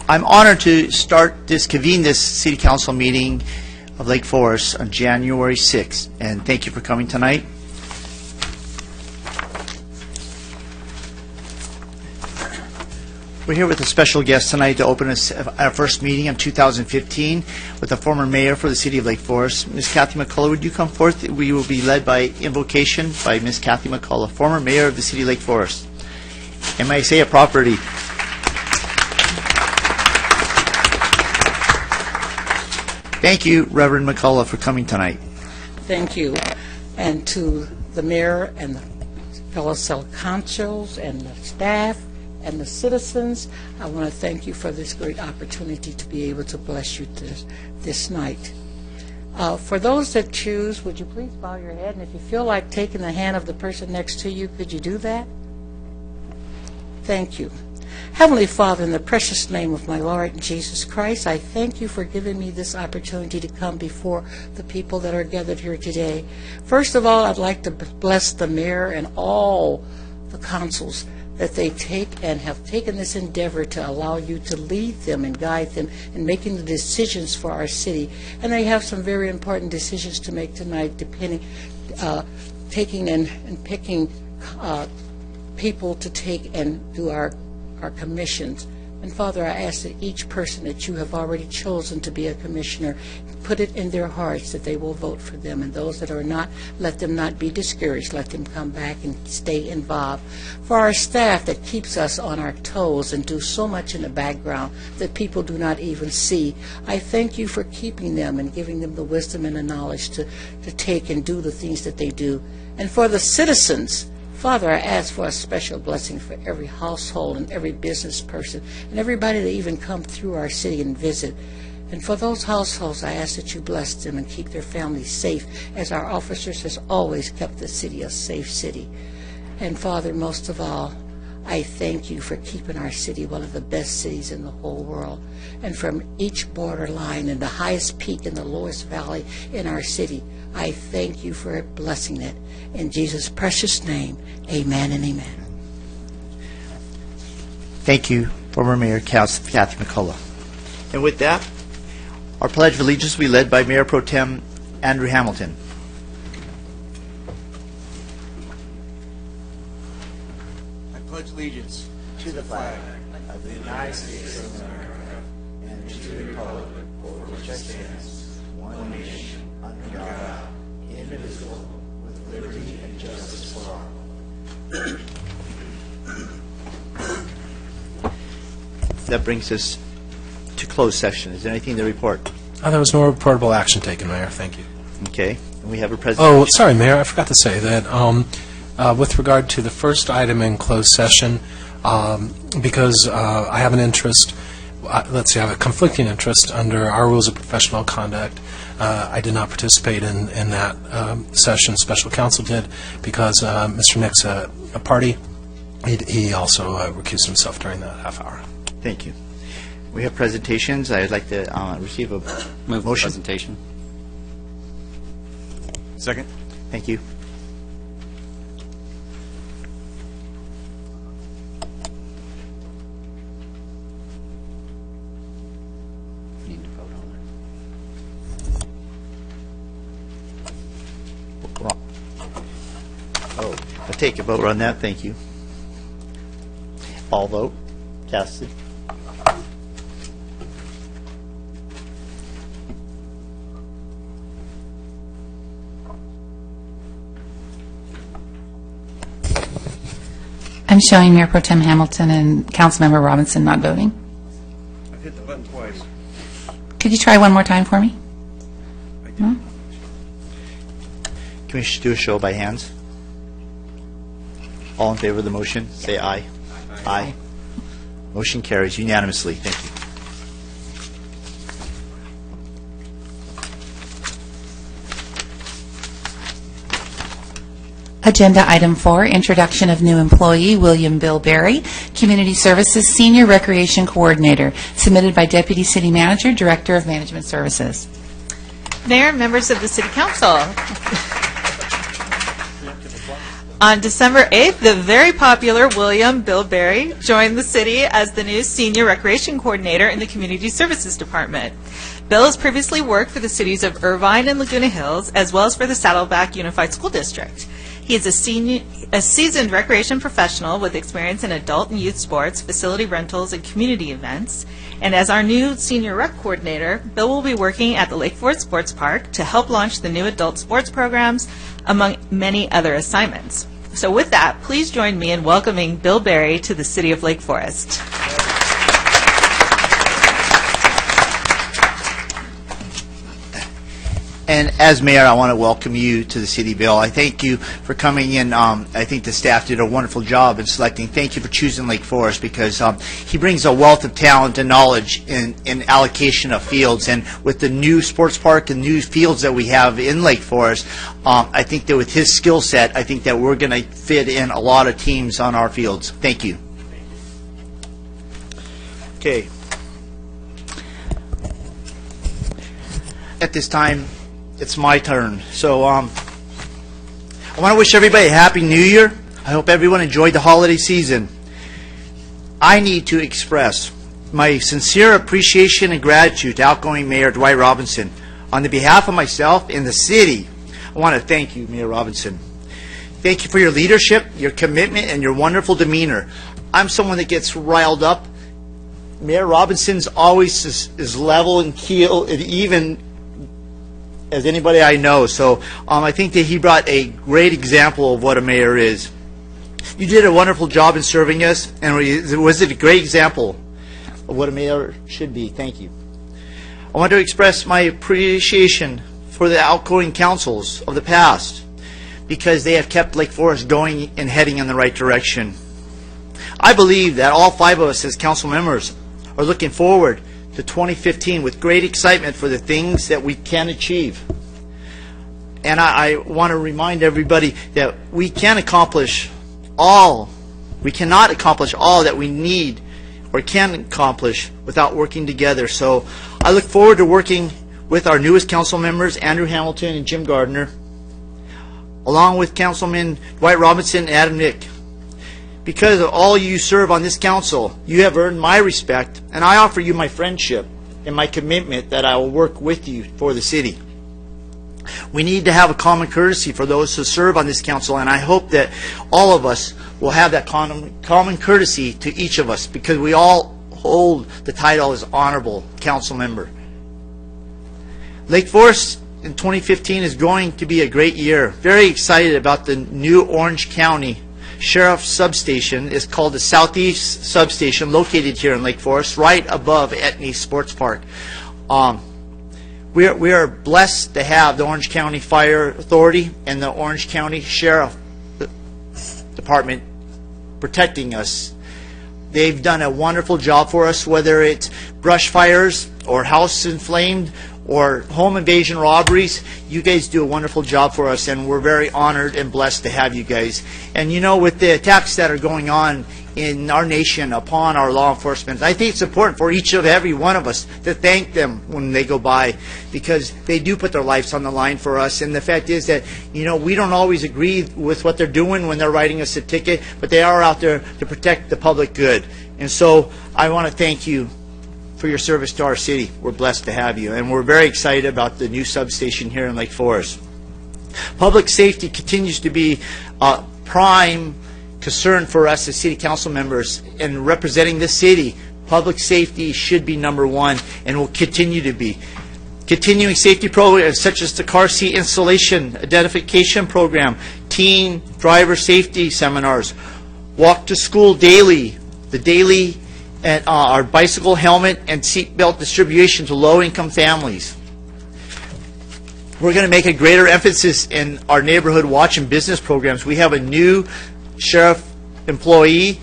I'm honored to convene this City Council meeting of Lake Forest on January 6th, and thank you for coming tonight. We're here with a special guest tonight to open our first meeting of 2015 with the former mayor for the City of Lake Forest, Ms. Kathy McCullough. Would you come forth? We will be led by invocation by Ms. Kathy McCullough, former mayor of the City of Lake Forest. And may I say it properly? Thank you, Reverend McCullough, for coming tonight. Thank you. And to the mayor and the fellow city councils and the staff and the citizens, I want to thank you for this great opportunity to be able to bless you this night. For those that choose, would you please bow your head? And if you feel like taking the hand of the person next to you, could you do that? Thank you. Heavenly Father, in the precious name of my Lord Jesus Christ, I thank you for giving me this opportunity to come before the people that are gathered here today. First of all, I'd like to bless the mayor and all the councils that they take and have taken this endeavor to allow you to lead them and guide them in making the decisions for our city. And they have some very important decisions to make tonight, taking and picking people to take and do our commissions. And Father, I ask that each person that you have already chosen to be a commissioner, put it in their hearts that they will vote for them. And those that are not, let them not be discouraged. Let them come back and stay involved. For our staff that keeps us on our toes and do so much in the background that people do not even see, I thank you for keeping them and giving them the wisdom and the knowledge to take and do the things that they do. And for the citizens, Father, I ask for a special blessing for every household and every business person and everybody that even come through our city and visit. And for those households, I ask that you bless them and keep their families safe, as our officers has always kept the city a safe city. And Father, most of all, I thank you for keeping our city one of the best cities in the whole world. And from each borderline and the highest peak and the lowest valley in our city, I thank you for blessing it. In Jesus' precious name, amen and amen. Thank you, former Mayor Kathy McCullough. And with that, our Pledge of Allegiance will be led by Mayor Pro Tem Andrew Hamilton. I pledge allegiance to the flag of the United States of America and to the republic for which it stands, one nation, under God, indivisible, with liberty and justice for all. That brings us to closed session. Is there anything to report? There was no reportable action taken, Mayor. Thank you. Okay. And we have a presentation. Oh, sorry, Mayor. I forgot to say that with regard to the first item in closed session, because I have an interest, I have a conflicting interest under our rules of professional conduct. I did not participate in that session. Special counsel did because Mr. Nick's a party. He also recused himself during that half hour. Thank you. We have presentations. I'd like to receive a motion. Presentation. Second. Thank you. Need to vote on it. Oh, I'll take a vote on that. Thank you. All vote. Casted. I'm showing Mayor Pro Tem Hamilton and Councilmember Robinson not voting. I've hit the button twice. Could you try one more time for me? No? Can we do a show by hands? All in favor of the motion, say aye. Aye. Motion carries unanimously. Thank you. Agenda item 4, introduction of new employee, William Bill Berry, Community Services Senior Recreation Coordinator, submitted by Deputy City Manager, Director of Management Services. Mayor, members of the City Council. On December 8th, the very popular William Bill Berry joined the city as the new Senior Recreation Coordinator in the Community Services Department. Bill has previously worked for the cities of Irvine and Laguna Hills, as well as for the Saddleback Unified School District. He is a seasoned recreation professional with experience in adult and youth sports, facility rentals, and community events. And as our new Senior Rec Coordinator, Bill will be working at the Lake Forest Sports Park to help launch the new adult sports programs, among many other assignments. So with that, please join me in welcoming Bill Berry to the City of Lake Forest. And as mayor, I want to welcome you to the city, Bill. I thank you for coming in. I think the staff did a wonderful job in selecting. Thank you for choosing Lake Forest, because he brings a wealth of talent and knowledge in allocation of fields. And with the new sports park and new fields that we have in Lake Forest, I think that with his skill set, I think that we're going to fit in a lot of teams on our fields. Thank you. Okay. At this time, it's my turn. So I want to wish everybody a Happy New Year. I hope everyone enjoyed the holiday season. I need to express my sincere appreciation and gratitude to outgoing Mayor Dwight Robinson. On the behalf of myself and the city, I want to thank you, Mayor Robinson. Thank you for your leadership, your commitment, and your wonderful demeanor. I'm someone that gets riled up. Mayor Robinson's always is level and keel, and even as anybody I know. So I think that he brought a great example of what a mayor is. You did a wonderful job in serving us, and was it a great example of what a mayor should be. Thank you. I want to express my appreciation for the outgoing councils of the past, because they have kept Lake Forest going and heading in the right direction. I believe that all 5 of us as council members are looking forward to 2015 with great excitement for the things that we can achieve. And I want to remind everybody that we cannot accomplish all that we need or can accomplish without working together. So I look forward to working with our newest council members, Andrew Hamilton and Jim Gardner, along with Councilman Dwight Robinson and Adam Nick. Because of all you serve on this council, you have earned my respect, and I offer you my friendship and my commitment that I will work with you for the city. We need to have a common courtesy for those who serve on this council, and I hope that all of us will have that common courtesy to each of us, because we all hold the title as honorable council member. Lake Forest in 2015 is going to be a great year. Very excited about the new Orange County Sheriff Substation. Is called the Southeast Substation, located here in Lake Forest, right above Etney Sports Park. We are blessed to have the Orange County Fire Authority and the Orange County Sheriff Department protecting us. They've done a wonderful job for us, whether it's brush fires or house inflamed or home invasion robberies. You guys do a wonderful job for us, and we're very honored and blessed to have you guys. And you know, with the attacks that are going on in our nation upon our law enforcement, I think it's important for each of every one of us to thank them when they go by, because they do put their lives on the line for us. And the fact is that, you know, we don't always agree with what they're doing when they're writing us a ticket, but they are out there to protect the public good. And so I want to thank you for your service to our city. We're blessed to have you, and we're very excited about the new substation here in Lake Forest. Public safety continues to be a prime concern for us as city council members, and representing the city, public safety should be number one and will continue to be. Continuing safety programs such as the car seat installation identification program, teen driver safety seminars, walk to school daily, the daily and our bicycle helmet and seatbelt distribution to low-income families. We're going to make a greater emphasis in our neighborhood watch and business programs. We have a new sheriff employee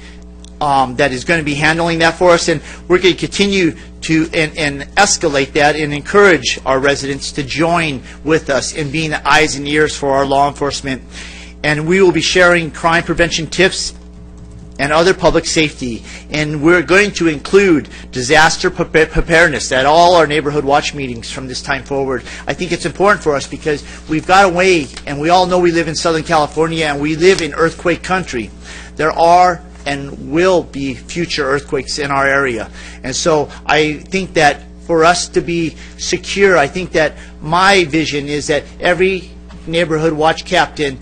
that is going to be handling that for us, and we're going to continue to and escalate that and encourage our residents to join with us in being the eyes and ears for our law enforcement. And we will be sharing crime prevention tips and other public safety. And we're going to include disaster preparedness at all our neighborhood watch meetings from this time forward. I think it's important for us because we've got a way, and we all know we live in Southern California and we live in earthquake country. There are and will be future earthquakes in our area. And so I think that for us to be secure, I think that my vision is that every neighborhood watch captain,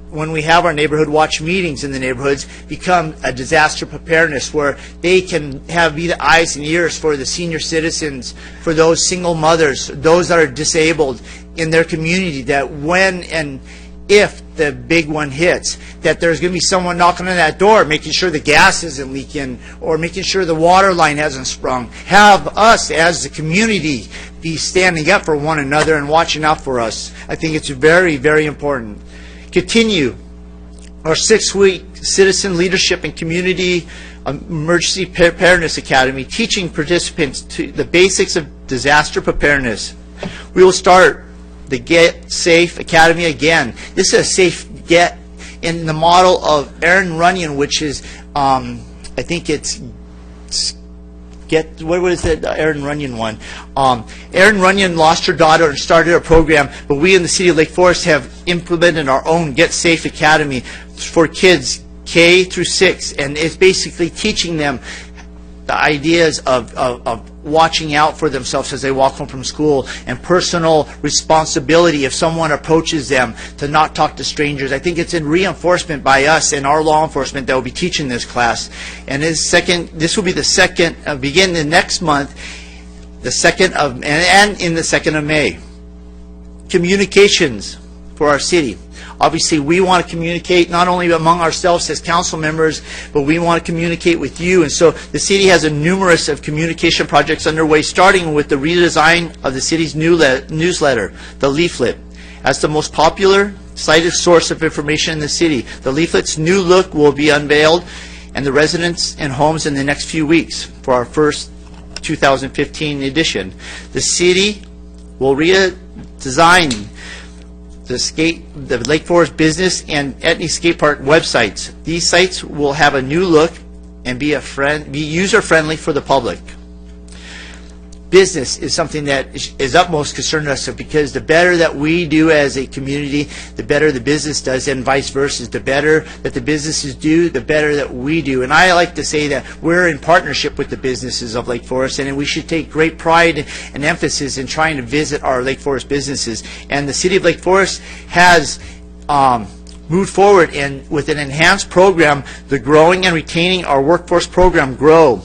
when we have our neighborhood watch meetings in the neighborhoods, become a disaster preparedness where they can be the eyes and ears for the senior citizens, for those single mothers, those that are disabled in their community, that when and if the big one hits, that there's going to be someone knocking on that door, making sure the gas isn't leaking or making sure the water line hasn't sprung. Have us as the community be standing up for one another and watching out for us. I think it's very, very important. Continue our 6-week Citizen Leadership and Community Emergency Preparedness Academy, teaching participants to the basics of disaster preparedness. We will start the Get Safe Academy again. This is a safe get in the model of Aaron Runyon, which is, I think it's what was it, Aaron Runyon one? Aaron Runyon lost her daughter and started a program, but we in the city of Lake Forest have implemented our own Get Safe Academy for kids K through 6, and it's basically teaching them the ideas of watching out for themselves as they walk home from school and personal responsibility if someone approaches them to not talk to strangers. I think it's in reinforcement by us and our law enforcement that will be teaching this class. And this will be the second, begin the next month, the 2nd of, and in the 2nd of May. Communications for our city. Obviously, we want to communicate not only among ourselves as council members, but we want to communicate with you. And so the city has a numerous of communication projects underway, starting with the redesign of the city's newsletter, the leaflet. As the most popular cited source of information in the city, the leaflet's new look will be unveiled and the residents and homes in the next few weeks for our first 2015 edition. The city will redesign the Lake Forest Business and Etny Skate Park websites. These sites will have a new look and be user-friendly for the public. Business is something that is utmost concern to us, because the better that we do as a community, the better the business does, and vice versa. The better that the businesses do, the better that we do. And I like to say that we're in partnership with the businesses of Lake Forest, and we should take great pride and emphasis in trying to visit our Lake Forest businesses. And the City of Lake Forest has moved forward with an enhanced program, the Growing and Retaining Our Workforce Program, GROW.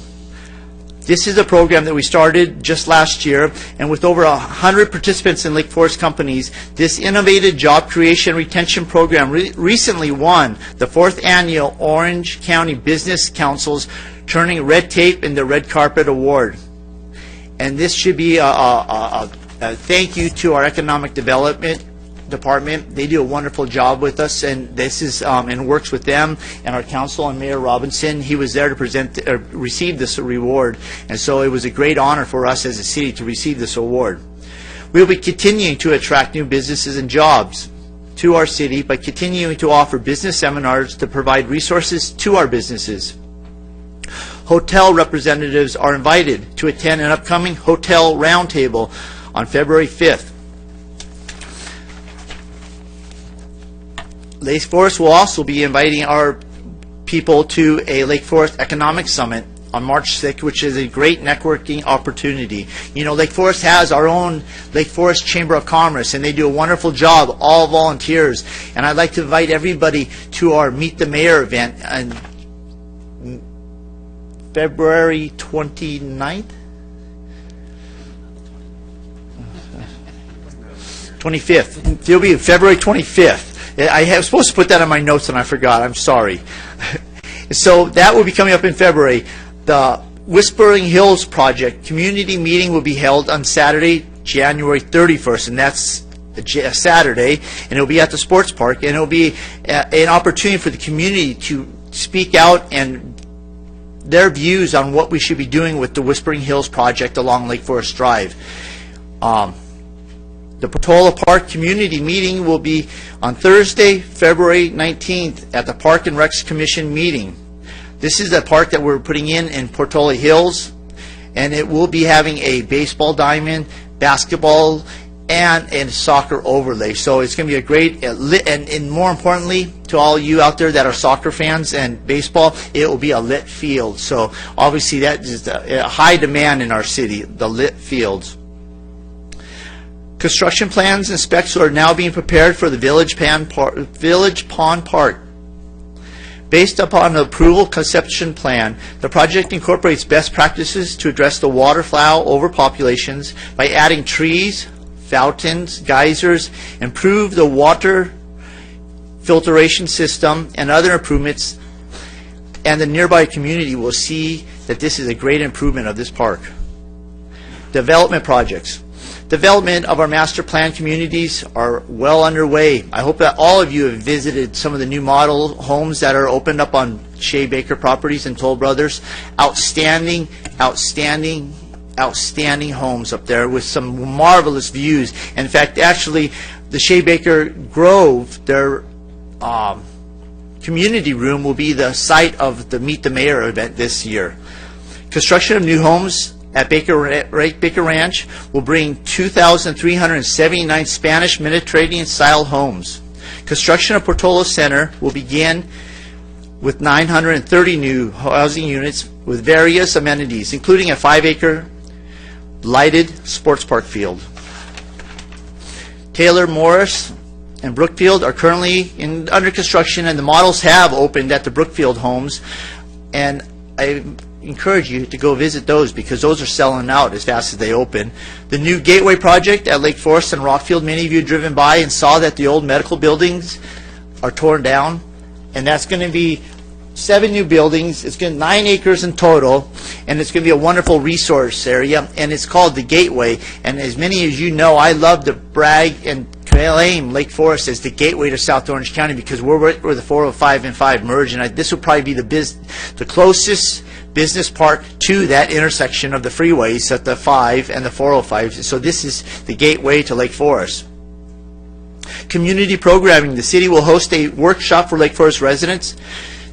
This is a program that we started just last year, and with over 100 participants in Lake Forest companies, this innovative job creation retention program recently won the 4th annual Orange County Business Council's Turning Red Tape into Red Carpet Award. And this should be a thank you to our Economic Development Department. They do a wonderful job with us, and this is and works with them and our council and Mayor Robinson. He was there to receive this reward, and so it was a great honor for us as a city to receive this award. We will be continuing to attract new businesses and jobs to our city by continuing to offer business seminars to provide resources to our businesses. Hotel representatives are invited to attend an upcoming hotel roundtable on February 5th. Lake Forest will also be inviting our people to a Lake Forest Economic Summit on March 6th, which is a great networking opportunity. You know, Lake Forest has our own Lake Forest Chamber of Commerce, and they do a wonderful job, all volunteers. And I'd like to invite everybody to our Meet the Mayor event on February 29th? 25th. It'll be February 25th. I was supposed to put that on my notes and I forgot. I'm sorry. So that will be coming up in February. The Whispering Hills Project community meeting will be held on Saturday, January 31st, and that's a Saturday, and it will be at the sports park, and it will be an opportunity for the community to speak out and their views on what we should be doing with the Whispering Hills Project along Lake Forest Drive. The Patola Park Community Meeting will be on Thursday, February 19th at the Park and Recs Commission meeting. This is the park that we're putting in Patola Hills, and it will be having a baseball diamond, basketball, and soccer overlay. So it's going to be a great, and more importantly, to all you out there that are soccer fans and baseball, it will be a lit field. So obviously that is a high demand in our city, the lit fields. Construction plans and specs are now being prepared for the Village Pond Park. Based upon the approval conception plan, the project incorporates best practices to address the waterfowl overpopulations by adding trees, fountains, geysers, improve the water filtration system, and other improvements, and the nearby community will see that this is a great improvement of this park. Development projects. Development of our master plan communities are well underway. I hope that all of you have visited some of the new model homes that are opened up on Shea Baker Properties and Toll Brothers. Outstanding, outstanding, outstanding homes up there with some marvelous views. In fact, actually, the Shea Baker Grove, their community room, will be the site of the Meet the Mayor event this year. Construction of new homes at Baker Ranch will bring 2,379 Spanish Mediterranean-style homes. Construction of Patola Center will begin with 930 new housing units with various amenities, including a 5-acre lighted sports park field. Taylor Morris and Brookfield are currently under construction, and the models have opened at the Brookfield homes, and I encourage you to go visit those because those are selling out as fast as they open. The new Gateway project at Lake Forest and Rockfield, many of you have driven by and saw that the old medical buildings are torn down, and that's going to be 7 new buildings. It's going to be 9 acres in total, and it's going to be a wonderful resource area, and it's called the Gateway. And as many as you know, I love to brag and claim Lake Forest as the gateway to South Orange County because we're where the 405 and 5 merge, and this will probably be the closest business park to that intersection of the freeways at the 5 and the 405. So this is the gateway to Lake Forest. Community programming. The city will host a workshop for Lake Forest residents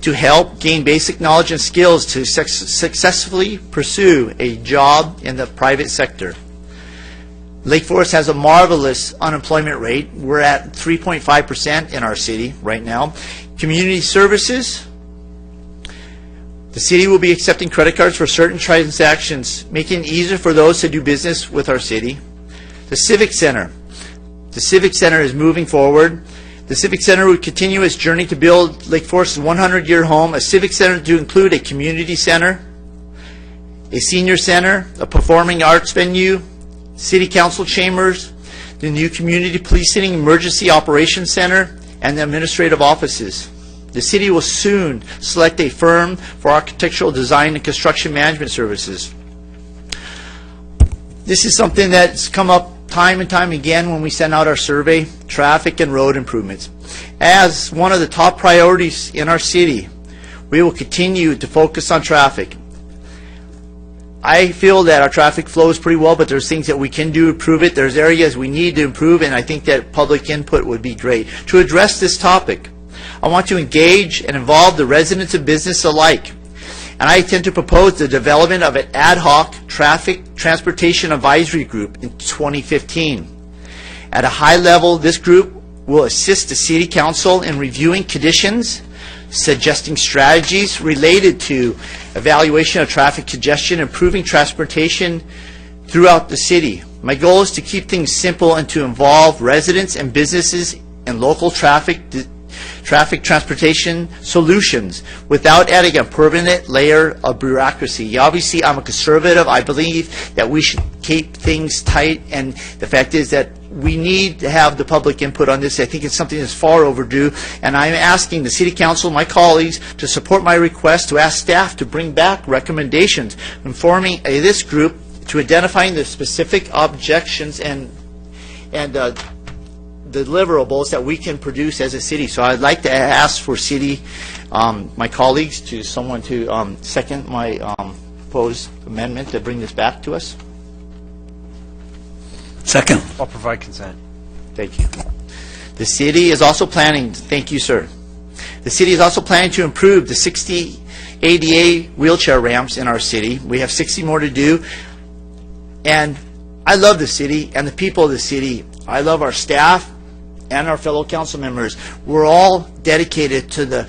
to help gain basic knowledge and skills to successfully pursue a job in the private sector. Lake Forest has a marvelous unemployment rate. We're at 3.5% in our city right now. Community services. The city will be accepting credit cards for certain transactions, making it easier for those to do business with our city. The Civic Center. The Civic Center is moving forward. The Civic Center will continue its journey to build Lake Forest's 100-year home, a Civic Center to include a community center, a senior center, a performing arts venue, city council chambers, the new community policing emergency operations center, and the administrative offices. The city will soon select a firm for architectural design and construction management services. This is something that's come up time and time again when we send out our survey, traffic and road improvements. As one of the top priorities in our city, we will continue to focus on traffic. I feel that our traffic flows pretty well, but there's things that we can do to improve it. There's areas we need to improve, and I think that public input would be great. To address this topic, I want to engage and involve the residents and business alike. And I intend to propose the development of an ad hoc traffic transportation advisory group in 2015. At a high level, this group will assist the City Council in reviewing conditions, suggesting strategies related to evaluation of traffic congestion, improving transportation throughout the city. My goal is to keep things simple and to involve residents and businesses in local traffic transportation solutions without adding a permanent layer of bureaucracy. Obviously, I'm a conservative. I believe that we should keep things tight, and the fact is that we need to have the public input on this. I think it's something that's far overdue, and I'm asking the City Council, my colleagues, to support my request to ask staff to bring back recommendations informing this group to identifying the specific objections and deliverables that we can produce as a city. So I'd like to ask for city, my colleagues, to someone to second my proposed amendment to bring this back to us. Second. I'll provide consent. Thank you. The city is also planning, thank you, sir. The city is also planning to improve the 68 ADA wheelchair ramps in our city. We have 60 more to do. And I love the city and the people of the city. I love our staff and our fellow council members. We're all dedicated to the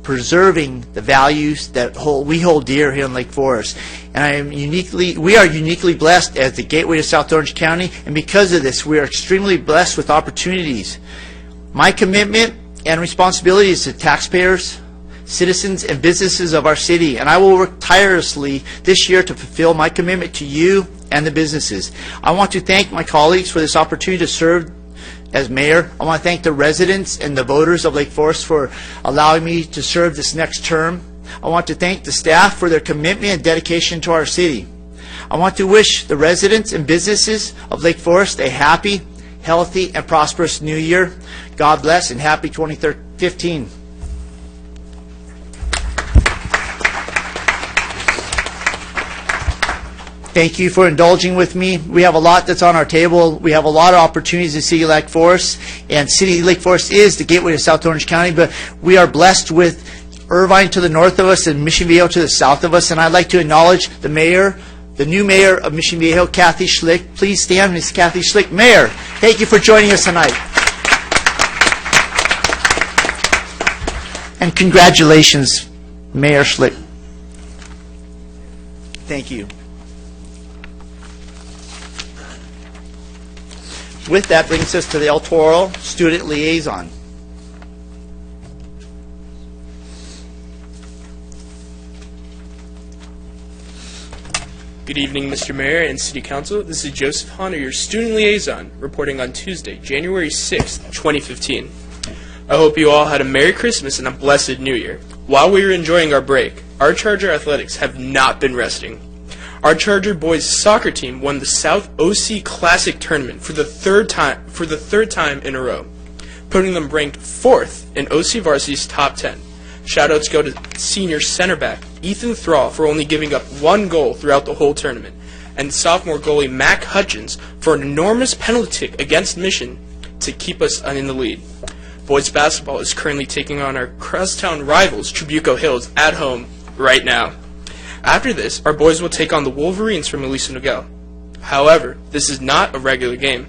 preserving the values that we hold dear here in Lake Forest. And we are uniquely blessed as the gateway to South Orange County, and because of this, we are extremely blessed with opportunities. My commitment and responsibility is to taxpayers, citizens, and businesses of our city, and I will work tirelessly this year to fulfill my commitment to you and the businesses. I want to thank my colleagues for this opportunity to serve as mayor. I want to thank the residents and the voters of Lake Forest for allowing me to serve this next term. I want to thank the staff for their commitment and dedication to our city. I want to wish the residents and businesses of Lake Forest a happy, healthy, and prosperous new year. God bless and happy 2015. Thank you for indulging with me. We have a lot that's on our table. We have a lot of opportunities in City of Lake Forest, and City of Lake Forest is the gateway to South Orange County, but we are blessed with Irvine to the north of us and Mission Viejo to the south of us, and I'd like to acknowledge the mayor, the new mayor of Mission Viejo, Kathy Schlick. Please stand, Ms. Kathy Schlick. Mayor, thank you for joining us tonight. And congratulations, Mayor Schlick. Thank you. With that brings us to the El Toro Student Liaison. Good evening, Mr. Mayor and City Council. This is Joseph Honor, your Student Liaison, reporting on Tuesday, January 6th, 2015. I hope you all had a Merry Christmas and a blessed New Year. While we were enjoying our break, our Charger athletics have not been resting. Our Charger boys soccer team won the South OC Classic Tournament for the third time in a row, putting them ranked 4th in OC Varsity's top 10. Shoutouts go to senior center back Ethan Thrall for only giving up 1 goal throughout the whole tournament, and sophomore goalie Mac Hutchins for an enormous penalty kick against Mission to keep us in the lead. Boys basketball is currently taking on our crosstown rivals Trabuco Hills at home right now. After this, our boys will take on the Wolverines from Elisa Nogel. However, this is not a regular game.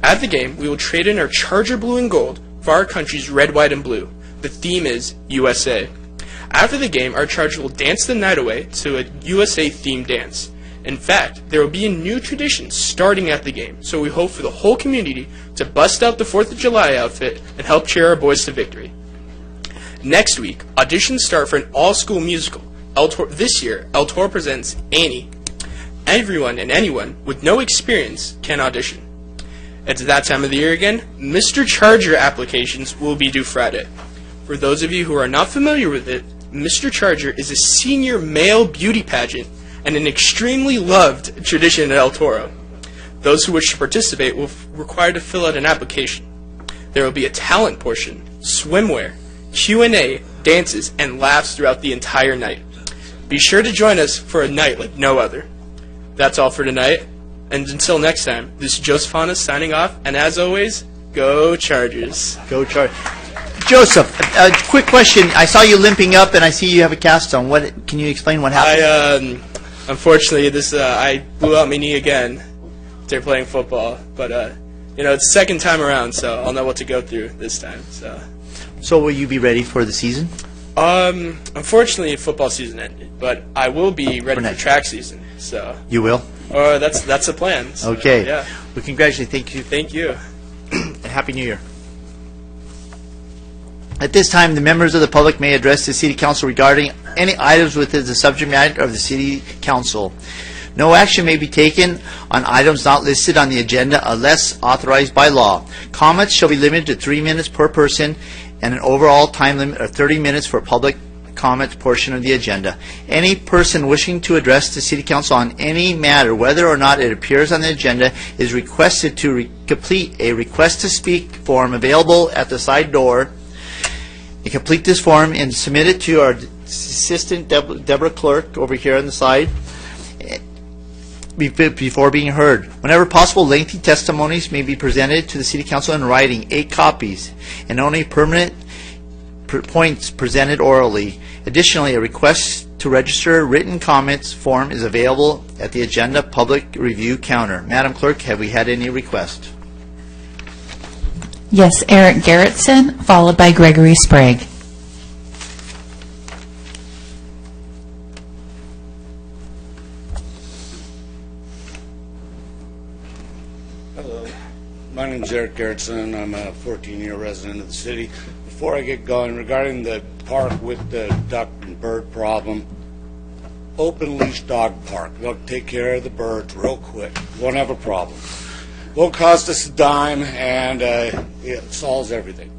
At the game, we will trade in our Charger blue and gold for our country's red, white, and blue. The theme is USA. After the game, our Charger will dance the night away to a USA-themed dance. In fact, there will be a new tradition starting at the game, so we hope for the whole community to bust out the 4th of July outfit and help cheer our boys to victory. Next week, auditions start for an all-school musical. This year, El Toro presents Annie. Everyone and anyone with no experience can audition. It's that time of the year again. Mr. Charger applications will be due Friday. For those of you who are not familiar with it, Mr. Charger is a senior male beauty pageant and an extremely loved tradition at El Toro. Those who wish to participate will require to fill out an application. There will be a talent portion, swimwear, Q&A, dances, and laughs throughout the entire night. Be sure to join us for a night like no other. That's all for tonight, and until next time, this is Joseph Hanna signing off, and as always, go Chargers. Go Chargers. Joseph, a quick question. I saw you limping up, and I see you have a cast on. Can you explain what happened? Unfortunately, I blew out my knee again after playing football, but it's the second time around, so I'll know what to go through this time. So will you be ready for the season? Unfortunately, football season ended, but I will be ready for track season. So you will? That's the plan. So, okay. Yeah. Well, congratulations. Thank you. Thank you. And Happy New Year. At this time, the members of the public may address the City Council regarding any items within the subject matter of the City Council. No action may be taken on items not listed on the agenda unless authorized by law. Comments shall be limited to 3 minutes per person and an overall time limit of 30 minutes for public comment portion of the agenda. Any person wishing to address the City Council on any matter, whether or not it appears on the agenda, is requested to complete a request to speak form available at the side door. You complete this form and submit it to our assistant, Deborah Clerk, over here on the side before being heard. Whenever possible, lengthy testimonies may be presented to the City Council in writing, 8 copies, and only permanent points presented orally. Additionally, a request to register written comments form is available at the agenda public review counter. Madam Clerk, have we had any requests? Yes, Eric Garrettson, followed by Gregory Sprague. Hello, my name is Eric Gerritsen. I'm a 14-year resident of the city. Before I get going, regarding the park with the duck and bird problem, open leash dog park. They'll take care of the birds real quick. Won't have a problem. Won't cost us a dime, and it solves everything.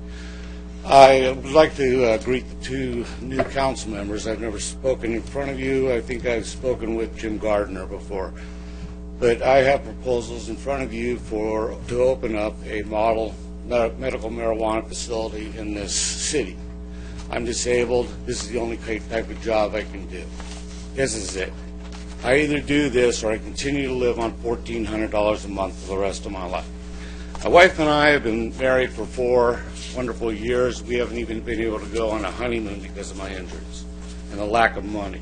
I would like to greet the two new council members. I've never spoken in front of you. I think I've spoken with Jim Gardner before. But I have proposals in front of you to open up a model medical marijuana facility in this city. I'm disabled. This is the only type of job I can do. This is it. I either do this or I continue to live on $1,400 a month for the rest of my life. My wife and I have been married for 4 wonderful years. We haven't even been able to go on a honeymoon because of my injuries and the lack of money.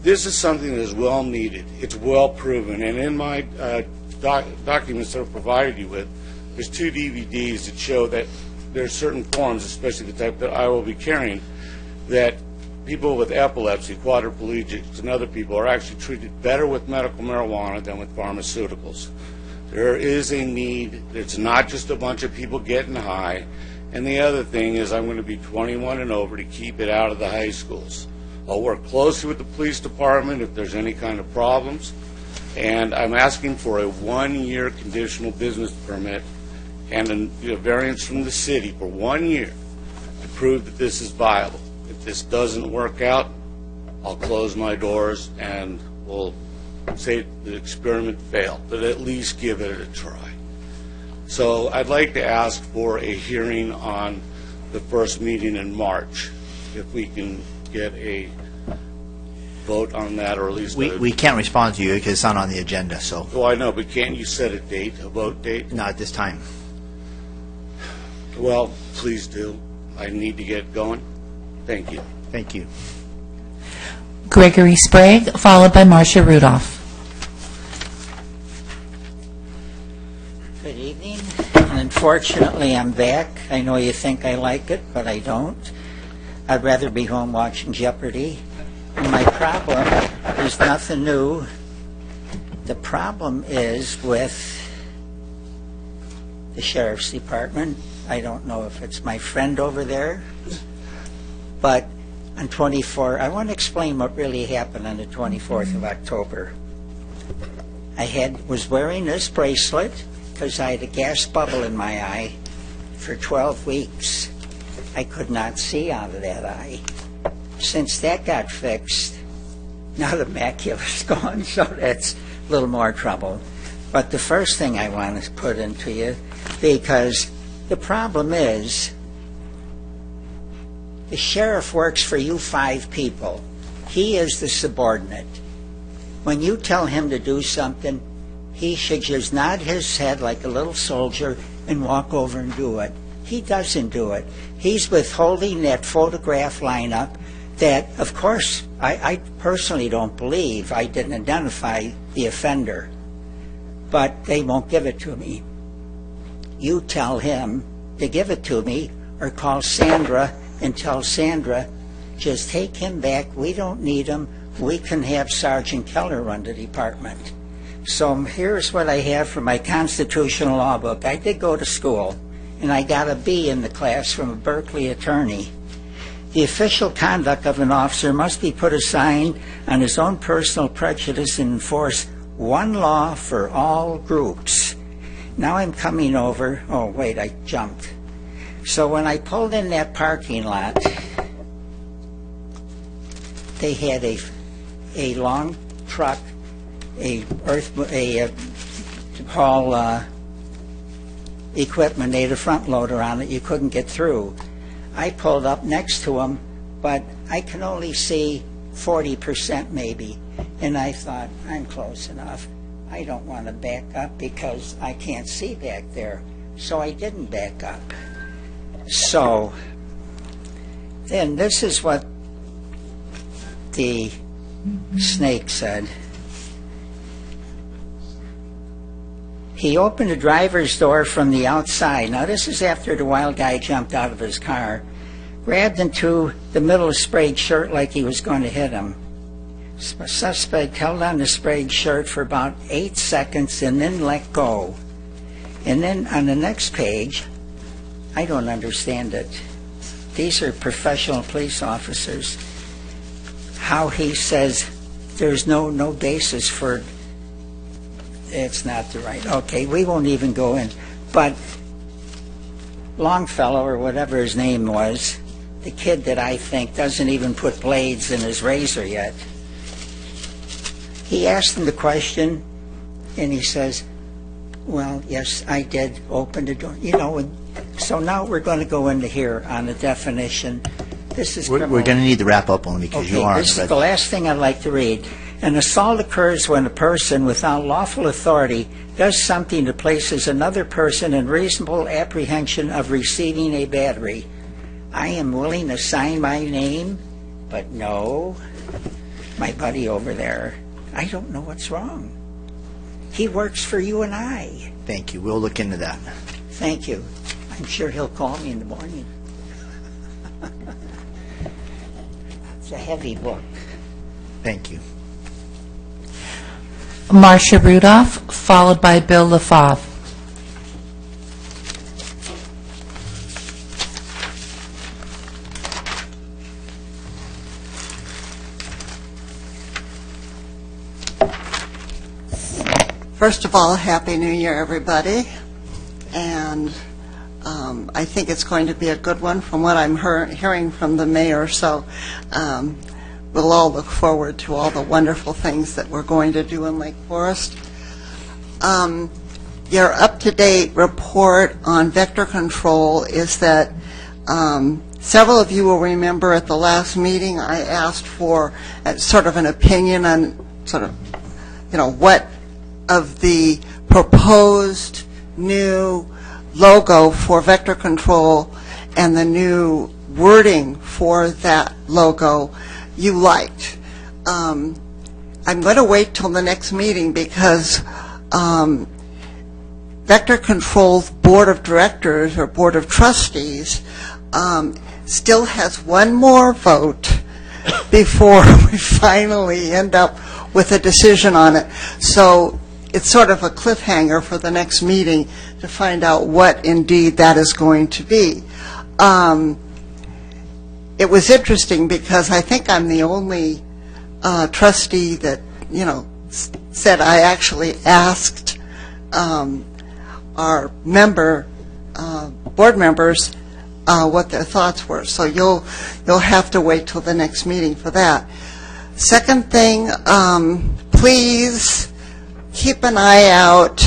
This is something that is well needed. It's well proven. And in my documents that I've provided you with, there's 2 DVDs that show that there's certain forms, especially the type that I will be carrying, that people with epilepsy, quadriplegics, and other people are actually treated better with medical marijuana than with pharmaceuticals. There is a need. It's not just a bunch of people getting high. And the other thing is I'm going to be 21 and over to keep it out of the high schools. I'll work closely with the police department if there's any kind of problems. And I'm asking for a 1-year conditional business permit and a variance from the city for 1 year to prove that this is viable. If this doesn't work out, I'll close my doors and we'll say the experiment failed, but at least give it a try. So I'd like to ask for a hearing on the first meeting in March, if we can get a vote on that, or at least We can't respond to you because it's not on the agenda, so Oh, I know, but can't you set a date, a vote date? not at this time. Well, please do. I need to get going. Thank you. Thank you. Gregory Sprague, followed by Marcia Rudolph. Good evening. Unfortunately, I'm back. I know you think I like it, but I don't. I'd rather be home watching Jeopardy. And my problem is nothing new. The problem is with the Sheriff's Department. I don't know if it's my friend over there, but on 24, I want to explain what really happened on the 24th of October. I was wearing this bracelet because I had a gas bubble in my eye for 12 weeks. I could not see out of that eye. Since that got fixed, now the macula's gone, so that's a little more trouble. But the first thing I want to put into you, because the problem is, the sheriff works for you 5 people. He is the subordinate. When you tell him to do something, he should just nod his head like a little soldier and walk over and do it. He doesn't do it. He's withholding that photograph lineup that, of course, I personally don't believe. I didn't identify the offender, but they won't give it to me. You tell him to give it to me, or call Sandra and tell Sandra, just take him back. We don't need him. We can have Sergeant Keller run the department. So here's what I have for my constitutional law book. I did go to school, and I got a B in the class from a Berkeley attorney. The official conduct of an officer must be put aside on his own personal prejudice and enforce one law for all groups. Now I'm coming over. Oh, wait, I jumped. So when I pulled in that parking lot, they had a long truck, haul equipment. They had a front loader on it. You couldn't get through. I pulled up next to them, but I can only see 40% maybe. And I thought, I'm close enough. I don't want to back up because I can't see back there. So I didn't back up. So then this is what the snake said. He opened the driver's door from the outside. Now, this is after the wild guy jumped out of his car, grabbed into the middle of sprayed shirt like he was going to hit him. Suspect held on the sprayed shirt for about 8 seconds and then let go. And then on the next page, I don't understand it. These are professional police officers. How he says there's no basis for, it's not the right, okay, we won't even go in. But Longfellow, or whatever his name was, the kid that I think doesn't even put blades in his razor yet, he asked him the question, and he says, well, yes, I did open the door. You know, and so now we're going to go into here on the definition. This is We're going to need to wrap up only because you okay, are. this is the last thing I'd like to read. An assault occurs when a person without lawful authority does something that places another person in reasonable apprehension of receiving a battery. I am willing to sign my name, but no, my buddy over there, I don't know what's wrong. He works for you and I. Thank you. We'll look into that. Thank you. I'm sure he'll call me in the morning. It's a heavy book. Thank you. Marcia Rudolph, followed by Bill LaFave. First of all, Happy New Year, everybody. And I think it's going to be a good one from what I'm hearing from the mayor. So we'll all look forward to all the wonderful things that we're going to do in Lake Forest. Your up-to-date report on vector control is that several of you will remember at the last meeting I asked for sort of an opinion on sort of, what of the proposed new logo for vector control and the new wording for that logo you liked. I'm going to wait till the next meeting because Vector Control's Board of Directors or Board of Trustees still has one more vote before we finally end up with a decision on it. So it's sort of a cliffhanger for the next meeting to find out what indeed that is going to be. It was interesting because I think I'm the only trustee that, said I actually asked our board members what their thoughts were. So you'll have to wait till the next meeting for that. Second thing, please keep an eye out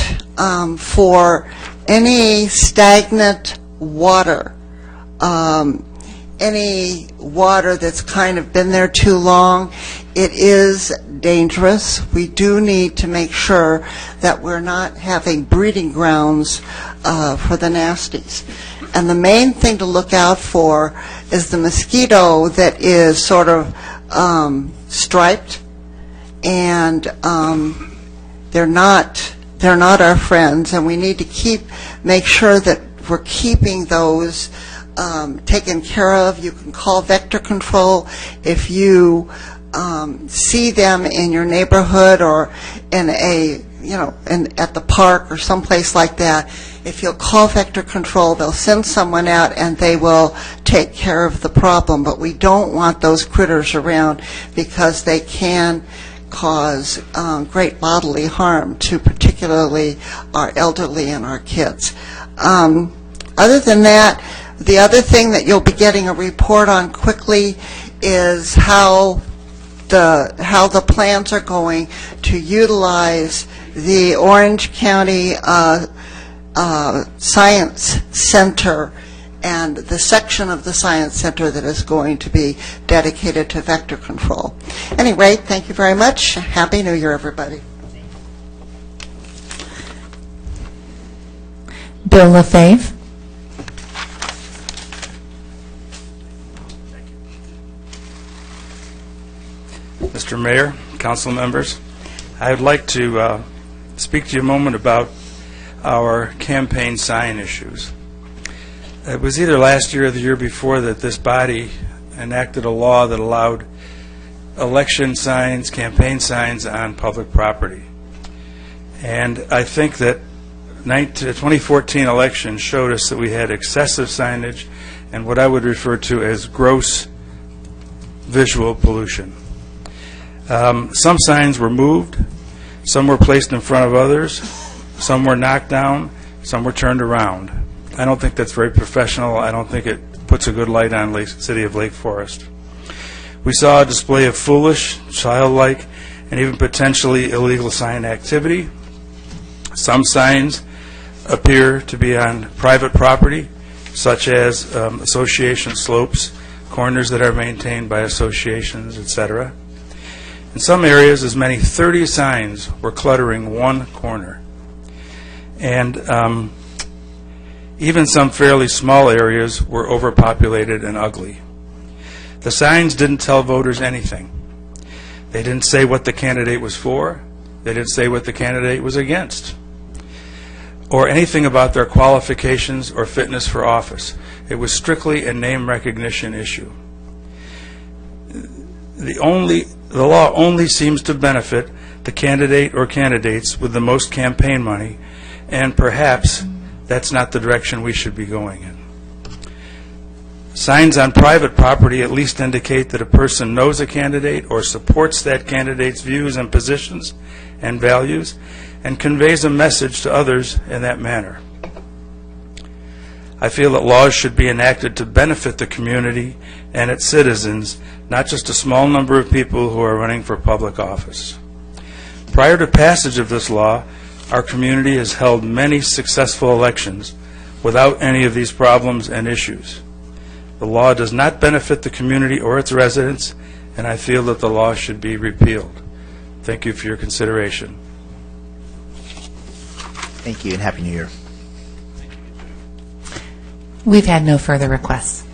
for any stagnant water, any water that's kind of been there too long. It is dangerous. We do need to make sure that we're not having breeding grounds for the nasties. And the main thing to look out for is the mosquito that is sort of striped, and they're not our friends, and we need to make sure that we're keeping those taken care of. You can call Vector Control if you see them in your neighborhood or in at the park or someplace like that. If you'll call Vector Control, they'll send someone out and they will take care of the problem. But we don't want those critters around because they can cause great bodily harm to particularly our elderly and our kids. Other than that, the other thing that you'll be getting a report on quickly is how the plans are going to utilize the Orange County Science Center and the section of the Science Center that is going to be dedicated to vector control. Anyway, thank you very much. Happy New Year, everybody. Bill LaFave. Mr. Mayor, council members, I would like to speak to you a moment about our campaign sign issues. It was either last year or the year before that this body enacted a law that allowed election signs, campaign signs on public property. And I think that 2014 election showed us that we had excessive signage and what I would refer to as gross visual pollution. Some signs were moved, some were placed in front of others, some were knocked down, some were turned around. I don't think that's very professional. I don't think it puts a good light on the city of Lake Forest. We saw a display of foolish, childlike, and even potentially illegal sign activity. Some signs appear to be on private property, such as association slopes, corners that are maintained by associations, etc. In some areas, as many 30 signs were cluttering one corner. And even some fairly small areas were overpopulated and ugly. The signs didn't tell voters anything. They didn't say what the candidate was for. They didn't say what the candidate was against, or anything about their qualifications or fitness for office. It was strictly a name recognition issue. The law only seems to benefit the candidate or candidates with the most campaign money, and perhaps that's not the direction we should be going in. Signs on private property at least indicate that a person knows a candidate or supports that candidate's views and positions and values and conveys a message to others in that manner. I feel that laws should be enacted to benefit the community and its citizens, not just a small number of people who are running for public office. Prior to passage of this law, our community has held many successful elections without any of these problems and issues. The law does not benefit the community or its residents, and I feel that the law should be repealed. Thank you for your consideration. Thank you, and Happy New Year. We've had no further requests.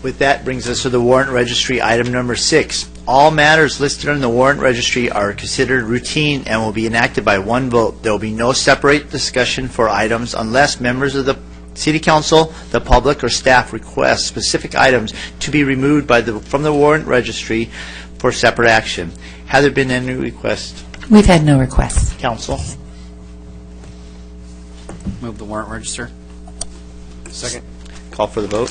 With that brings us to the Warrant Registry, item number 6. All matters listed on the Warrant Registry are considered routine and will be enacted by one vote. There will be no separate discussion for items unless members of the City Council, the public, or staff request specific items to be removed from the Warrant Registry for separate action. Have there been any requests? We've had no requests. Council? Move the warrant register. Second. Call for the vote.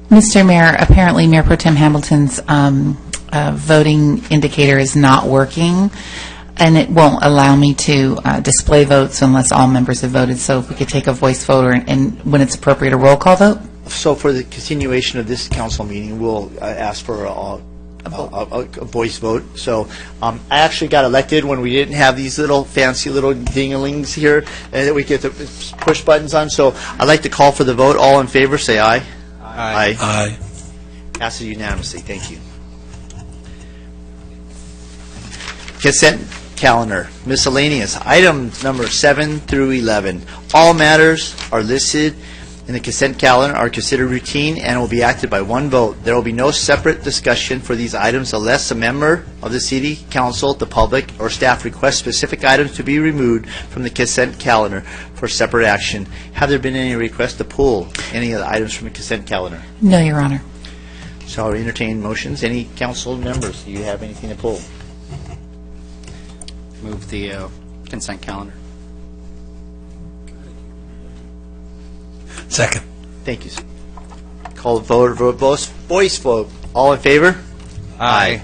Mr. Mayor, apparently Mayor Pro Tem Hamilton's voting indicator is not working, and it won't allow me to display votes unless all members have voted. So if we could take a voice vote, and when it's appropriate, a roll call vote? So for the continuation of this council meeting, we'll ask for a voice vote. So I actually got elected when we didn't have these little fancy little ding-a-lings here that we get to push buttons on. So I'd like to call for the vote. All in favor, say aye. Aye. Aye. Passes unanimously. Thank you. Consent calendar. Miscellaneous. Items number 7 through 11. All matters are listed in the consent calendar are considered routine and will be acted by one vote. There will be no separate discussion for these items unless a member of the City Council, the public, or staff requests specific items to be removed from the consent calendar for separate action. Have there been any requests to pull any of the items from the consent calendar? No, Your Honor. So I'll entertain motions. Any council members, do you have anything to pull? Move the consent calendar. Second. Thank you, sir. Call the voice vote. All in favor? Aye.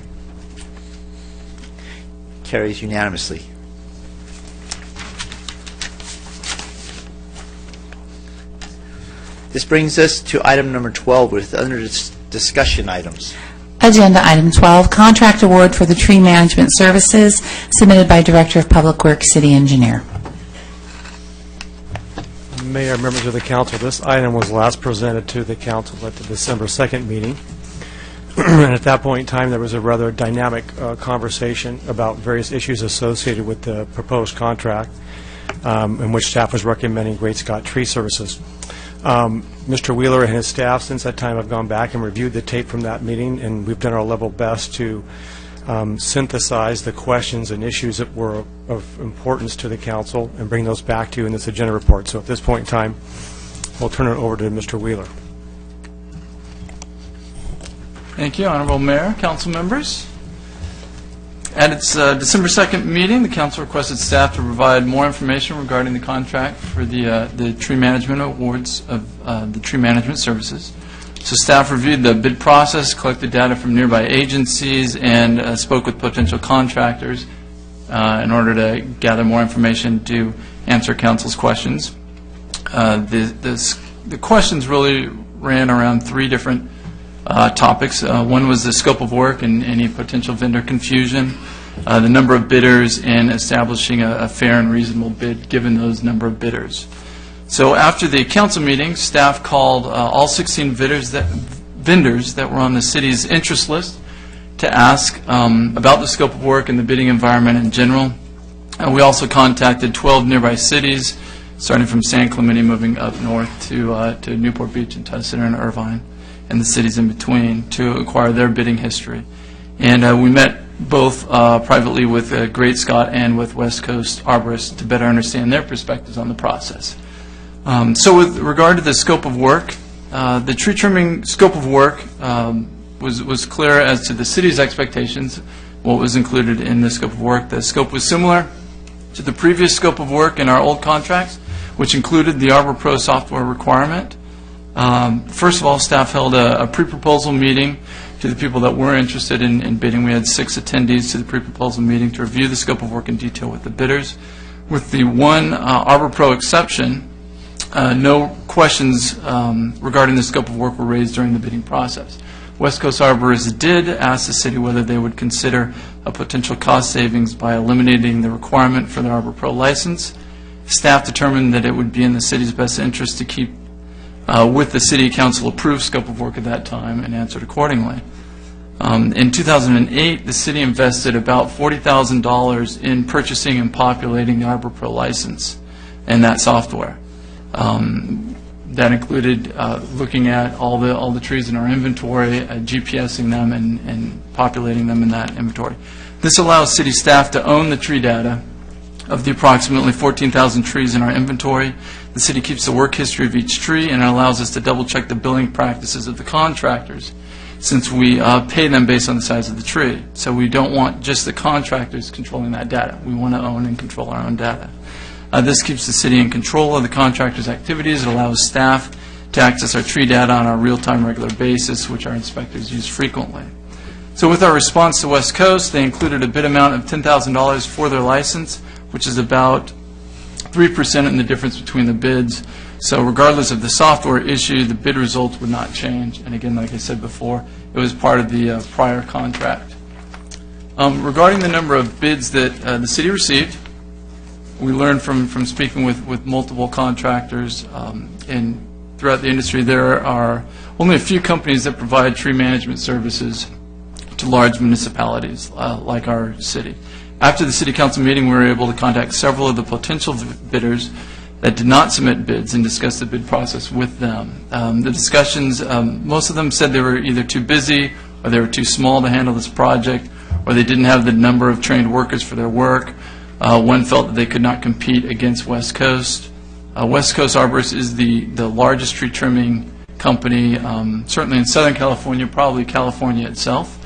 Carries unanimously. This brings us to item number 12 with under discussion items. Agenda item 12, contract award for the tree management services submitted by Director of Public Works, City Engineer. Mayor, members of the council, this item was last presented to the council at the December 2nd meeting. And at that point in time, there was a rather dynamic conversation about various issues associated with the proposed contract. in which staff was recommending Great Scott Tree Services. Mr. Wheeler and his staff, since that time, have gone back and reviewed the tape from that meeting, and we've done our level best to synthesize the questions and issues that were of importance to the council and bring those back to you in this agenda report. So at this point in time, we'll turn it over to Mr. Wheeler. Thank you, Honorable Mayor, council members. At its December 2nd meeting, the council requested staff to provide more information regarding the contract for the tree management awards of the tree management services. So staff reviewed the bid process, collected data from nearby agencies, and spoke with potential contractors in order to gather more information to answer council's questions. The questions really ran around three different topics. One was the scope of work and any potential vendor confusion, the number of bidders, and establishing a fair and reasonable bid given those number of bidders. So after the council meeting, staff called all 16 vendors that were on the city's interest list to ask about the scope of work and the bidding environment in general. We also contacted 12 nearby cities, starting from San Clemente, moving up north to Newport Beach and Tustin and Irvine, and the cities in between, to acquire their bidding history. And we met both privately with Great Scott and with West Coast Arborists to better understand their perspectives on the process. So with regard to the scope of work, the tree trimming scope of work was clear as to the city's expectations, what was included in the scope of work. The scope was similar to the previous scope of work in our old contracts, which included the Arbor Pro software requirement. First of all, staff held a pre-proposal meeting to the people that were interested in bidding. We had 6 attendees to the pre-proposal meeting to review the scope of work in detail with the bidders. With the one Arbor Pro exception, no questions regarding the scope of work were raised during the bidding process. West Coast Arborists did ask the city whether they would consider a potential cost savings by eliminating the requirement for the Arbor Pro license. Staff determined that it would be in the city's best interest to keep with the city council approved scope of work at that time, and answered accordingly. In 2008, the city invested about $40,000 in purchasing and populating the Arbor Pro license and that software. That included looking at all the trees in our inventory, GPSing them, and populating them in that inventory. This allows city staff to own the tree data of the approximately 14,000 trees in our inventory. The city keeps the work history of each tree, and it allows us to double-check the billing practices of the contractors, since we pay them based on the size of the tree. So we don't want just the contractors controlling that data. We want to own and control our own data. This keeps the city in control of the contractor's activities. It allows staff to access our tree data on a real-time, regular basis, which our inspectors use frequently. So with our response to West Coast, they included a bid amount of $10,000 for their license, which is about 3% in the difference between the bids. So regardless of the software issue, the bid results would not change. And again, like I said before, it was part of the prior contract. Regarding the number of bids that the city received, we learned from speaking with multiple contractors and throughout the industry, there are only a few companies that provide tree management services to large municipalities like our city. After the city council meeting, we were able to contact several of the potential bidders that did not submit bids and discuss the bid process with them. The discussions, most of them said they were either too busy or they were too small to handle this project, or they didn't have the number of trained workers for their work. One felt that they could not compete against West Coast. West Coast Arborists is the largest tree trimming company, certainly in Southern California, probably California itself.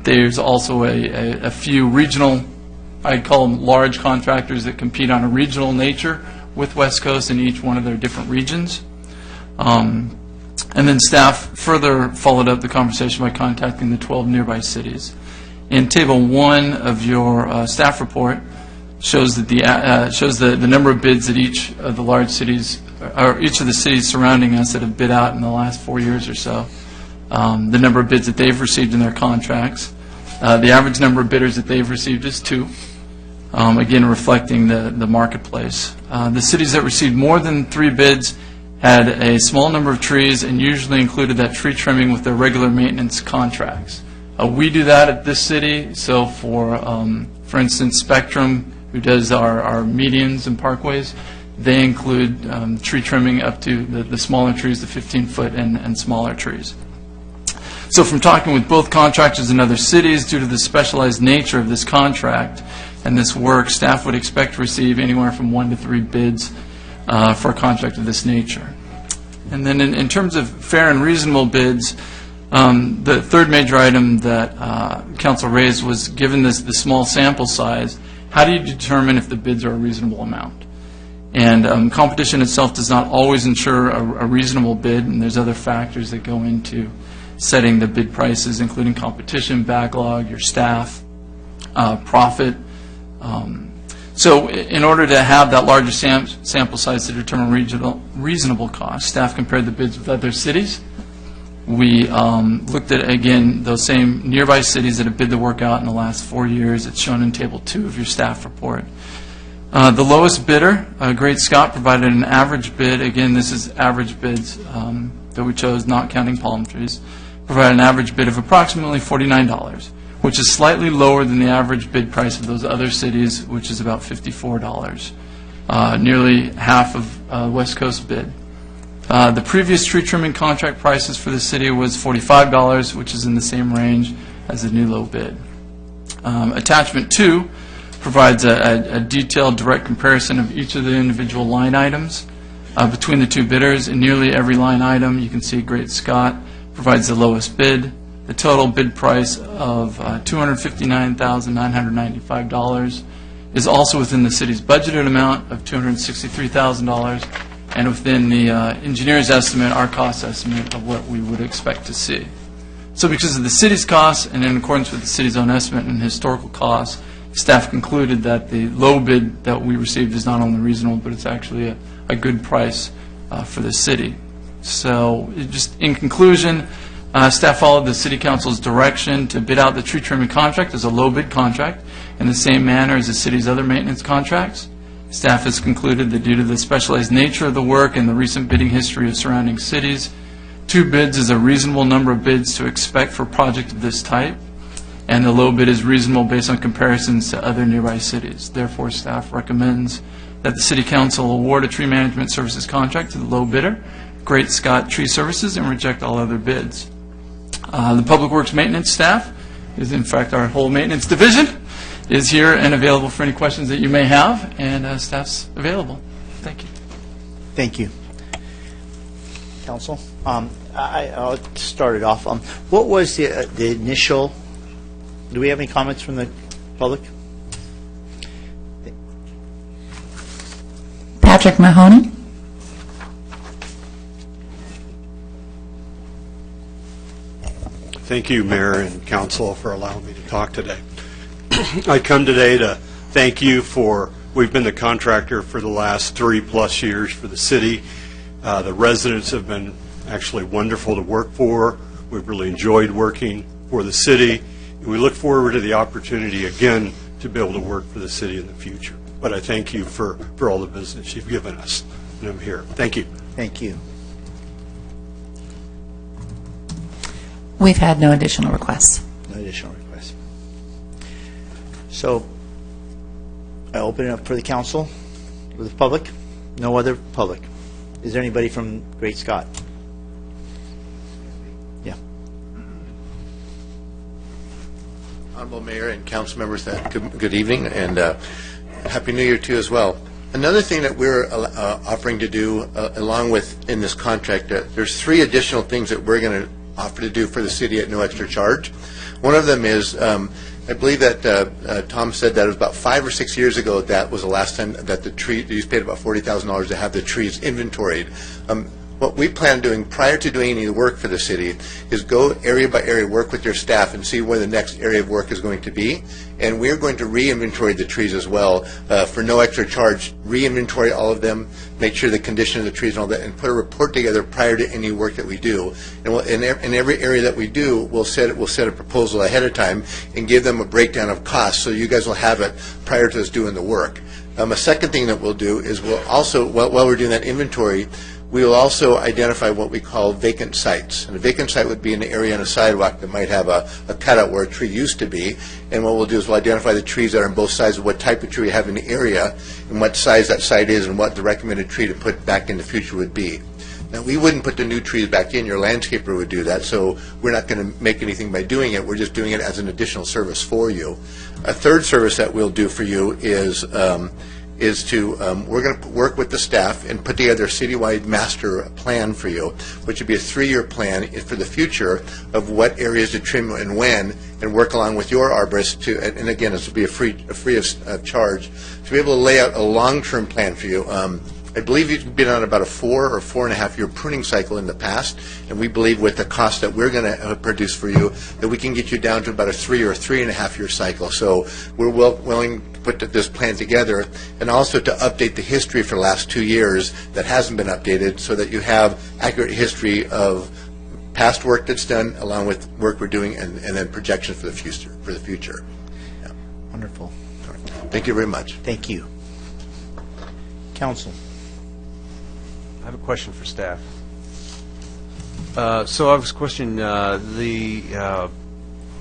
There's also a few regional, I'd call them large contractors that compete on a regional nature with West Coast in each one of their different regions. And then staff further followed up the conversation by contacting the 12 nearby cities. In Table 1 of your staff report shows that the number of bids that each of the large cities, or each of the cities surrounding us that have bid out in the last 4 years or so, the number of bids that they've received in their contracts. The average number of bidders that they've received is 2, again reflecting the marketplace. The cities that received more than 3 bids had a small number of trees and usually included that tree trimming with their regular maintenance contracts. We do that at this city, so for instance, Spectrum who does our medians and parkways. They include tree trimming up to the smaller trees, the 15-foot and smaller trees. So from talking with both contractors in other cities, due to the specialized nature of this contract and this work, staff would expect to receive anywhere from 1 to 3 bids for a contract of this nature. And then in terms of fair and reasonable bids, the third major item that Council raised was, given the small sample size, how do you determine if the bids are a reasonable amount? And competition itself does not always ensure a reasonable bid, and there's other factors that go into setting the bid prices, including competition, backlog, your staff, profit. So in order to have that larger sample size to determine reasonable cost, staff compared the bids with other cities. We looked at, again, those same nearby cities that have bid the work out in the last 4 years. It's shown in Table 2 of your staff report. The lowest bidder, Great Scott, provided an average bid. Again, this is average bids that we chose, not counting palm trees. Provided an average bid of approximately $49, which is slightly lower than the average bid price of those other cities, which is about $54, nearly half of West Coast bid. The previous tree trimming contract prices for the city was $45, which is in the same range as the new low bid. Attachment 2 provides a detailed direct comparison of each of the individual line items between the two bidders. In nearly every line item, you can see Great Scott provides the lowest bid. The total bid price of $259,995 is also within the city's budgeted amount of $263,000 and within the engineer's estimate, our cost estimate of what we would expect to see. So because of the city's costs and in accordance with the city's own estimate and historical costs, staff concluded that the low bid that we received is not only reasonable, but it's actually a good price for the city. So just in conclusion, staff followed the City Council's direction to bid out the tree trimming contract as a low bid contract in the same manner as the city's other maintenance contracts. Staff has concluded that due to the specialized nature of the work and the recent bidding history of surrounding cities, 2 bids is a reasonable number of bids to expect for a project of this type, and the low bid is reasonable based on comparisons to other nearby cities. Therefore, staff recommends that the City Council award a tree management services contract to the low bidder, Great Scott Tree Services, and reject all other bids. The Public Works Maintenance staff is, in fact, our whole maintenance division, is here and available for any questions that you may have, and staff's available. Thank you. Thank you. Council, I'll start it off. What was the initial, do we have any comments from the public? Patrick Mahoney. Thank you, Mayor and Council, for allowing me to talk today. I come today to thank you for, we've been the contractor for the last 3+ years for the city. The residents have been actually wonderful to work for. We've really enjoyed working for the city. And we look forward to the opportunity again to be able to work for the city in the future. But I thank you for all the business you've given us. And I'm here. Thank you. Thank you. We've had no additional requests. No additional requests. So I open it up for the council, for the public. No other public. Is there anybody from Great Scott? Yeah. Honorable Mayor and council members, good evening, and Happy New Year to you as well. Another thing that we're offering to do along with in this contract, there's 3 additional things that we're going to offer to do for the city at no extra charge. One of them is, I believe that Tom said that it was about 5 or 6 years ago that was the last time that you paid about $40,000 to have the trees inventoried. What we plan on doing prior to doing any work for the city is go area by area, work with your staff and see where the next area of work is going to be. And we're going to re-inventory the trees as well for no extra charge, re-inventory all of them, make sure the condition of the trees and all that, and put a report together prior to any work that we do. And in every area that we do, we'll set a proposal ahead of time and give them a breakdown of costs so you guys will have it prior to us doing the work. A second thing that we'll do is we'll also, while we're doing that inventory, We will also identify what we call vacant sites. And a vacant site would be an area on a sidewalk that might have a cutout where a tree used to be. And what we'll do is we'll identify the trees that are on both sides of what type of tree we have in the area and what size that site is and what the recommended tree to put back in the future would be. Now, we wouldn't put the new trees back in. Your landscaper would do that, so we're not going to make anything by doing it. We're just doing it as an additional service for you. A third service that we'll do for you is we're going to work with the staff and put together a citywide master plan for you, which would be a 3-year plan for the future of what areas to trim and when, and work along with your arborist to, and again, this will be a free of charge, to be able to lay out a long-term plan for you. I believe you've been on about a 4 or 4.5 year pruning cycle in the past, and we believe with the cost that we're going to produce for you that we can get you down to about a 3 or 3.5 year cycle. So we're willing to put this plan together, and also to update the history for the last 2 years that hasn't been updated, so that you have accurate history of past work that's done along with work we're doing, and then projections for the future. Yeah. Wonderful. All right. Thank you very much. Thank you. Council. I have a question for staff. So I was questioning the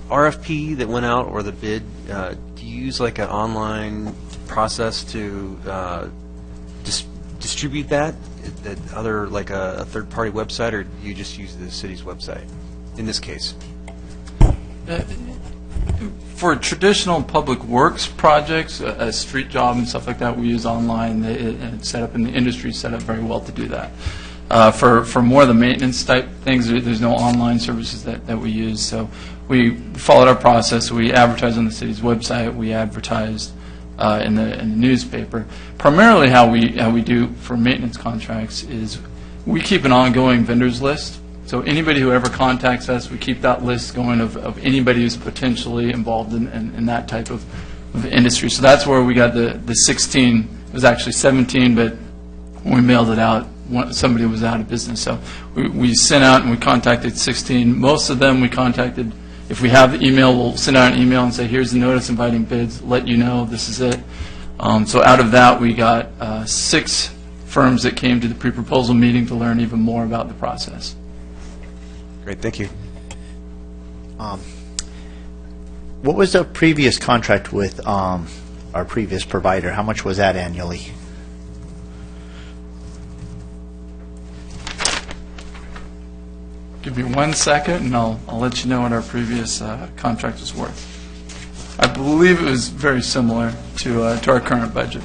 RFP that went out, or the bid. Do you use like an online process to distribute that at other, like a third-party website, or do you just use the city's website in this case? For traditional public works projects, a street job and stuff like that, we use online. It's set up in the industry, set up very well to do that. For more of the maintenance type things, there's no online services that we use. So we followed our process. We advertised on the city's website. We advertised in the newspaper. Primarily, how we do for maintenance contracts is we keep an ongoing vendors list. So anybody who ever contacts us, we keep that list going of anybody who's potentially involved in that type of industry. So that's where we got the 16. It was actually 17, but when we mailed it out, somebody was out of business. So we sent out and we contacted 16. Most of them we contacted. If we have the email, we'll send out an email and say, here's the notice inviting bids, let you know this is it. So out of that, we got 6 firms that came to the pre-proposal meeting to learn even more about the process. Great, thank you. What was the previous contract with our previous provider? How much was that annually? Give me 1 second, and I'll let you know what our previous contract was worth. I believe it was very similar to our current budget.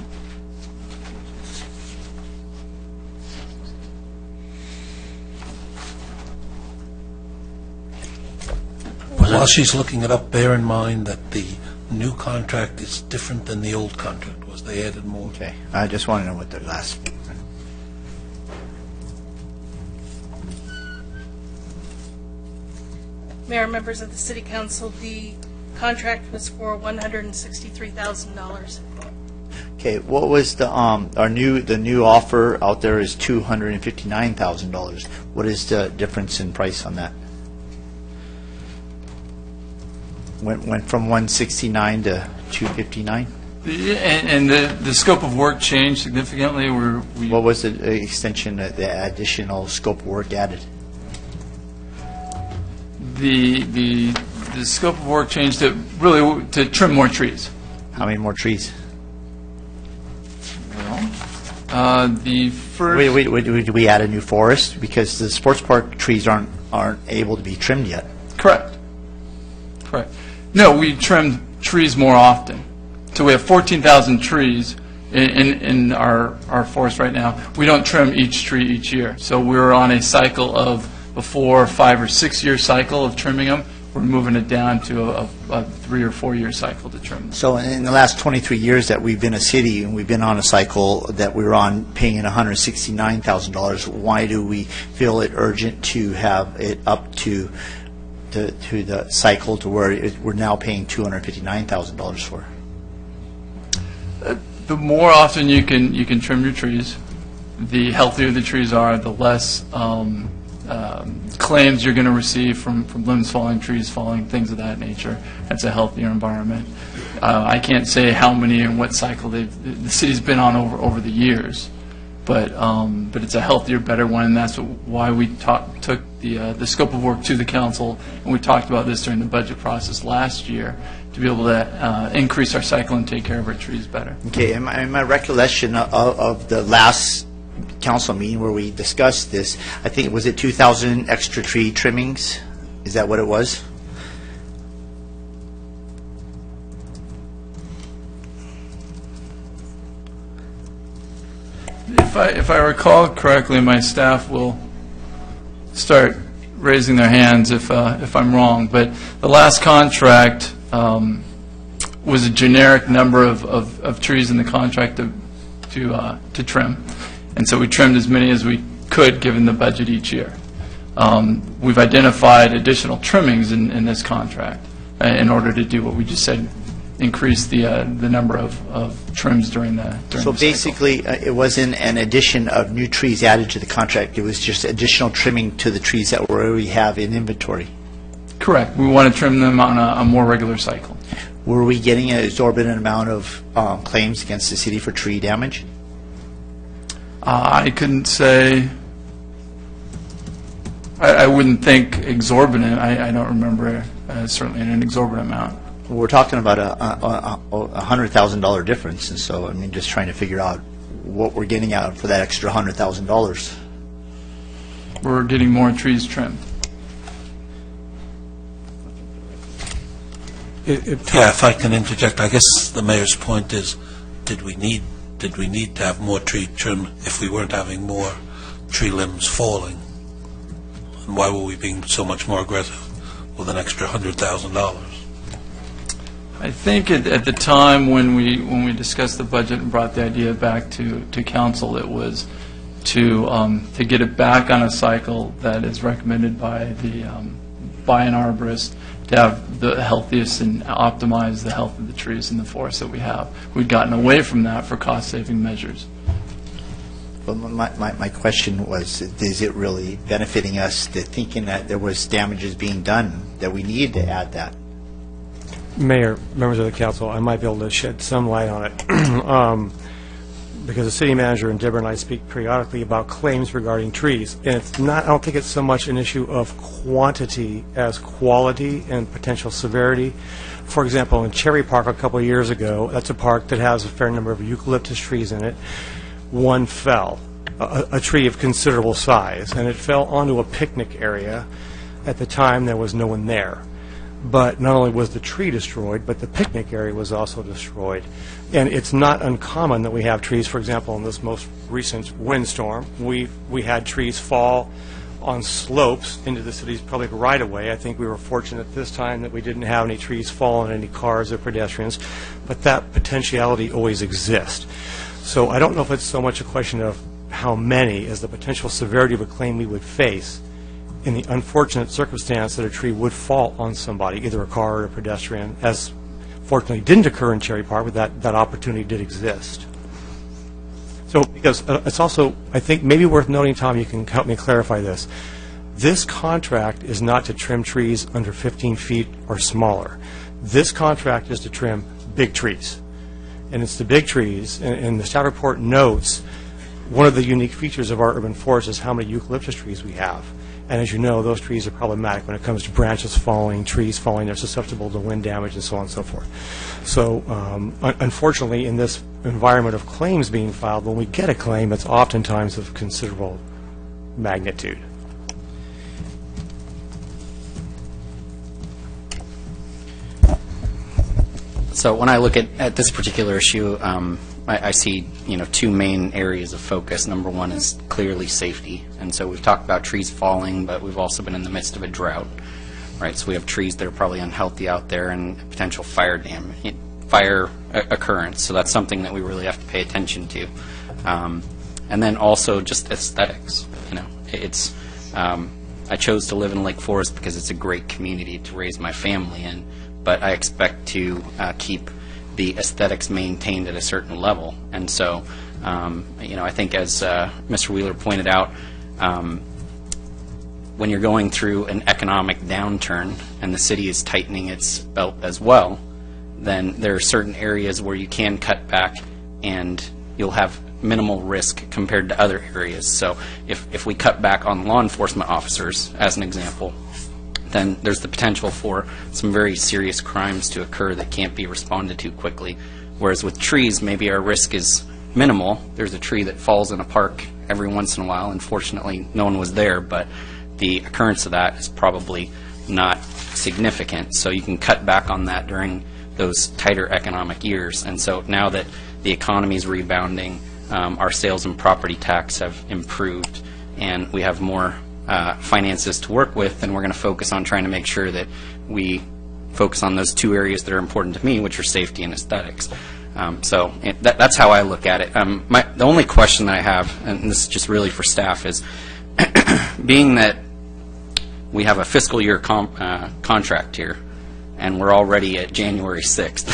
While she's looking it up, bear in mind that the new contract is different than the old contract was. They added more. Okay. I just want to know what the last... Mayor, members of the City Council, the contract was for $163,000. Okay, what was the the new offer out there is $259,000. What is the difference in price on that? Went from 169 to 259. And the scope of work changed significantly. What was the extension, the additional scope of work added? The scope of work changed to really to trim more trees. How many more trees? Well, the first. Did we add a new forest because the sports park trees aren't able to be trimmed yet? Correct. No, we trim trees more often. So we have 14,000 trees in our forest right now. We don't trim each tree each year. So we're on a cycle of a 4, 5, or 6 year cycle of trimming them. We're moving it down to a 3 or 4 year cycle to trim them. So in the last 23 years that we've been a city and we've been on a cycle that we're on paying $169,000, why do we feel it urgent to have it up to the cycle to where we're now paying $259,000 for? The more often you can trim your trees, the healthier the trees are, the less claims you're going to receive from limbs falling, trees falling, things of that nature. That's a healthier environment. I can't say how many and what cycle the city's been on over the years, but it's a healthier, better one, and that's why we took the scope of work to the council, and we talked about this during the budget process last year, to be able to increase our cycle and take care of our trees better. Okay, in my recollection of the last council meeting where we discussed this, I think, was it 2,000 extra tree trimmings? Is that what it was? If I recall correctly, my staff will start raising their hands if I'm wrong, but the last contract was a generic number of trees in the contract to trim, and so we trimmed as many as we could given the budget each year. We've identified additional trimmings in this contract in order to do what we just said, increase the number of trims during the So basically, it wasn't an addition of new trees added to the contract. It was just additional trimming to the trees that we already have in inventory. Correct. We want to trim them on a more regular cycle. Were we getting an exorbitant amount of claims against the city for tree damage? I couldn't say. I wouldn't think exorbitant. I don't remember certainly an exorbitant amount. We're talking about a $100,000 difference, and so I mean, just trying to figure out what we're getting out for that extra $100,000. We're getting more trees trimmed. Yeah, if I can interject, I guess the mayor's point is, did we need to have more tree trim if we weren't having more tree limbs falling? And why were we being so much more aggressive with an extra $100,000? I think at the time when we discussed the budget and brought the idea back to council, it was to get it back on a cycle that is recommended by an arborist, to have the healthiest and optimize the health of the trees in the forest that we have. We'd gotten away from that for cost-saving measures. Well, my question was, is it really benefiting us, thinking that there was damages being done, that we needed to add that? Mayor, members of the council, I might be able to shed some light on it. Because the city manager and Deborah and I speak periodically about claims regarding trees. And it's not, I don't think it's so much an issue of quantity as quality and potential severity. For example, in Cherry Park a couple of years ago, that's a park that has a fair number of eucalyptus trees in it. One fell, a tree of considerable size, and it fell onto a picnic area. At the time, there was no one there. But not only was the tree destroyed, but the picnic area was also destroyed. And it's not uncommon that we have trees, for example, in this most recent windstorm, we had trees fall on slopes into the city's public right-of-way. I think we were fortunate this time that we didn't have any trees fall on any cars or pedestrians, but that potentiality always exists. So I don't know if it's so much a question of how many as the potential severity of a claim we would face in the unfortunate circumstance that a tree would fall on somebody, either a car or a pedestrian, as fortunately didn't occur in Cherry Park, but that opportunity did exist. So, because it's also, I think, maybe worth noting, Tom, you can help me clarify this. This contract is not to trim trees under 15 feet or smaller. This contract is to trim big trees. And it's the big trees, and the staff report notes one of the unique features of our urban forest is how many eucalyptus trees we have. And as you know, those trees are problematic when it comes to branches falling, trees falling. They're susceptible to wind damage and so on and so forth. So unfortunately, in this environment of claims being filed, when we get a claim, it's oftentimes of considerable magnitude. So when I look at this particular issue, I see, two main areas of focus. Number one is clearly safety. And so we've talked about trees falling, but we've also been in the midst of a drought, right? So we have trees that are probably unhealthy out there and potential fire occurrence. So that's something that we really have to pay attention to. And then also just aesthetics. It's I chose to live in Lake Forest because it's a great community to raise my family in, but I expect to keep the aesthetics maintained at a certain level. And so, I think as Mr. Wheeler pointed out, when you're going through an economic downturn and the city is tightening its belt as well, then there are certain areas where you can cut back and you'll have minimal risk compared to other areas. So if we cut back on law enforcement officers, as an example, then there's the potential for some very serious crimes to occur that can't be responded to quickly. Whereas with trees, maybe our risk is minimal. There's a tree that falls in a park every once in a while. Unfortunately, no one was there, but the occurrence of that is probably not significant. So you can cut back on that during those tighter economic years. And so now that the economy is rebounding, our sales and property tax have improved, and we have more finances to work with, and we're going to focus on trying to make sure that we focus on those two areas that are important to me, which are safety and aesthetics. So that's how I look at it. The only question that I have, and this is just really for staff, is being that we have a fiscal year contract here, and we're already at January 6th,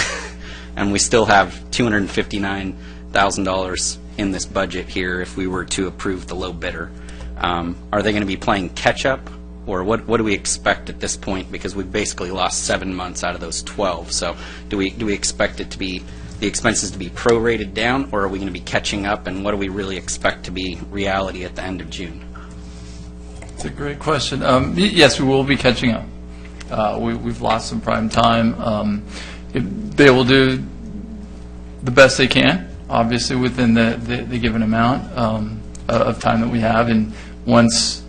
and we still have $259,000 in this budget here if we were to approve the low bidder. Are they going to be playing catch-up, or what do we expect at this point? Because we've basically lost 7 months out of those 12. So do we expect it to be the expenses to be prorated down, or are we going to be catching up, and what do we really expect to be reality at the end of June? It's a great question. Yes, we will be catching up. We've lost some prime time. They will do the best they can, obviously, within the given amount of time that we have. And once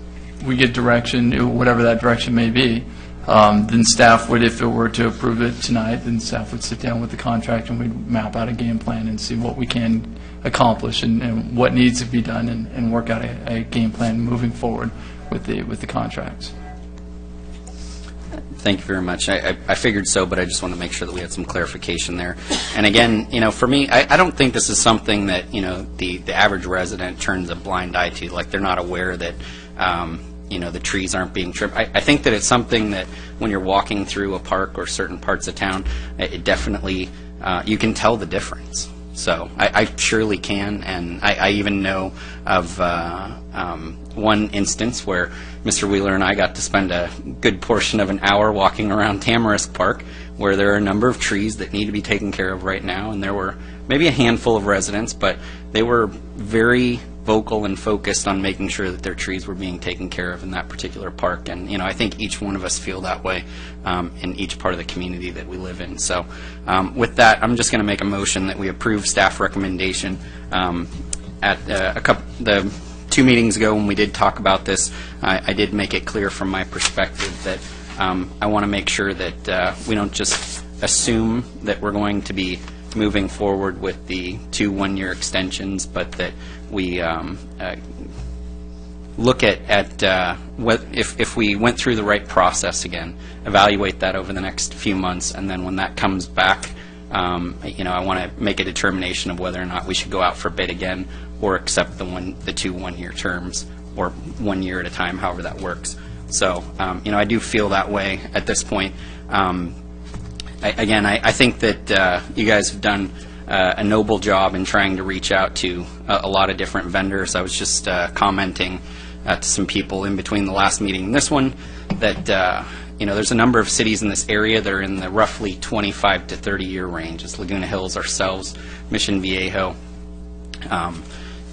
we get direction, whatever that direction may be, then staff would, if it were to approve it tonight, then staff would sit down with the contractor and we'd map out a game plan and see what we can accomplish and what needs to be done, and work out a game plan moving forward with the contracts. Thank you very much. I figured so, but I just want to make sure that we had some clarification there. And again, for me, I don't think this is something that, the average resident turns a blind eye to. Like, they're not aware that, the trees aren't being trimmed. I think that it's something that when you're walking through a park or certain parts of town, it definitely, you can tell the difference. So I surely can, and I even know of one instance where Mr. Wheeler and I got to spend a good portion of an hour walking around Tamarisk Park, where there are a number of trees that need to be taken care of right now, and there were maybe a handful of residents, but they were very vocal and focused on making sure that their trees were being taken care of in that particular park. And I think each one of us feel that way in each part of the community that we live in. So with that, I'm just going to make a motion that we approve staff recommendation. At the 2 meetings ago when we did talk about this, I did make it clear from my perspective that I want to make sure that we don't just assume that we're going to be moving forward with the 2 one-year extensions, but that we look at if we went through the right process again, evaluate that over the next few months, and then when that comes back, I want to make a determination of whether or not we should go out for bid again or accept the 2 one-year terms, or 1 year at a time, however that works. So, I do feel that way at this point. I think that you guys have done a noble job in trying to reach out to a lot of different vendors. I was just commenting to some people in between the last meeting and this one that there's a number of cities in this area that are in the roughly 25 to 30 year range. It's Laguna Hills, ourselves, Mission Viejo,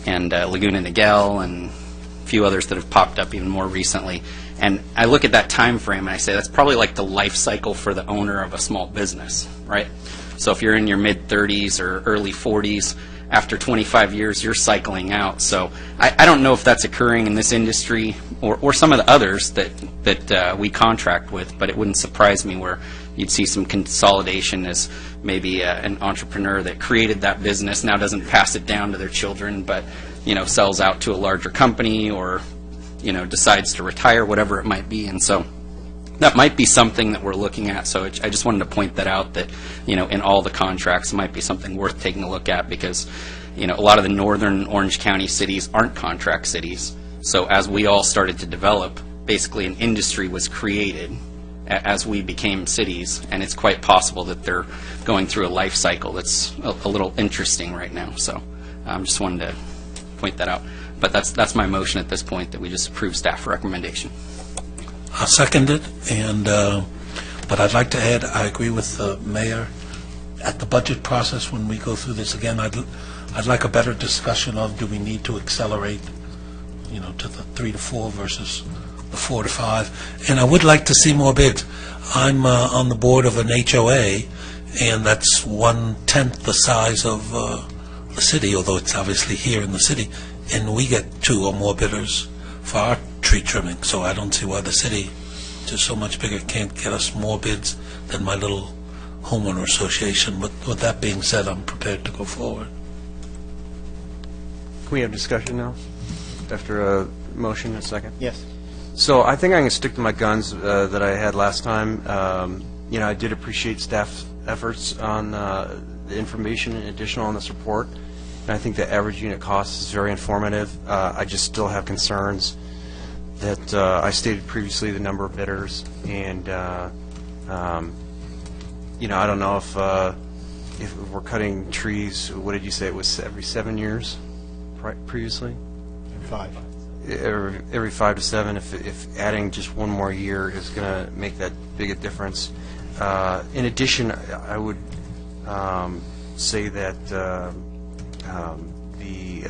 and Laguna Niguel, and a few others that have popped up even more recently. And I look at that time frame and I say that's probably like the life cycle for the owner of a small business, right? So if you're in your mid-30s or early 40s, after 25 years, you're cycling out. So I don't know if that's occurring in this industry or some of the others that we contract with, but it wouldn't surprise me where you'd see some consolidation as maybe an entrepreneur that created that business now doesn't pass it down to their children, but sells out to a larger company, or decides to retire, whatever it might be. And so that might be something that we're looking at. So I just wanted to point that out, that in all the contracts, it might be something worth taking a look at, because a lot of the northern Orange County cities aren't contract cities. So as we all started to develop, basically an industry was created as we became cities, and it's quite possible that they're going through a life cycle that's a little interesting right now. So just wanted to point that out. But that's my motion at this point, that we just approve staff recommendation. I'll second it, and but I'd like to add, I agree with the mayor. At the budget process, when we go through this again, I'd I'd like a better discussion on, do we need to accelerate, to the 3 to 4 versus the 4 to 5? And I would like to see more bids. I'm on the board of an HOA, and that's 1/10 the size of the city, although it's obviously here in the city, and we get 2 or more bidders for our tree trimming, so I don't see why the city, just so much bigger, can't get us more bids than my little homeowner association. But with that being said, I'm prepared to go forward. Can we have discussion now, after a motion and a second? Yes. So I think I'm going to stick to my guns that I had last time. I did appreciate staff's efforts on the information and additional on this report. And I think the average unit cost is very informative. I just still have concerns that I stated previously, the number of bidders, and I don't know if we're cutting trees. What did you say it was every 7 years previously? 5. Every 5 to 7. If adding just one more year is going to make that big a difference. In addition, I would say that the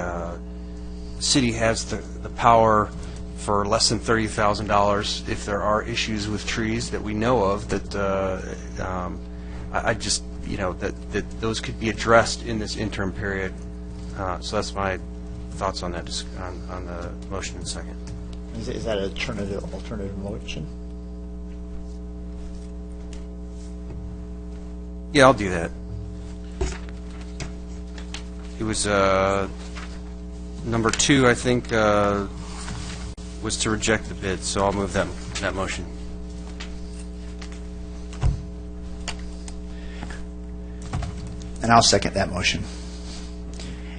city has the power for less than $30,000 if there are issues with trees that we know of, that I just, that those could be addressed in this interim period. So that's my thoughts on that, on the motion and second. Is that an alternative motion? Yeah, I'll do that. It was number 2, I think, was to reject the bid, so I'll move that motion. And I'll second that motion.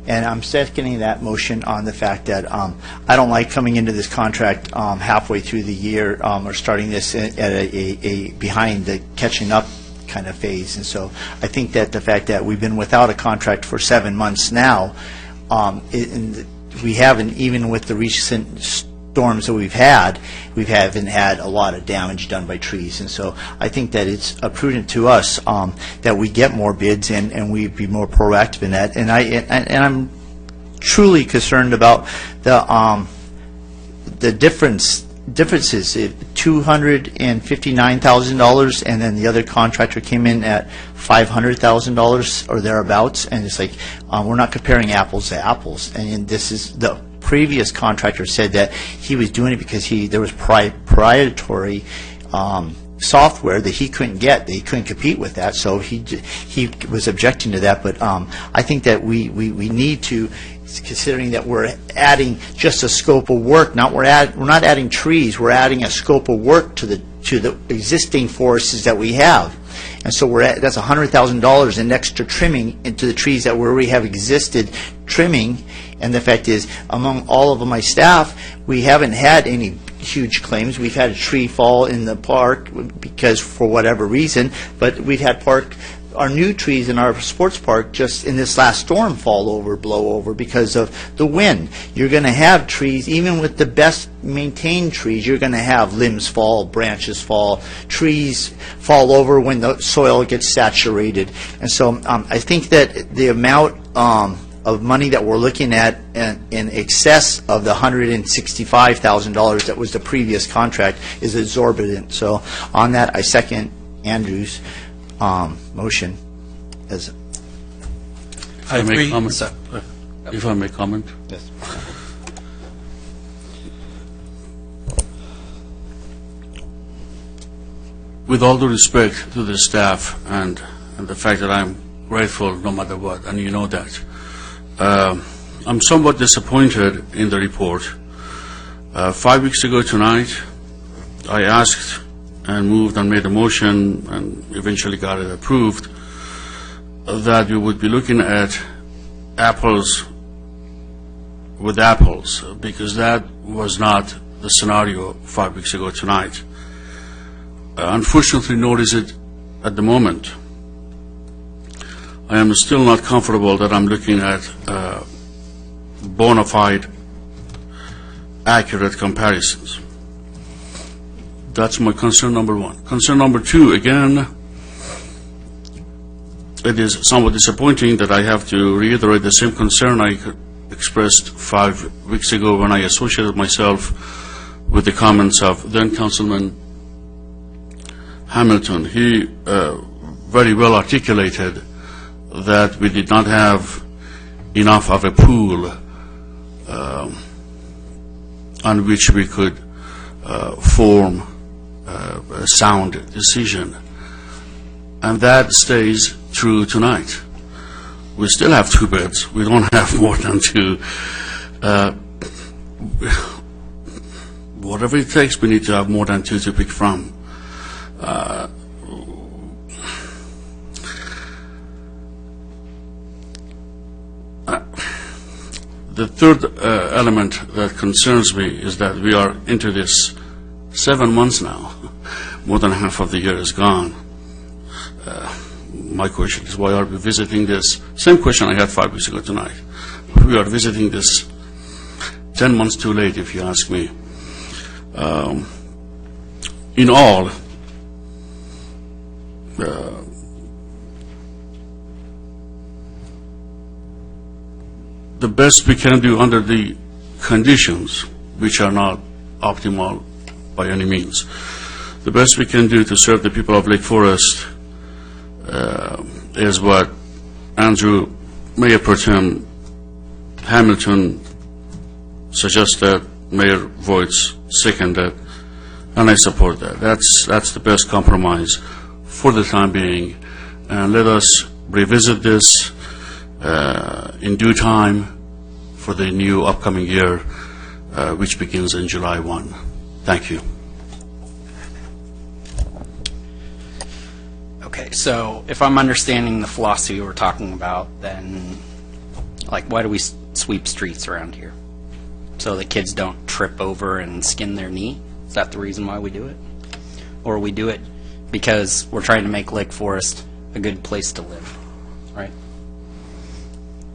And I'm seconding that motion on the fact that I don't like coming into this contract halfway through the year or starting this at a behind the catching up kind of phase. And so I think that the fact that we've been without a contract for 7 months now, we haven't, even with the recent storms that we haven't had a lot of damage done by trees. And so I think that it's prudent to us that we get more bids and we be more proactive in that. And I'm truly concerned about the differences, $259,000, and then the other contractor came in at $500,000 or thereabouts, and it's like we're not comparing apples to apples. And this is the previous contractor said that he was doing it because there was proprietary software that he couldn't get, that he couldn't compete with that, so he was objecting to that. But I think that we need to, considering that we're adding just a scope of work, we're not adding trees, we're adding a scope of work to the existing forests that we have. And so that's $100,000 in extra trimming into the trees that we already have existed trimming. And the fact is, among all of my staff, we haven't had any huge claims. We've had a tree fall in the park because for whatever reason, but we've had our new trees in our sports park just in this last storm blow over because of the wind. You're going to have trees, even with the best maintained trees, you're going to have limbs fall, branches fall, trees fall over when the soil gets saturated. And so I think that the amount of money that we're looking at in excess of the $165,000 that was the previous contract is exorbitant. So on that, I second Andrew's motion. I agree. If I may comment. Yes. With all due respect to the staff and the fact that I'm grateful no matter what, and you know that, I'm somewhat disappointed in the report. 5 weeks ago tonight, I asked and moved and made a motion and eventually got it approved that we would be looking at apples with apples, because that was not the scenario 5 weeks ago tonight. Unfortunately, nor is it at the moment. I am still not comfortable that I'm looking at bona fide, accurate comparisons. That's my concern number one. Concern number two, again, it is somewhat disappointing that I have to reiterate the same concern I expressed 5 weeks ago when I associated myself with the comments of then Councilman Hamilton. He very well articulated that we did not have enough of a pool on which we could form a sound decision. And that stays true tonight. We still have 2 bids. We don't have more than 2. Whatever it takes, we need to have more than 2 to pick from. The third element that concerns me is that we are into this 7 months now. More than half of the year is gone. My question is, why are we visiting this? Same question I had 5 weeks ago tonight. We are visiting this 10 months too late, if you ask me. In all, the best we can do under the conditions, which are not optimal by any means, the best we can do to serve the people of Lake Forest is what Andrew, Mayor Pro Tem Hamilton suggested, Mayor Voigt's seconded, and I support that. That's the best compromise for the time being. And let us revisit this in due time for the new upcoming year, which begins in July 1. Thank you. Okay, so if I'm understanding the philosophy we're talking about, then, like, why do we sweep streets around here? So that kids don't trip over and skin their knee? Is that the reason why we do it? Or we do it because we're trying to make Lake Forest a good place to live, right?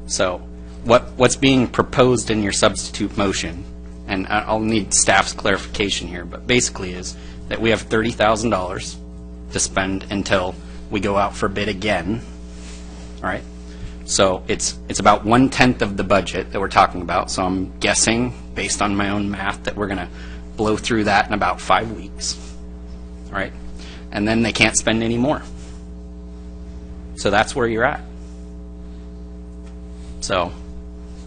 So what's being proposed in your substitute motion, and I'll need staff's clarification here, but basically is that we have $30,000 to spend until we go out for bid again, all right? So it's about 1/10 of the budget that we're talking about, so I'm guessing, based on my own math, that we're going to blow through that in about 5 weeks, all right? And then they can't spend any more. So that's where you're at. So,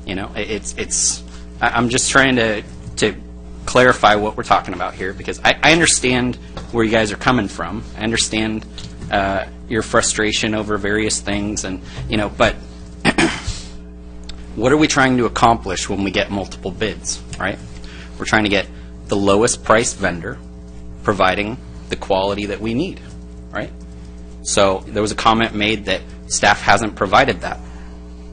you know, I'm just trying to clarify what we're talking about here, because I understand where you guys are coming from. I understand your frustration over various things, and, you know, but what are we trying to accomplish when we get multiple bids, right? We're trying to get the lowest price vendor providing the quality that we need, right? So there was a comment made that staff hasn't provided that.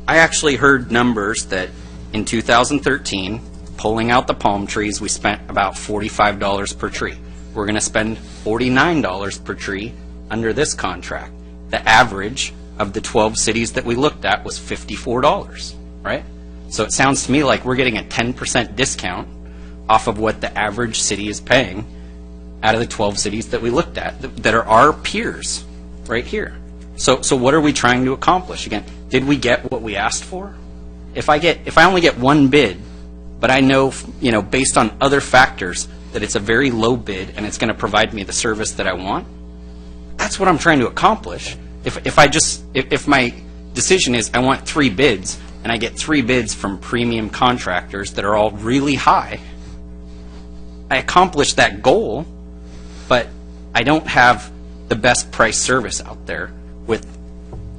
I actually heard numbers that in 2013, pulling out the palm trees, we spent about $45 per tree. We're going to spend $49 per tree under this contract. The average of the 12 cities that we looked at was $54, right? So it sounds to me like we're getting a 10% discount off of what the average city is paying out of the 12 cities that we looked at that are our peers right here. So what are we trying to accomplish? Again, did we get what we asked for? If I only get one bid, but I know, you know, based on other factors that it's a very low bid and it's going to provide me the service that I want, that's what I'm trying to accomplish. If my decision is I want 3 bids and I get 3 bids from premium contractors that are all really high, I accomplished that goal, but I don't have the best price service out there with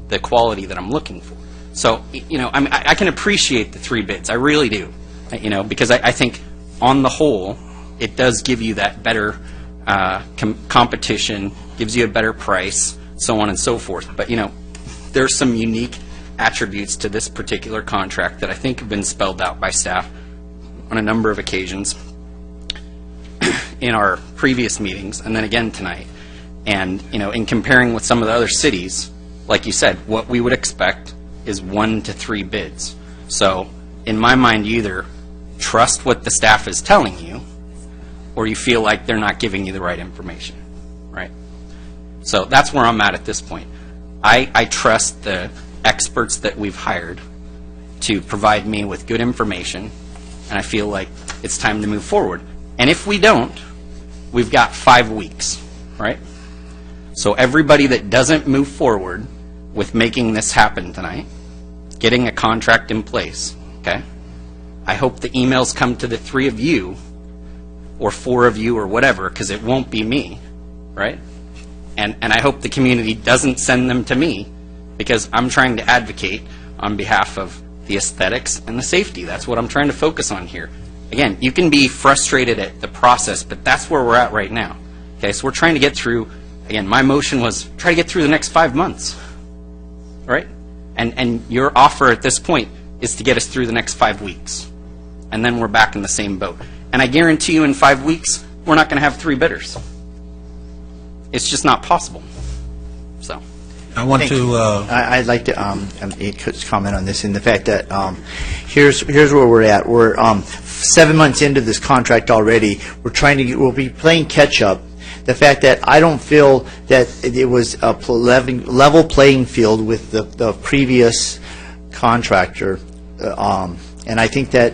the quality that I'm looking for. So, you know, I can appreciate the 3 bids. I really do, you know, because I think on the whole, it does give you that better competition, gives you a better price, so on and so forth. But, you know, there's some unique attributes to this particular contract that I think have been spelled out by staff on a number of occasions in our previous meetings and then again tonight. And, you know, in comparing with some of the other cities, like you said, what we would expect is 1 to 3 bids. So in my mind, you either trust what the staff is telling you or you feel like they're not giving you the right information, right? So that's where I'm at this point. I trust the experts that we've hired to provide me with good information, and I feel like it's time to move forward. And if we don't, we've got 5 weeks, right? So everybody that doesn't move forward with making this happen tonight, getting a contract in place, okay? I hope the emails come to the 3 of you or 4 of you or whatever, because it won't be me, right? And I hope the community doesn't send them to me, because I'm trying to advocate on behalf of the aesthetics and the safety. That's what I'm trying to focus on here. Again, you can be frustrated at the process, but that's where we're at right now. Okay, so we're trying to get through, again, my motion was try to get through the next 5 months, right? And your offer at this point is to get us through the next 5 weeks. And then we're back in the same boat. And I guarantee you in 5 weeks, we're not going to have 3 bidders. It's just not possible. So. I want to... I'd like to comment on this in the fact that here's where we're at. We're 7 months into this contract already. We'll be playing catch up. The fact that I don't feel that it was a level playing field with the previous contractor, and I think that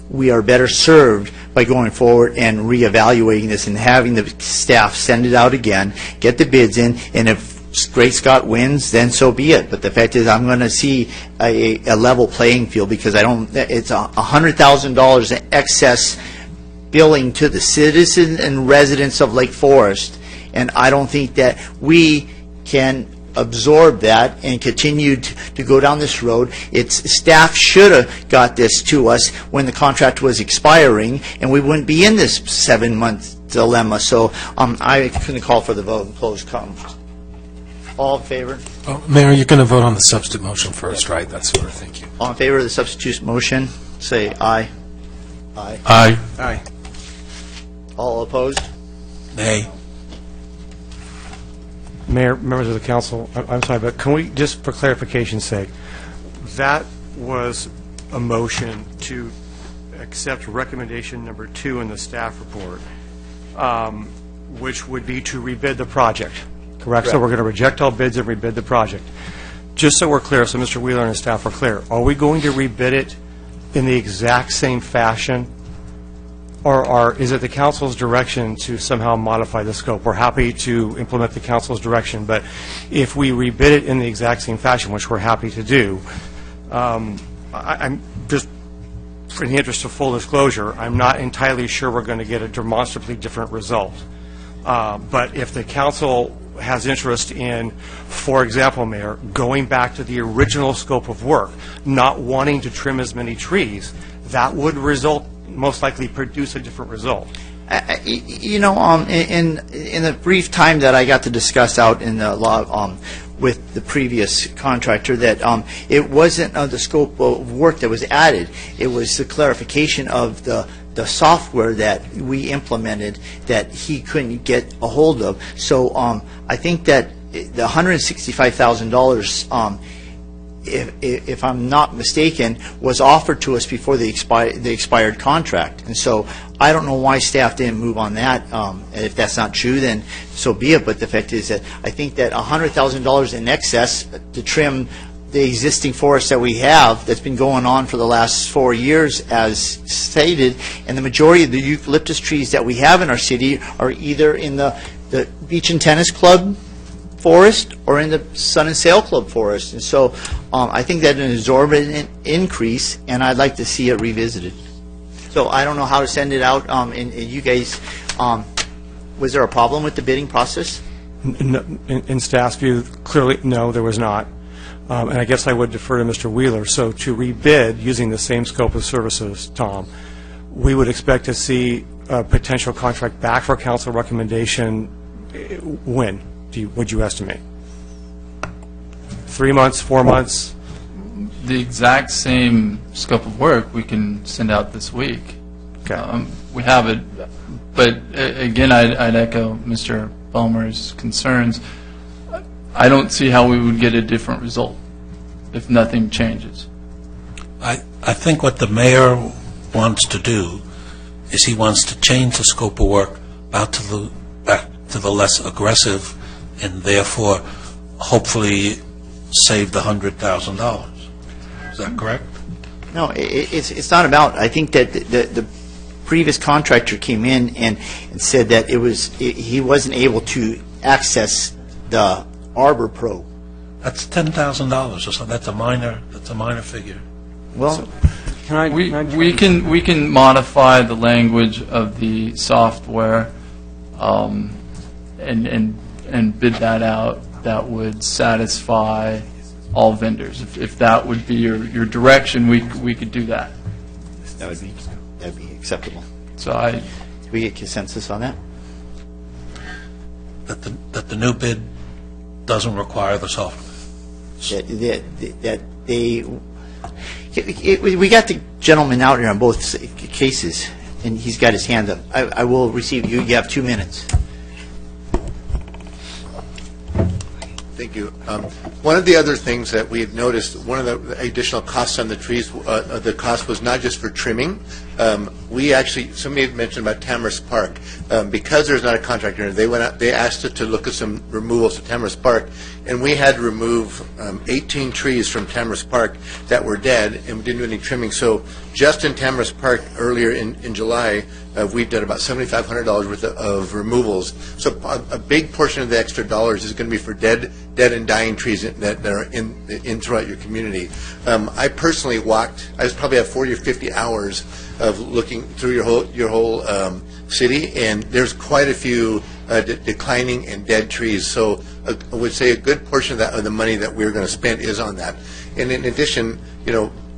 we are better served by going forward and reevaluating this and having the staff send it out again, get the bids in, and if Great Scott wins, then so be it. But the fact is, I'm going to see a level playing field, because I don't. It's $100,000 in excess billing to the citizens and residents of Lake Forest, and I don't think that we can absorb that and continue to go down this road. Staff should have got this to us when the contract was expiring, and we wouldn't be in this 7-month dilemma. So I couldn't call for the vote and close comments. All in favor? Oh, Mayor, you're going to vote on the substitute motion first, right? That's what I think. You. All in favor of the substitute motion, say aye. Aye. Aye. All opposed? Nay. Mayor, members of the council, I'm sorry, but can we, just for clarification's sake, that was a motion to accept recommendation number 2 in the staff report, which would be to rebid the project, correct? So we're going to reject all bids and rebid the project. Just so we're clear, so Mr. Wheeler and his staff are clear, are we going to rebid it in the exact same fashion, or is it the council's direction to somehow modify the scope? We're happy to implement the council's direction, but if we rebid it in the exact same fashion, which we're happy to do, I'm just, in the interest of full disclosure, I'm not entirely sure we're going to get a demonstrably different result. But if the council has interest in, for example, Mayor, going back to the original scope of work, not wanting to trim as many trees, that would most likely produce a different result. You know, in the brief time that I got to discuss out in the law with the previous contractor, that it wasn't the scope of work that was added. It was the clarification of the software that we implemented that he couldn't get a hold of. So I think that the $165,000, if I'm not mistaken, was offered to us before the expired contract. And so I don't know why staff didn't move on that. And if that's not true, then so be it. But the fact is that I think that $100,000 in excess to trim the existing forest that we have that's been going on for the last 4 years, as stated, and the majority of the eucalyptus trees that we have in our city are either in the Beach and Tennis Club forest or in the Sun and Sail Club forest. And so I think that an exorbitant increase, and I'd like to see it revisited. So I don't know how to send it out. And you guys, was there a problem with the bidding process? In staff's view, clearly, no, there was not. And I guess I would defer to Mr. Wheeler. So to rebid using the same scope of services, Tom, we would expect to see a potential contract back for council recommendation when? Would you estimate? 3 months, 4 months? The exact same scope of work we can send out this week. Okay. We have it, but again, I'd echo Mr. Ballmer's concerns. I don't see how we would get a different result if nothing changes. I think what the mayor wants to do is he wants to change the scope of work back to the less aggressive and therefore hopefully save the $100,000. Is that correct? No, it's not about, I think that the previous contractor came in and said that he wasn't able to access the Arbor Pro. That's $10,000 or something. That's a minor figure. Well, We can modify the language of the software and bid that out. That would satisfy all vendors. If that would be your direction, we could do that. That would be acceptable. So do we get consensus on that? That the new bid doesn't require the software. That they. We got the gentleman out here on both cases, and he's got his hand up. I will receive you. You have 2 minutes. Thank you. One of the other things that we had noticed, one of the additional costs on the trees, the cost was not just for trimming. We actually, somebody had mentioned about Tamarisk Park. Because there's not a contractor, they asked us to look at some removals of Tamarisk Park, and we had to remove 18 trees from Tamarisk Park that were dead, and we didn't do any trimming. So just in Tamarisk Park earlier in July, we've done about $7,500 worth of removals. So a big portion of the extra dollars is going to be for dead and dying trees that are in throughout your community. I personally I probably have 40 or 50 hours of looking through your whole city, and there's quite a few declining and dead trees. So I would say a good portion of the money that we're going to spend is on that. And in addition,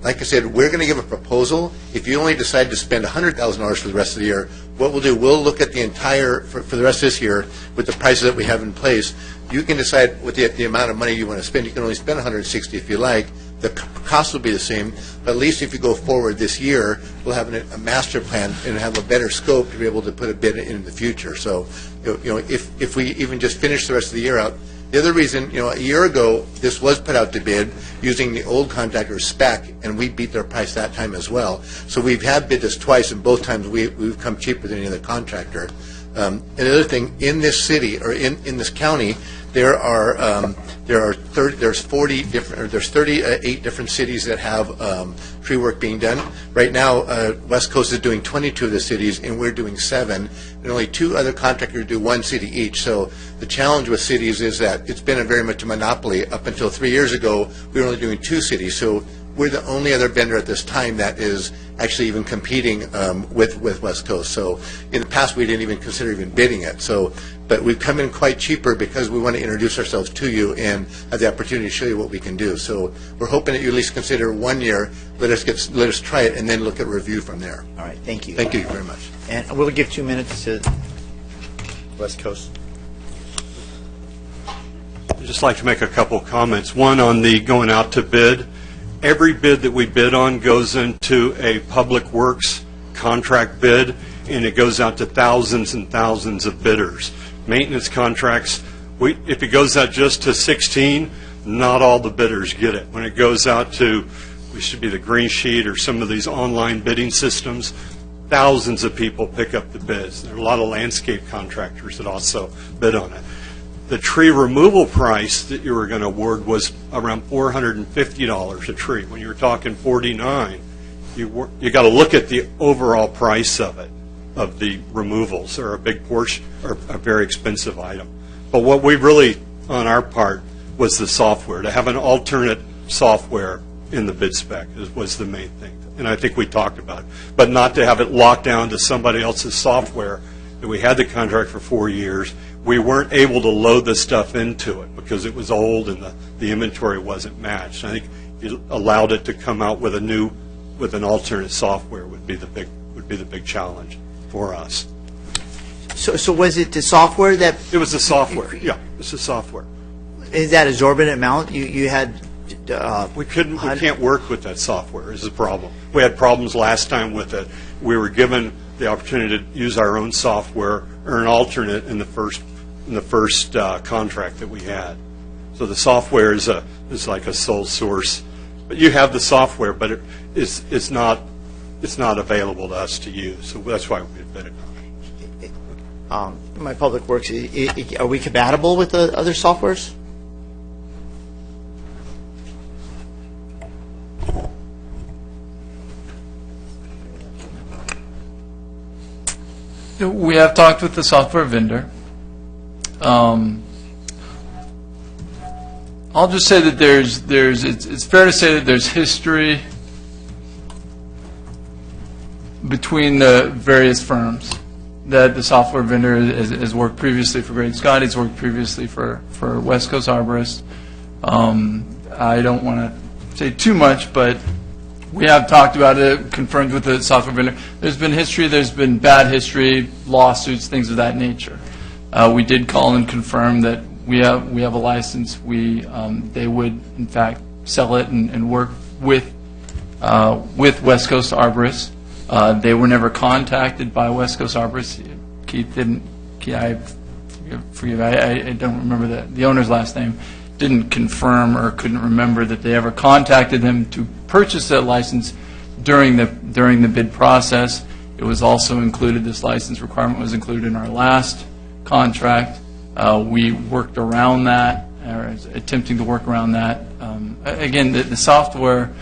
like I said, we're going to give a proposal. If you only decide to spend $100,000 for the rest of the year, what we'll do, we'll look at the entire, for the rest of this year, with the prices that we have in place. You can decide what the amount of money you want to spend. You can only spend $160 if you like. The cost will be the same, but at least if you go forward this year, we'll have a master plan and have a better scope to be able to put a bid in the future. So, if we even just finish the rest of the year out. The other reason, a year ago, this was put out to bid using the old contractor's spec, and we beat their price that time as well. So we've had bid this twice, and both times we've come cheaper than any other contractor. And the other thing, in this city, or in this county, there's 38 different cities that have tree work being done. Right now, West Coast is doing 22 of the cities, and we're doing 7, and only 2 other contractors do 1 city each. So the challenge with cities is that it's been very much a monopoly. Up until 3 years ago, we were only doing 2 cities. So we're the only other vendor at this time that is actually even competing with West Coast. So in the past, we didn't even consider even bidding it. But we've come in quite cheaper because we want to introduce ourselves to you and have the opportunity to show you what we can do. So we're hoping that you at least consider 1 year, let us try it, and then look at review from there. All right, thank you. Thank you very much. And we'll give 2 minutes to West Coast. I'd just like to make a couple of comments. One on the going out to bid. Every bid that we bid on goes into a public works contract bid, and it goes out to thousands and thousands of bidders. Maintenance contracts, if it goes out just to 16, not all the bidders get it. When it goes out to, we should be the Green Sheet or some of these online bidding systems, thousands of people pick up the bids. There are a lot of landscape contractors that also bid on it. The tree removal price that you were going to award was around $450 a tree. When you were talking 49, you got to look at the overall price of it, of the removals. They're a big portion, or a very expensive item. But what we really, on our part, was the software. To have an alternate software in the bid spec was the main thing. And I think we talked about it. But not to have it locked down to somebody else's software. That we had the contract for 4 years. We weren't able to load the stuff into it because it was old and the inventory wasn't matched. I think it allowed it to come out with an alternate software would be the big challenge for us. So was it the software that? It was the software. Yeah, it's the software. Is that exorbitant amount you had? We can't work with that software is the problem. We had problems last time with it. We were given the opportunity to use our own software or an alternate in the first contract that we had. So the software is like a sole source. But you have the software, but it's not available to us to use. So that's why we bid it on. My Public Works, are we compatible with the other softwares? We have talked with the software vendor. I'll just say that it's fair to say that there's history between the various firms, that the software vendor has worked previously for Great Scott, he's worked previously for West Coast Arborist. I don't want to say too much, but we have talked about it, confirmed with the software vendor. There's been history, there's been bad history, lawsuits, things of that nature. We did call and confirm that we have a license. They would, in fact, sell it and work with West Coast Arborists. They were never contacted by West Coast Arborists. Keith didn't. Forgive. I don't remember the owner's last name. Didn't confirm or couldn't remember that they ever contacted them to purchase that license during the bid process. It was also included. This license requirement was included in our last contract. We worked around that, or attempting to work around that. Again, the software,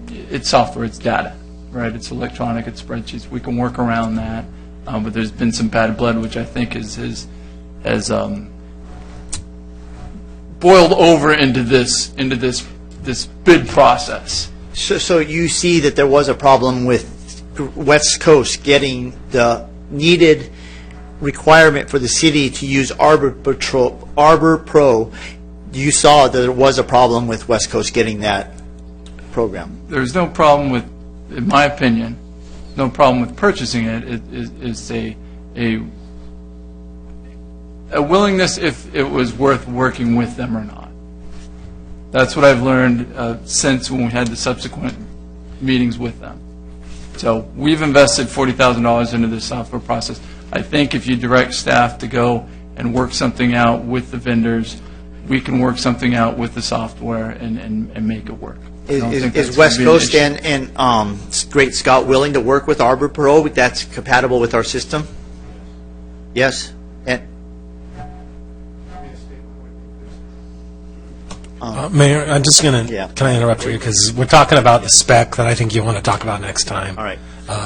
it's software, it's data, right? It's electronic, it's spreadsheets. We can work around that, but there's been some bad blood, which I think has boiled over into this bid process. So you see that there was a problem with West Coast getting the needed requirement for the city to use Arbor Pro. You saw that there was a problem with West Coast getting that program. There's no problem with, in my opinion, no problem with purchasing it. It's a willingness if it was worth working with them or not. That's what I've learned since when we had the subsequent meetings with them. So we've invested $40,000 into this software process. I think if you direct staff to go and work something out with the vendors, we can work something out with the software and make it work. Is West Coast and Great Scott willing to work with Arbor Pro that's compatible with our system? Yes? And Mayor, I'm just going to, can I interrupt you? Because we're talking about the spec that I think you want to talk about next time. All right.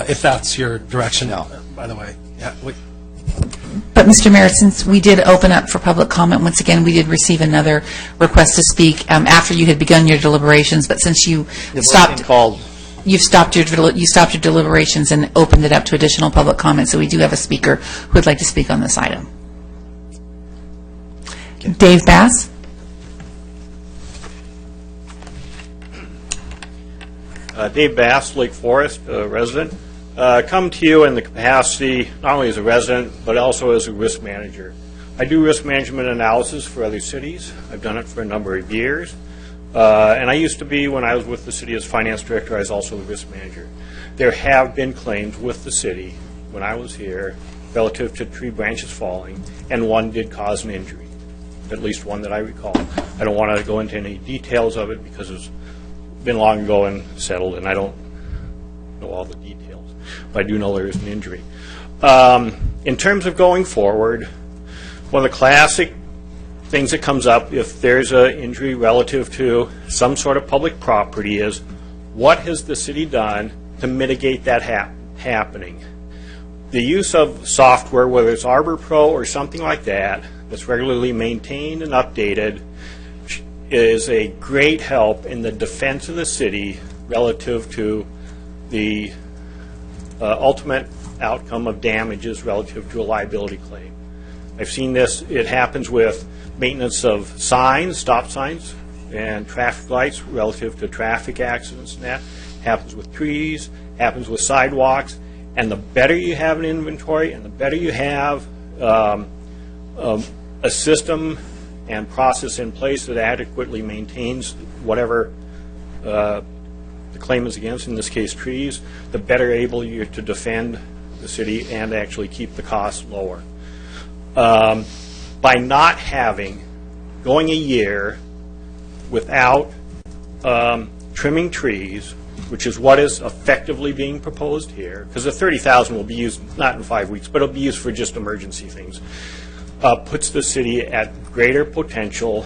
If that's your direction, by the way. Yeah. But, Mr. Mayor, since we did open up for public comment, once again, we did receive another request to speak after you had begun your deliberations, but since you stopped your deliberations and opened it up to additional public comment, so we do have a speaker who would like to speak on this item. Okay. Dave Bass. Dave Bass, Lake Forest, resident. Come to you in the capacity not only as a resident, but also as a risk manager. I do risk management analysis for other cities. I've done it for a number of years. And I used to be, when I was with the city as finance director, I was also the risk manager. There have been claims with the city when I was here relative to tree branches falling, and one did cause an injury, at least one that I recall. I don't want to go into any details of it because it's been long ago and settled, and I don't know all the details, but I do know there is an injury. In terms of going forward, one of the classic things that comes up if there's an injury relative to some sort of public property is, what has the city done to mitigate that happening? The use of software, whether it's Arbor Pro or something like that, that's regularly maintained and updated, is a great help in the defense of the city relative to the ultimate outcome of damages relative to a liability claim. I've seen this. It happens with maintenance of signs, stop signs, and traffic lights relative to traffic accidents, and that happens with trees, happens with sidewalks. And the better you have an inventory and the better you have a system and process in place that adequately maintains whatever the claim is against, in this case trees, the better able you're to defend the city and actually keep the costs lower. By not going a year without trimming trees, which is what is effectively being proposed here, because the $30,000 will be used not in 5 weeks, but it'll be used for just emergency things, puts the city at greater potential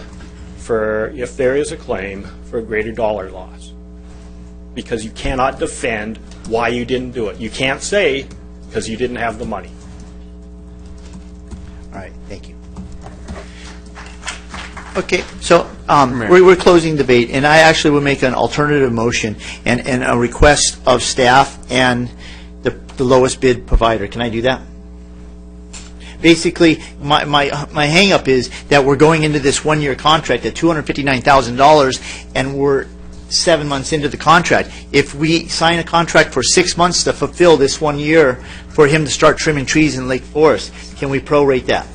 for, if there is a claim, for a greater dollar loss. Because you cannot defend why you didn't do it. You can't say because you didn't have the money. right, thank you. Okay, so we're closing debate, and I actually will make an alternative motion and a request of staff and the lowest bid provider. Can I do that? Basically, my hang-up is that we're going into this one-year contract at $259,000, and we're 7 months into the contract. If we sign a contract for 6 months to fulfill this 1 year for him to start trimming trees in Lake Forest, can we prorate that?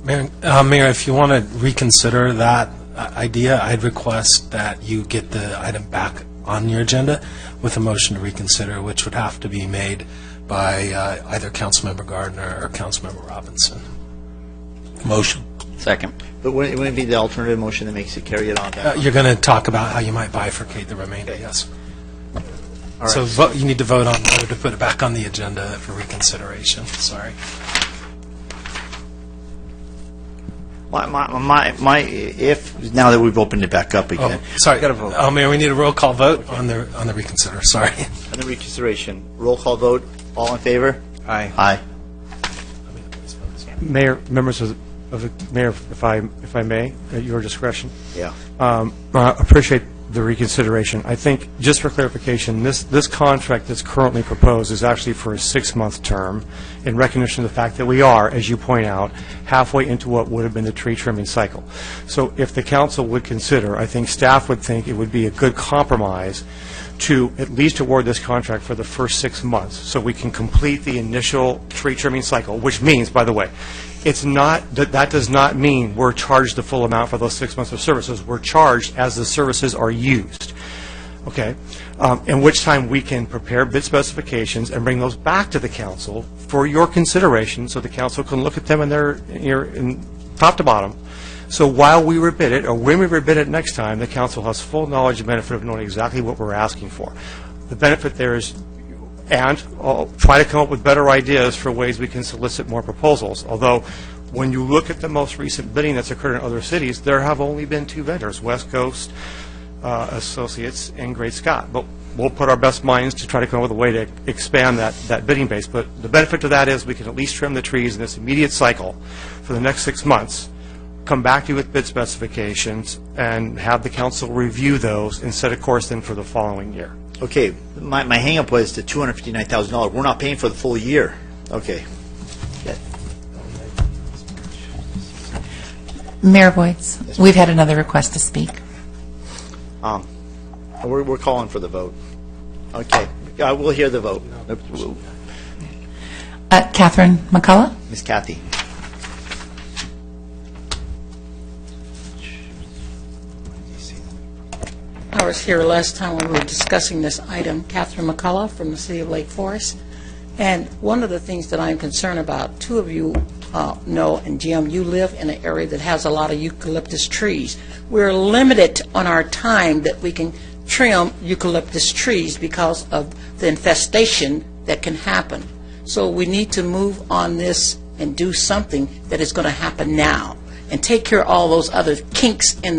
Mayor, if you want to reconsider that idea, I'd request that you get the item back on your agenda with a motion to reconsider, which would have to be made by either Councilmember Gardner or Councilmember Robinson. Motion. Second. But wouldn't it be the alternative motion that makes it carry it on? You're going to talk about how you might bifurcate the remainder, yes. All right. So you need to vote on whether to put it back on the agenda for reconsideration. Sorry. If now that we've opened it back up again. Oh, sorry. Got to vote. Mayor, we need a roll call vote on the reconsider. Sorry. On the reconsideration, roll call vote. All in favor? Aye. Aye. Mayor, members of the Mayor, if I may, at your discretion. Yeah. I appreciate the reconsideration. I think, just for clarification, this contract that's currently proposed is actually for a 6-month term in recognition of the fact that we are, as you point out, halfway into what would have been the tree trimming cycle. So if the council would consider, I think staff would think it would be a good compromise to at least award this contract for the first 6 months so we can complete the initial tree trimming cycle, which means, by the way, it's not that does not mean we're charged the full amount for those 6 months of services. We're charged as the services are used. Okay, in which time we can prepare bid specifications and bring those back to the council for your consideration, so the council can look at them in top to bottom. So while we rebid it, or when we rebid it next time, the council has full knowledge and benefit of knowing exactly what we're asking for. The benefit there is, and I'll try to come up with better ideas for ways we can solicit more proposals. Although, when you look at the most recent bidding that's occurred in other cities, there have only been 2 vendors, West Coast Associates and Great Scott. But we'll put our best minds to try to come up with a way to expand that bidding base. But the benefit to that is we can at least trim the trees in this immediate cycle for the next 6 months, come back to you with bid specifications, and have the council review those and set a course then for the following year. Okay, my hang-up was the $259,000. We're not paying for the full year. Okay. Yeah. Mayor Boyds, we've had another request to speak. We're calling for the vote. Okay, we'll hear the vote. Catherine McCullough? Miss Kathy. I was here last time when we were discussing this item, Catherine McCullough from the City of Lake Forest. And one of the things that I'm concerned about, 2 of you know, and Jim, you live in an area that has a lot of eucalyptus trees. We're limited on our time that we can trim eucalyptus trees because of the infestation that can happen. So we need to move on this and do something that is going to happen now and take care of all those other kinks in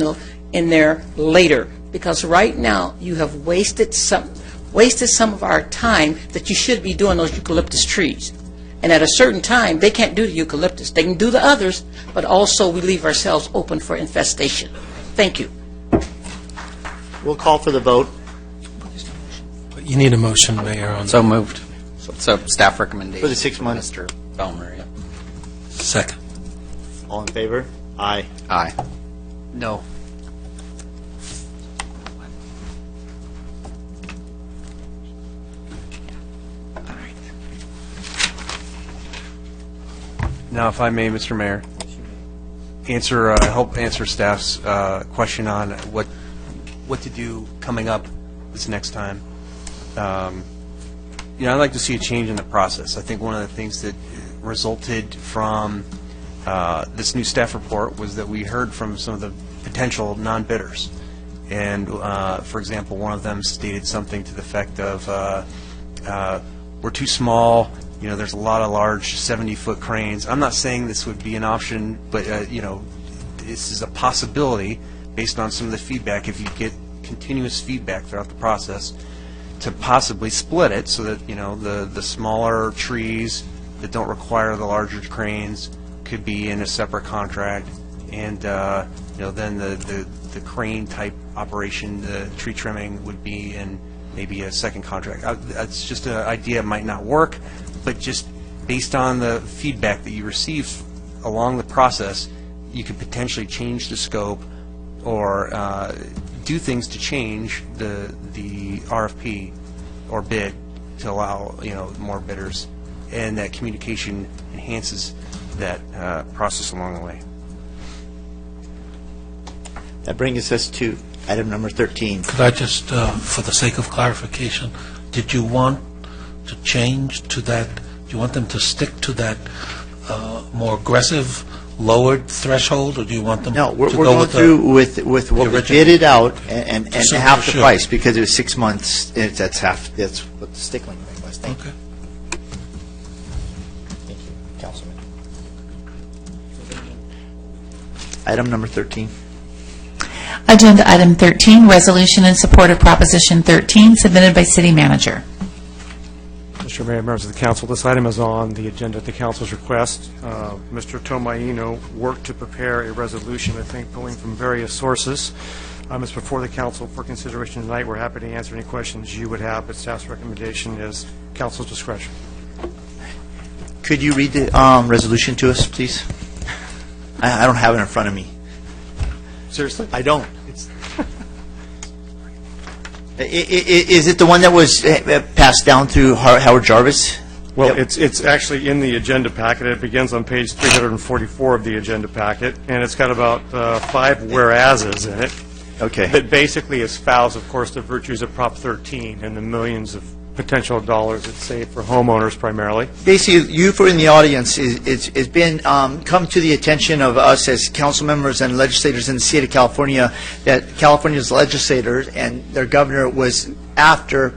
there later. Because right now you have wasted some of our time that you should be doing those eucalyptus trees. And at a certain time, they can't do the eucalyptus. They can do the others, but also we leave ourselves open for infestation. Thank you. We'll call for the vote. You need a motion, Mayor. On So moved. So staff recommendation. For the 6 months. Mr. Belmer, yeah. Second. All in favor? Aye. Aye. No. Now, if I may, Mr. Mayor, help answer staff's question on what to do coming up this next time. I'd like to see a change in the process. I think one of the things that resulted from this new staff report was that we heard from some of the potential non-bidders. And, for example, one of them stated something to the effect of, we're too small, there's a lot of large 70-foot cranes. I'm not saying this would be an option, but, this is a possibility based on some of the feedback, if you get continuous feedback throughout the process, to possibly split it so that, the smaller trees that don't require the larger cranes could be in a separate contract, and then the crane type operation, the tree trimming, would be in maybe a second contract. That's just an idea. It might not work, but just based on the feedback that you receive along the process, you could potentially change the scope or do things to change the RFP or bid to allow more bidders, and that communication enhances that process along the way. That brings us to item number 13. Could I just, for the sake of clarification, did you want to change to that, do you want them to stick to that more aggressive, lowered threshold, or do you want them No, we're to go going with through with what we bid it out and So half the sure. price, because it was 6 months, that's what the stickling rate was. Thank you. Thank you, Councilman. Item number 13. Agenda item 13, resolution in support of Proposition 13, submitted by City Manager. Mr. Mayor, members of the council, this item is on the agenda at the council's request. Mr. Tomaino worked to prepare a resolution, I think, pulling from various sources. It's before the council for consideration tonight. We're happy to answer any questions you would have, but staff's recommendation is council's discretion. Could you read the resolution to us, please? I don't have it in front of me. Seriously? I don't. Is it the one that was passed down through Howard Jarvis? Well, it's actually in the agenda packet. It begins on page 344 of the agenda packet, and it's got about 5 whereases in it. Okay. That basically espouse, of course, the virtues of Prop 13 and the millions of potential dollars it's saved for homeowners primarily. Basically, you for in the audience, it's been come to the attention of us as council members and legislators in the state of California that California's legislators and their governor was after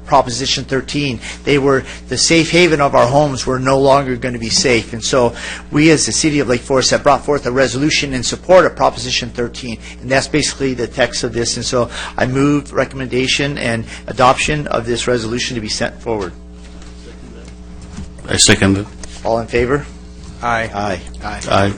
Proposition 13. They were the safe haven of our homes were no longer going to be safe. And so we as the city of Lake Forest have brought forth a resolution in support of Proposition 13. And that's basically the text of this. And so I move recommendation and adoption of this resolution to be sent forward. I second it. All in favor? Aye. Aye. Aye.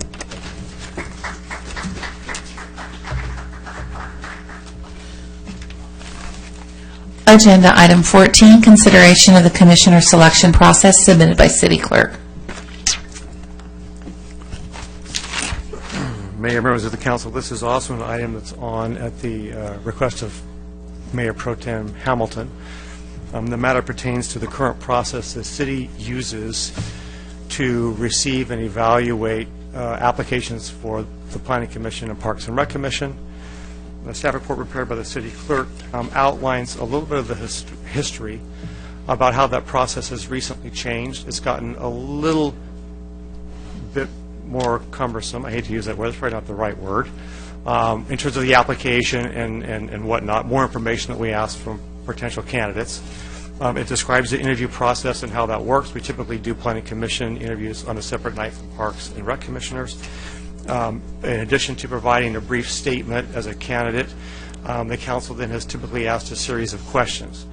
Agenda item 14, consideration of the commissioner selection process, submitted by City Clerk. Mayor, members of the council, this is also an item that's on at the request of Mayor Pro Tem Hamilton. The matter pertains to the current process the city uses to receive and evaluate applications for the Planning Commission and Parks and Rec Commission. The staff report prepared by the city clerk outlines a little bit of the history about how that process has recently changed. It's gotten a little bit more cumbersome. I hate to use that word. It's probably not the right word. In terms of the application and whatnot, more information that we ask from potential candidates. It describes the interview process and how that works. We typically do Planning Commission interviews on a separate night from Parks and Rec Commissioners. In addition to providing a brief statement as a candidate, the council then has typically asked a series of questions.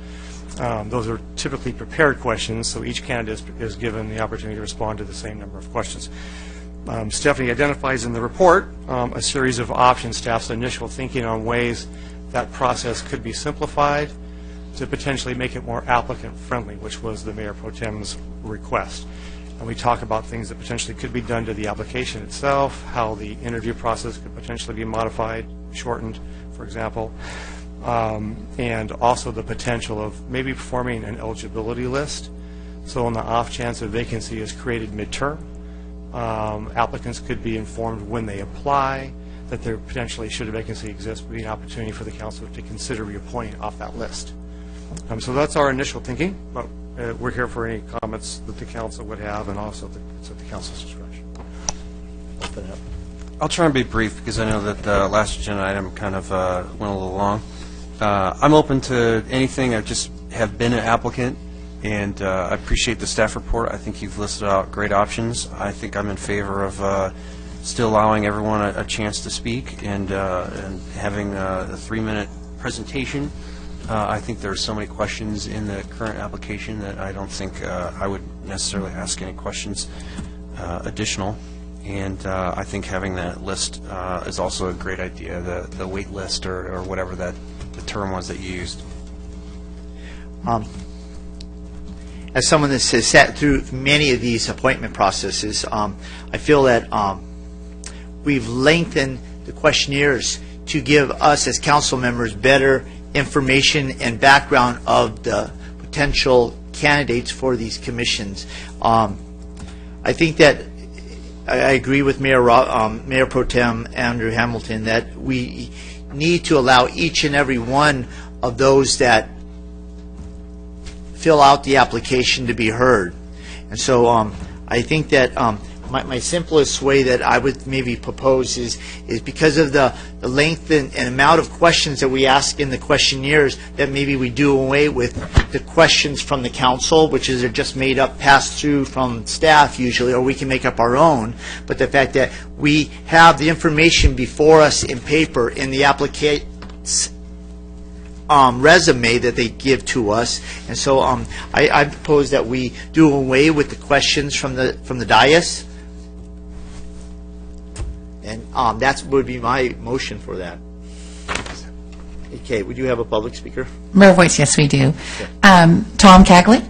Those are typically prepared questions, so each candidate is given the opportunity to respond to the same number of questions. Stephanie identifies in the report a series of options, staff's initial thinking on ways that process could be simplified to potentially make it more applicant-friendly, which was the Mayor Pro Tem's request. And we talk about things that potentially could be done to the application itself, how the interview process could potentially be modified, shortened, for example, and also the potential of maybe forming an eligibility list. So on the off chance a vacancy is created midterm, applicants could be informed when they apply that there potentially, should a vacancy exist, be an opportunity for the council to consider reappointing off that list. So that's our initial thinking, but we're here for any comments that the council would have, and also it's at the council's discretion. Open it up. I'll try and be brief because I know that the last agenda item kind of went a little long. I'm open to anything. I just have been an applicant, and I appreciate the staff report. I think you've listed out great options. I think I'm in favor of still allowing everyone a chance to speak and having a 3-minute presentation I think there are so many questions in the current application that I don't think I would necessarily ask any questions additional. And I think having that list is also a great idea, the wait list or whatever that the term was that you used. As someone that has sat through many of these appointment processes, I feel that we've lengthened the questionnaires to give us as council members better information and background of the potential candidates for these commissions. I think that I agree with Mayor Pro Tem Andrew Hamilton that we need to allow each and every one of those that fill out the application to be heard. And so I think that my simplest way that I would maybe propose is because of the length and amount of questions that we ask in the questionnaires, that maybe we do away with the questions from the council, which is they're just made up, passed through from staff usually, or we can make up our own. But the fact that we have the information before us in paper in the applicant's resume that they give to us, and so I propose that we do away with the questions from the dais, and that would be my motion for that. Okay, would you have a public speaker? Mayor Voice, yes, we do. Okay. Tom Cagley?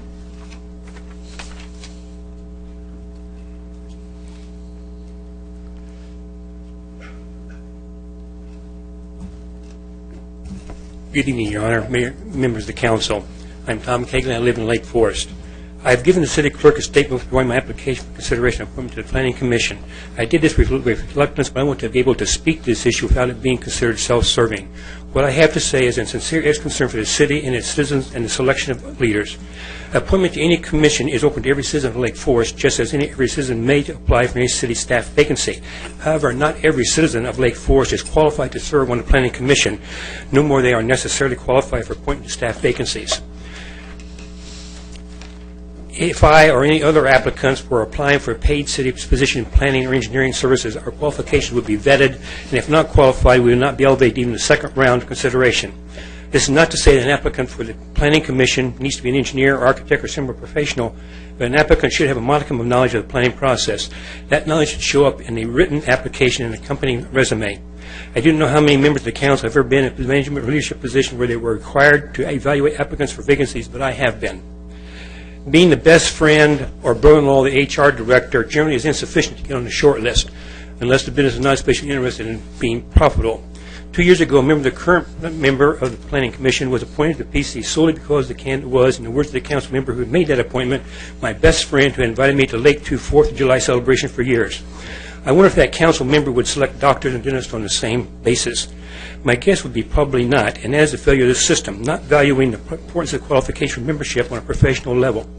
Good evening, Your Honor, Mayor, members of the council. I'm Tom Cagley. I live in Lake Forest. I have given the city clerk a statement withdrawing my application for consideration of appointment to the Planning Commission. I did this with reluctance, but I want to be able to speak to this issue without it being considered self-serving. What I have to say is in sincere concern for the city and its citizens and the selection of leaders. Appointment to any commission is open to every citizen of Lake Forest, just as every citizen may apply for any city staff vacancy. However, not every citizen of Lake Forest is qualified to serve on the Planning Commission. No more they are necessarily qualified for appointment to staff vacancies. If I or any other applicants were applying for a paid city position in planning or engineering services, our qualifications would be vetted, and if not qualified, we would not be elevated even the second round of consideration. This is not to say that an applicant for the Planning Commission needs to be an engineer, architect, or similar professional, but an applicant should have a modicum of knowledge of the planning process. That knowledge should show up in the written application and accompanying resume. I do not know how many members of the council have ever been in a management or leadership position where they were required to evaluate applicants for vacancies, but I have been. Being the best friend or brother-in-law of the HR director generally is insufficient to get on the short list, unless the business is not especially interested in being profitable. 2 years ago, the current member of the Planning Commission was appointed to PC solely because the candidate was, in the words of the council member who had made that appointment, my best friend who had invited me to Lake 2 4th of July celebration for years. I wonder if that council member would select doctors and dentists on the same basis. My guess would be probably not, and that is the failure of the system, not valuing the importance of qualification for membership on a professional level,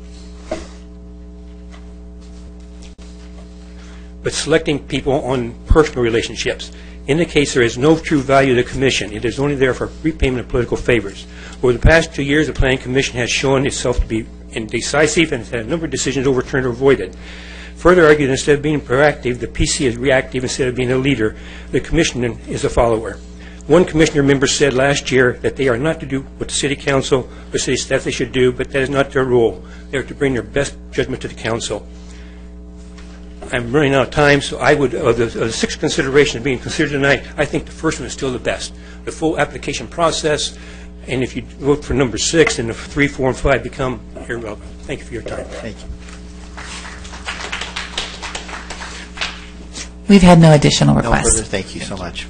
but selecting people on personal relationships. Indicates there is no true value to the Commission. It is only there for repayment of political favors. Over the past 2 years, the Planning Commission has shown itself to be indecisive and has had a number of decisions overturned or avoided. Further argued, instead of being proactive, the PC is reactive instead of being a leader. The Commission is a follower. One Commissioner member said last year that they are not to do what the City Council or City staff they should do, but that is not their role. They are to bring their best judgment to the Council. I'm running out of time, so I would, of the 6 considerations being considered tonight, I think the first one is still the best. The full application process, and if you vote for number 6, then the 3, 4, and 5 become irrelevant. Thank you for your time. Thank you. We've had no additional No requests. further, thank you so much.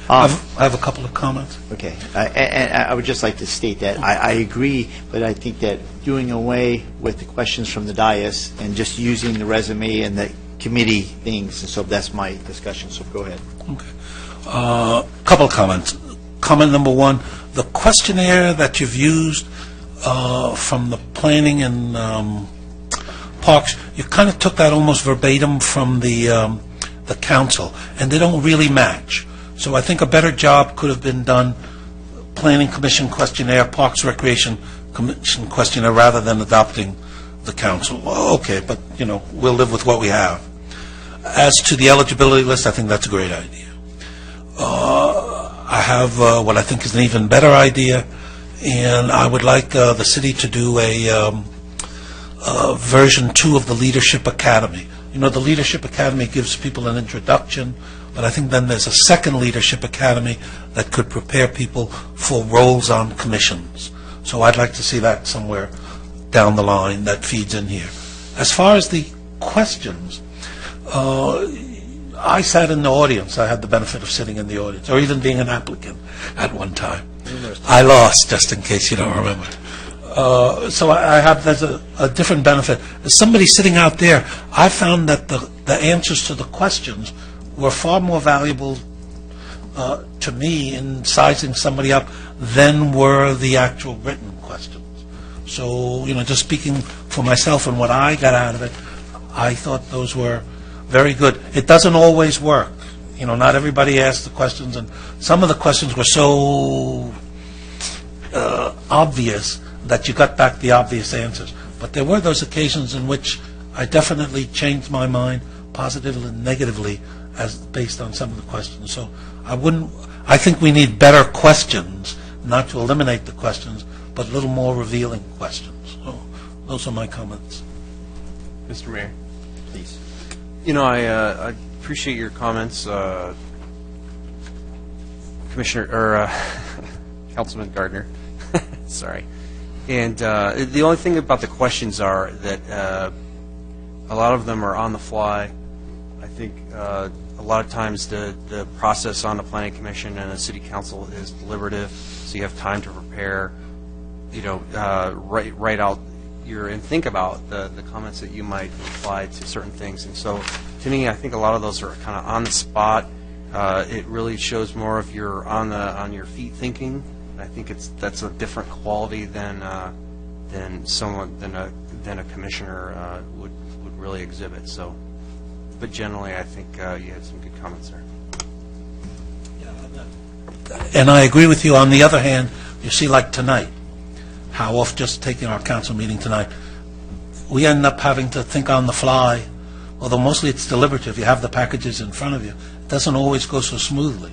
I have a couple of comments. Okay, and I would just like to state that I agree, but I think that doing away with the questions from the dais and just using the resume and the committee things, and so that's my discussion, so go ahead. Okay. Couple of comments. Comment number 1, the questionnaire that you've used from the planning and parks, you kind of took that almost verbatim from the council, and they don't really match. So I think a better job could have been done, Planning Commission questionnaire, Parks Recreation Commission questionnaire, rather than adopting the council. Well, okay, but, you know, we'll live with what we have. As to the eligibility list, I think that's a great idea. I have what I think is an even better idea, and I would like the city to do a version 2 of the Leadership Academy. You know, the Leadership Academy gives people an introduction, but I think then there's a second Leadership Academy that could prepare people for roles on commissions. So I'd like to see that somewhere down the line that feeds in here. As far as the questions, I sat in the audience. I had the benefit of sitting in the audience, or even being an applicant at one time. I lost, just in case you don't remember. So there's a different benefit. As somebody sitting out there, I found that the answers to the questions were far more valuable to me in sizing somebody up than were the actual written questions. So, just speaking for myself and what I got out of it, I thought those were very good. It doesn't always work. Not everybody asks the questions, and some of the questions were so obvious that you got back the obvious answers. But there were those occasions in which I definitely changed my mind positively and negatively based on some of the questions. So I think we need better questions, not to eliminate the questions, but a little more revealing questions. So those are my comments. Mr. Mayor. Please. I appreciate your comments, Commissioner, Councilman Gardner. Sorry. And the only thing about the questions are that a lot of them are on the fly. I think a lot of times the process on the Planning Commission and the City Council is deliberative, so you have time to prepare, write out and think about the comments that you might apply to certain things. And so, to me, I think a lot of those are kind of on the spot. It really shows more of your on your feet thinking. I think that's a different quality than a commissioner would really exhibit. So, but generally, I think you had some good comments there. And I agree with you. On the other hand, you see, like tonight, how off just taking our council meeting tonight, we end up having to think on the fly, although mostly it's deliberative. You have the packages in front of you. It doesn't always go so smoothly.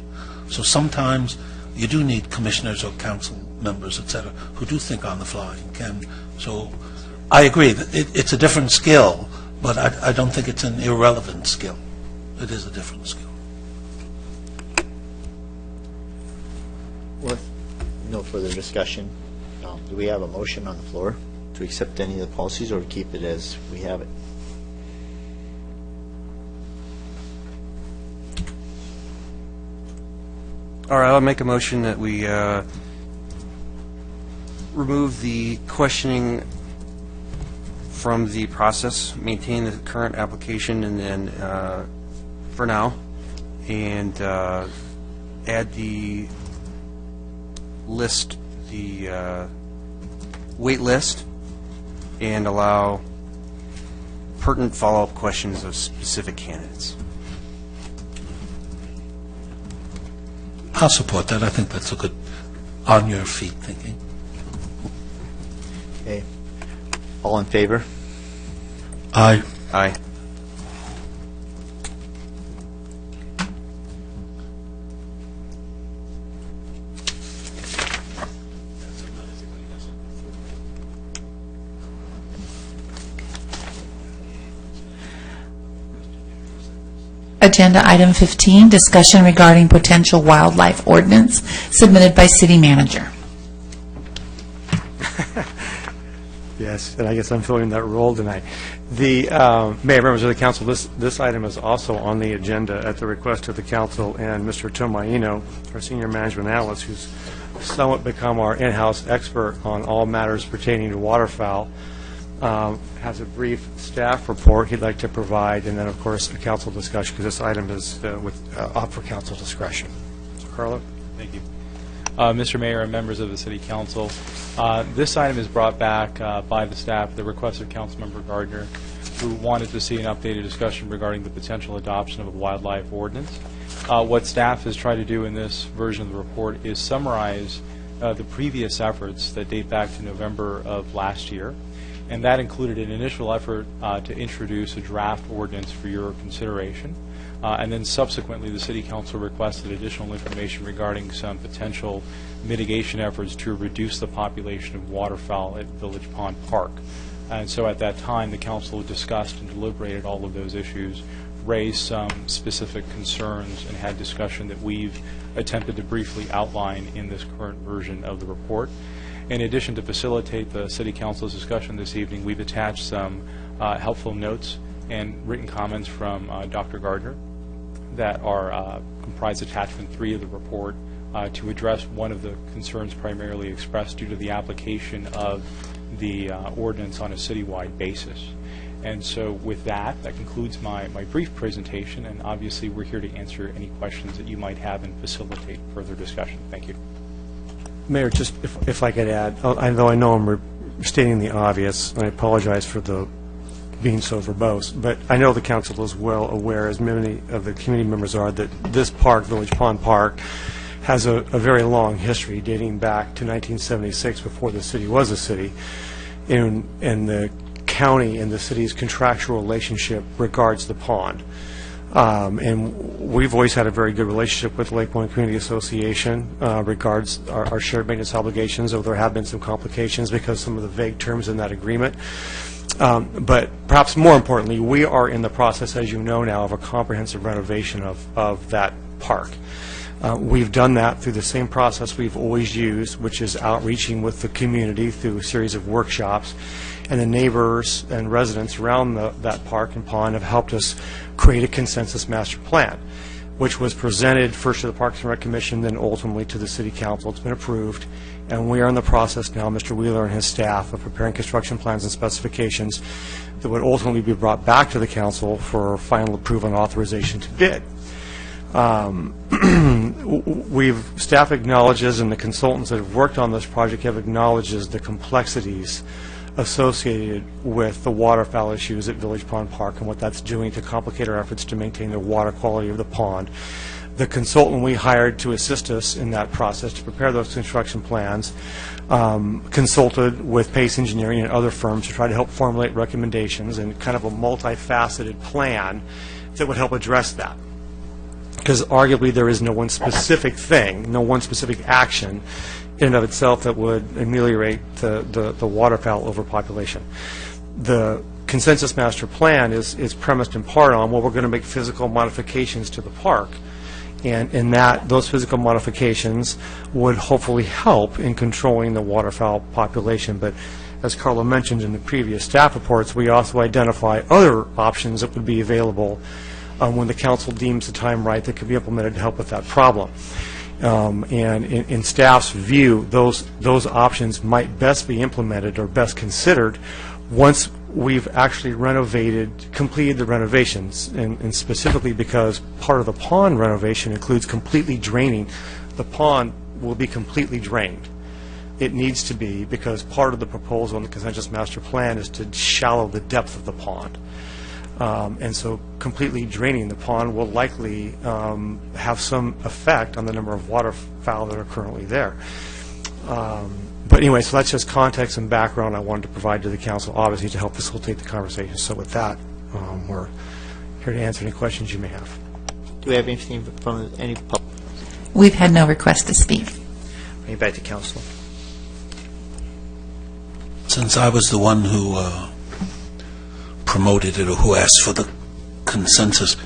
So sometimes you do need commissioners or council members, et cetera, who do think on the fly and can. So I agree that it's a different skill, but I don't think it's an irrelevant skill. It is a different skill. With no further discussion, do we have a motion on the floor to accept any of the policies or keep it as we have it? All right, I'll make a motion that we remove the questioning from the process, maintain the current application, and then for now, and add the list, the wait list, and allow pertinent follow-up questions of specific candidates. I'll support that. I think that's a good on-your-feet thinking. Okay. All in favor? Aye. Aye. Agenda item 15, discussion regarding potential wildlife ordinance submitted by city manager. Yes, and I guess I'm filling that role tonight. The Mayor, members of the council, this item is also on the agenda at the request of the council, and Mr. Tomaino, our senior management analyst, who's somewhat become our in-house expert on all matters pertaining to waterfowl, has a brief staff report he'd like to provide, and then, of course, a council discussion, because this item is up for council discretion. So, Carlo? Thank you. Mr. Mayor and members of the City Council, this item is brought back by the staff at the request of Councilmember Gardner, who wanted to see an updated discussion regarding the potential adoption of a wildlife ordinance. What staff has tried to do in this version of the report is summarize the previous efforts that date back to November of last year, And that included an initial effort to introduce a draft ordinance for your consideration. And then subsequently, the City Council requested additional information regarding some potential mitigation efforts to reduce the population of waterfowl at Village Pond Park. And so at that time, the Council discussed and deliberated all of those issues, raised some specific concerns, and had discussion that we've attempted to briefly outline in this current version of the report. In addition, to facilitate the City Council's discussion this evening, we've attached some helpful notes and written comments from Dr. Gardner that are comprise attachment 3 of the report to address one of the concerns primarily expressed due to the application of the ordinance on a citywide basis. And so with that concludes my brief presentation, and obviously we're here to answer any questions that you might have and facilitate further discussion. Thank you. Mayor, just if I could add, although I know I'm stating the obvious, and I apologize for the being so verbose, but I know the council is well aware, as many of the community members are, that this park, Village Pond Park, has a very long history dating back to 1976, before the city was a city, and the county and the city's contractual relationship regards the pond. And we've always had a very good relationship with Lake Point Community Association regards our shared maintenance obligations, though there have been some complications because some of the vague terms in that agreement. But perhaps more importantly, we are in the process, as you know now, of a comprehensive renovation of that park. We've done that through the same process we've always used, which is outreaching with the community through a series of workshops. And the neighbors and residents around that park and pond have helped us create a consensus master plan, which was presented first to the Parks and Rec Commission, then ultimately to the City Council. It's been approved, and we are in the process now, Mr. Wheeler and his staff, of preparing construction plans and specifications that would ultimately be brought back to the Council for final approval and authorization to bid. Staff acknowledges, and the consultants that have worked on this project have acknowledged the complexities associated with the waterfowl issues at Village Pond Park and what that's doing to complicate our efforts to maintain the water quality of the pond. The consultant we hired to assist us in that process to prepare those construction plans consulted with Pace Engineering and other firms to try to help formulate recommendations and kind of a multifaceted plan that would help address that. Because arguably there is no one specific thing, no one specific action in and of itself that would ameliorate the waterfowl overpopulation. The consensus master plan is premised in part on, well, we're going to make physical modifications to the park, and in that those physical modifications would hopefully help in controlling the waterfowl population. But as Carla mentioned in the previous staff reports, we also identify other options that would be available when the council deems the time right that could be implemented to help with that problem. And in staff's view, those options might best be implemented or best considered once we've actually completed the renovations, and specifically because part of the pond renovation includes completely draining. The pond will be completely drained. It needs to be, because part of the proposal in the consensus master plan is to shallow the depth of the pond. And so completely draining the pond will likely have some effect on the number of waterfowl that are currently there. But anyway, so that's just context and background I wanted to provide to the council, obviously, to help facilitate the conversation. So with that, we're here to answer any questions you may have. Do we have anything from any public? We've had no request to speak. Bring it back to council. Since I was the one who promoted it, or who asked for the consensus,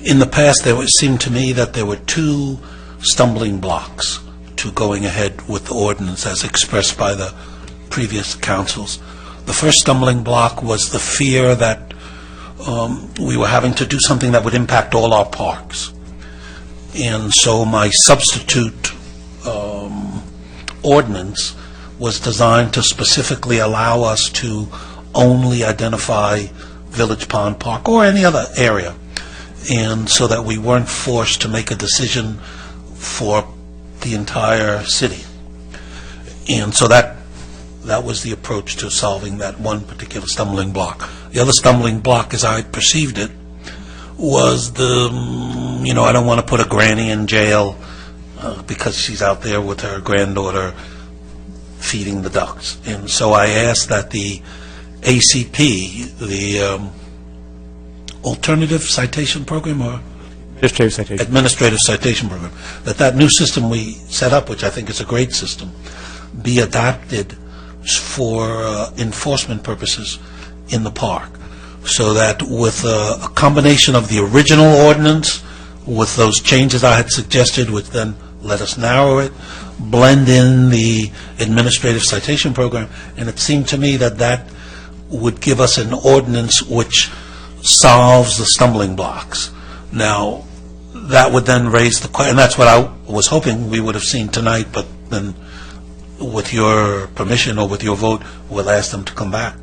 in the past there seemed to me that there were two stumbling blocks to going ahead with the ordinance as expressed by the previous councils. The first stumbling block was the fear that we were having to do something that would impact all our parks. And so my substitute ordinance was designed to specifically allow us to only identify Village Pond Park or any other area, and so that we weren't forced to make a decision for the entire city. And so that was the approach to solving that one particular stumbling block. The other stumbling block, as I perceived it, was I don't want to put a granny in jail because she's out there with her granddaughter feeding the ducks. And so I asked that the ACP, the Alternative Citation Program, or Administrative Citation Program, that new system we set up, which I think is a great system, be adapted for enforcement purposes in the park, so that with a combination of the original ordinance, with those changes I had suggested, which then let us narrow it, blend in the Administrative Citation Program, and it seemed to me that would give us an ordinance which solves the stumbling blocks. Now, that would then raise the question, and that's what I was hoping we would have seen tonight, but then with your permission or with your vote, we'll ask them to come back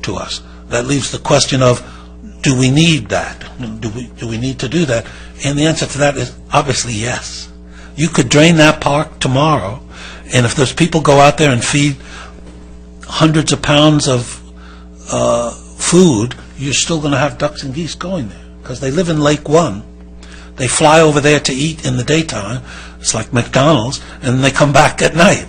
to us. That leaves the question of, do we need that? Do we need to do that? And the answer to that is obviously yes. You could drain that park tomorrow, and if those people go out there and feed hundreds of pounds of food, you're still going to have ducks and geese going there, because they live in Lake One. They fly over there to eat in the daytime. It's like McDonald's, and they come back at night.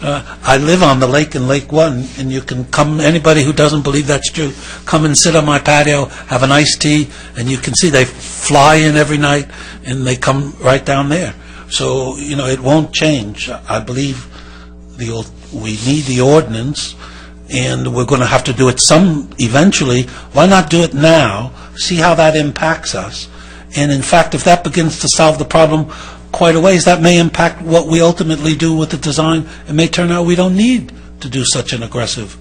I live on the lake in Lake One, and you can come, anybody who doesn't believe that's true, come and sit on my patio, have an iced tea, and you can see they fly in every night, and they come right down there. So, it won't change. I believe we need the ordinance, and we're going to have to do it eventually. Why not do it now, see how that impacts us? And in fact, if that begins to solve the problem quite a ways, that may impact what we ultimately do with the design. It may turn out we don't need to do such an aggressive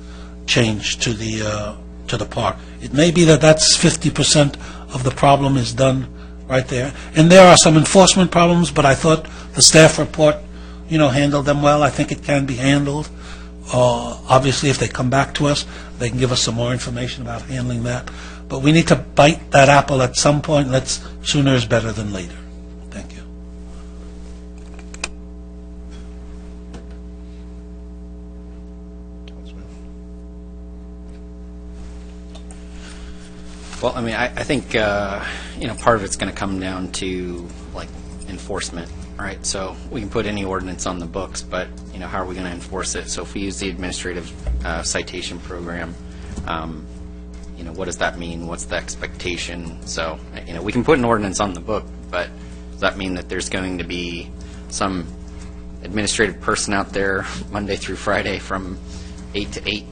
change to the park. It may be that's 50% of the problem is done right there. And there are some enforcement problems, but I thought the staff report, handled them well. I think it can be handled. Obviously, if they come back to us, they can give us some more information about handling that. But we need to bite that apple at some point. Sooner is better than later. Thank you. Well, I think, part of it's going to come down to, enforcement, right? So we can put any ordinance on the books, but, how are we going to enforce it? So if we use the Administrative Citation Program, what does that mean? What's the expectation? So, we can put an ordinance on the book, but does that mean that there's going to be some administrative person out there Monday through Friday from 8 to 8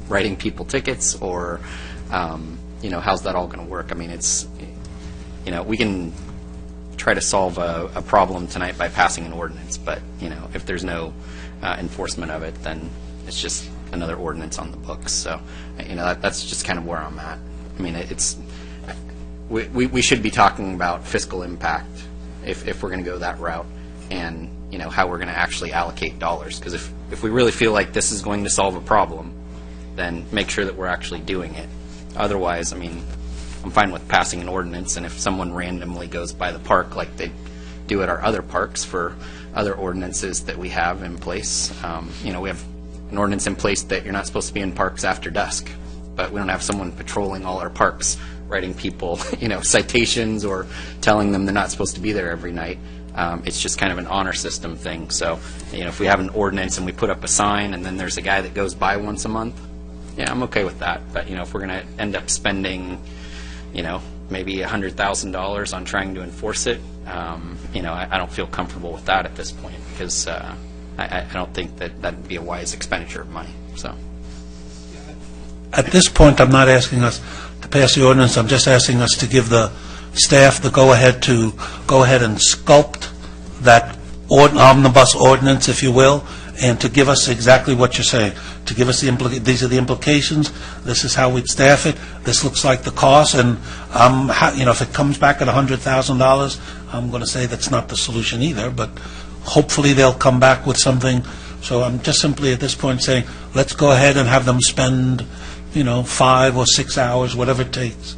writing people tickets? Or, how's that all going to work? It's, we can try to solve a problem tonight by passing an ordinance, but, if there's no enforcement of it, then it's just another ordinance on the books. So, that's just kind of where I'm at. We should be talking about fiscal impact if we're going to go that route, and how we're going to actually allocate dollars. Because if we really feel like this is going to solve a problem, then make sure that we're actually doing it. Otherwise, I'm fine with passing an ordinance, and if someone randomly goes by the park like they do at our other parks for other ordinances that we have in place, we have an ordinance in place that you're not supposed to be in parks after dusk, but we don't have someone patrolling all our parks writing people citations or telling them they're not supposed to be there every night. It's just kind of an honor system thing. So if we have an ordinance and we put up a sign and then there's a guy that goes by once a month, yeah, I'm okay with that. But if we're going to end up spending maybe $100,000 on trying to enforce it, I don't feel comfortable with that at this point, because I don't think that would be a wise expenditure of money. So, at this point, I'm not asking us to pass the ordinance. I'm just asking us to give the staff the go-ahead to go ahead and sculpt that omnibus ordinance, if you will, and to give us exactly what you're saying. To give us these are the implications. This is how we'd staff it. This looks like the cost, and if it comes back at $100,000, I'm going to say that's not the solution either. But hopefully they'll come back with something. So I'm just simply at this point saying, let's go ahead and have them spend, 5 or 6 hours, whatever it takes,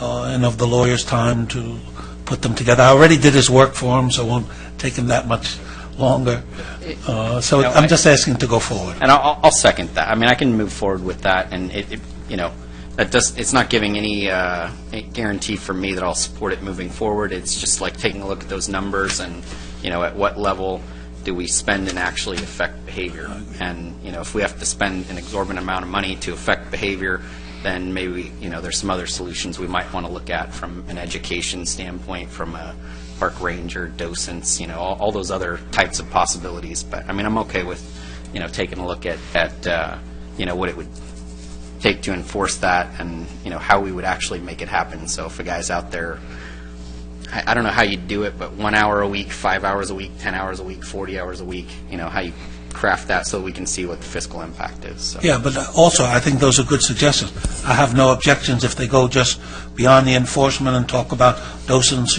and of the lawyer's time to put them together. I already did his work for him, so it won't take him that much longer. I'm just asking to go forward. And I'll second that. I can move forward with that, and it's not giving any guarantee for me that I'll support it moving forward. It's just like taking a look at those numbers and at what level do we spend and actually affect behavior? And, if we have to spend an exorbitant amount of money to affect behavior, then maybe, there's some other solutions we might want to look at from an education standpoint, from a park ranger, docents, all those other types of possibilities. But, I'm okay with, taking a look at what it would take to enforce that, and, how we would actually make it happen. So if a guy's out there, I don't know how you do it, but 1 hour a week, 5 hours a week, 10 hours a week, 40 hours a week, how you craft that so we can see what the fiscal impact is. So. Yeah, but also I think those are good suggestions. I have no objections if they go just beyond the enforcement and talk about docents,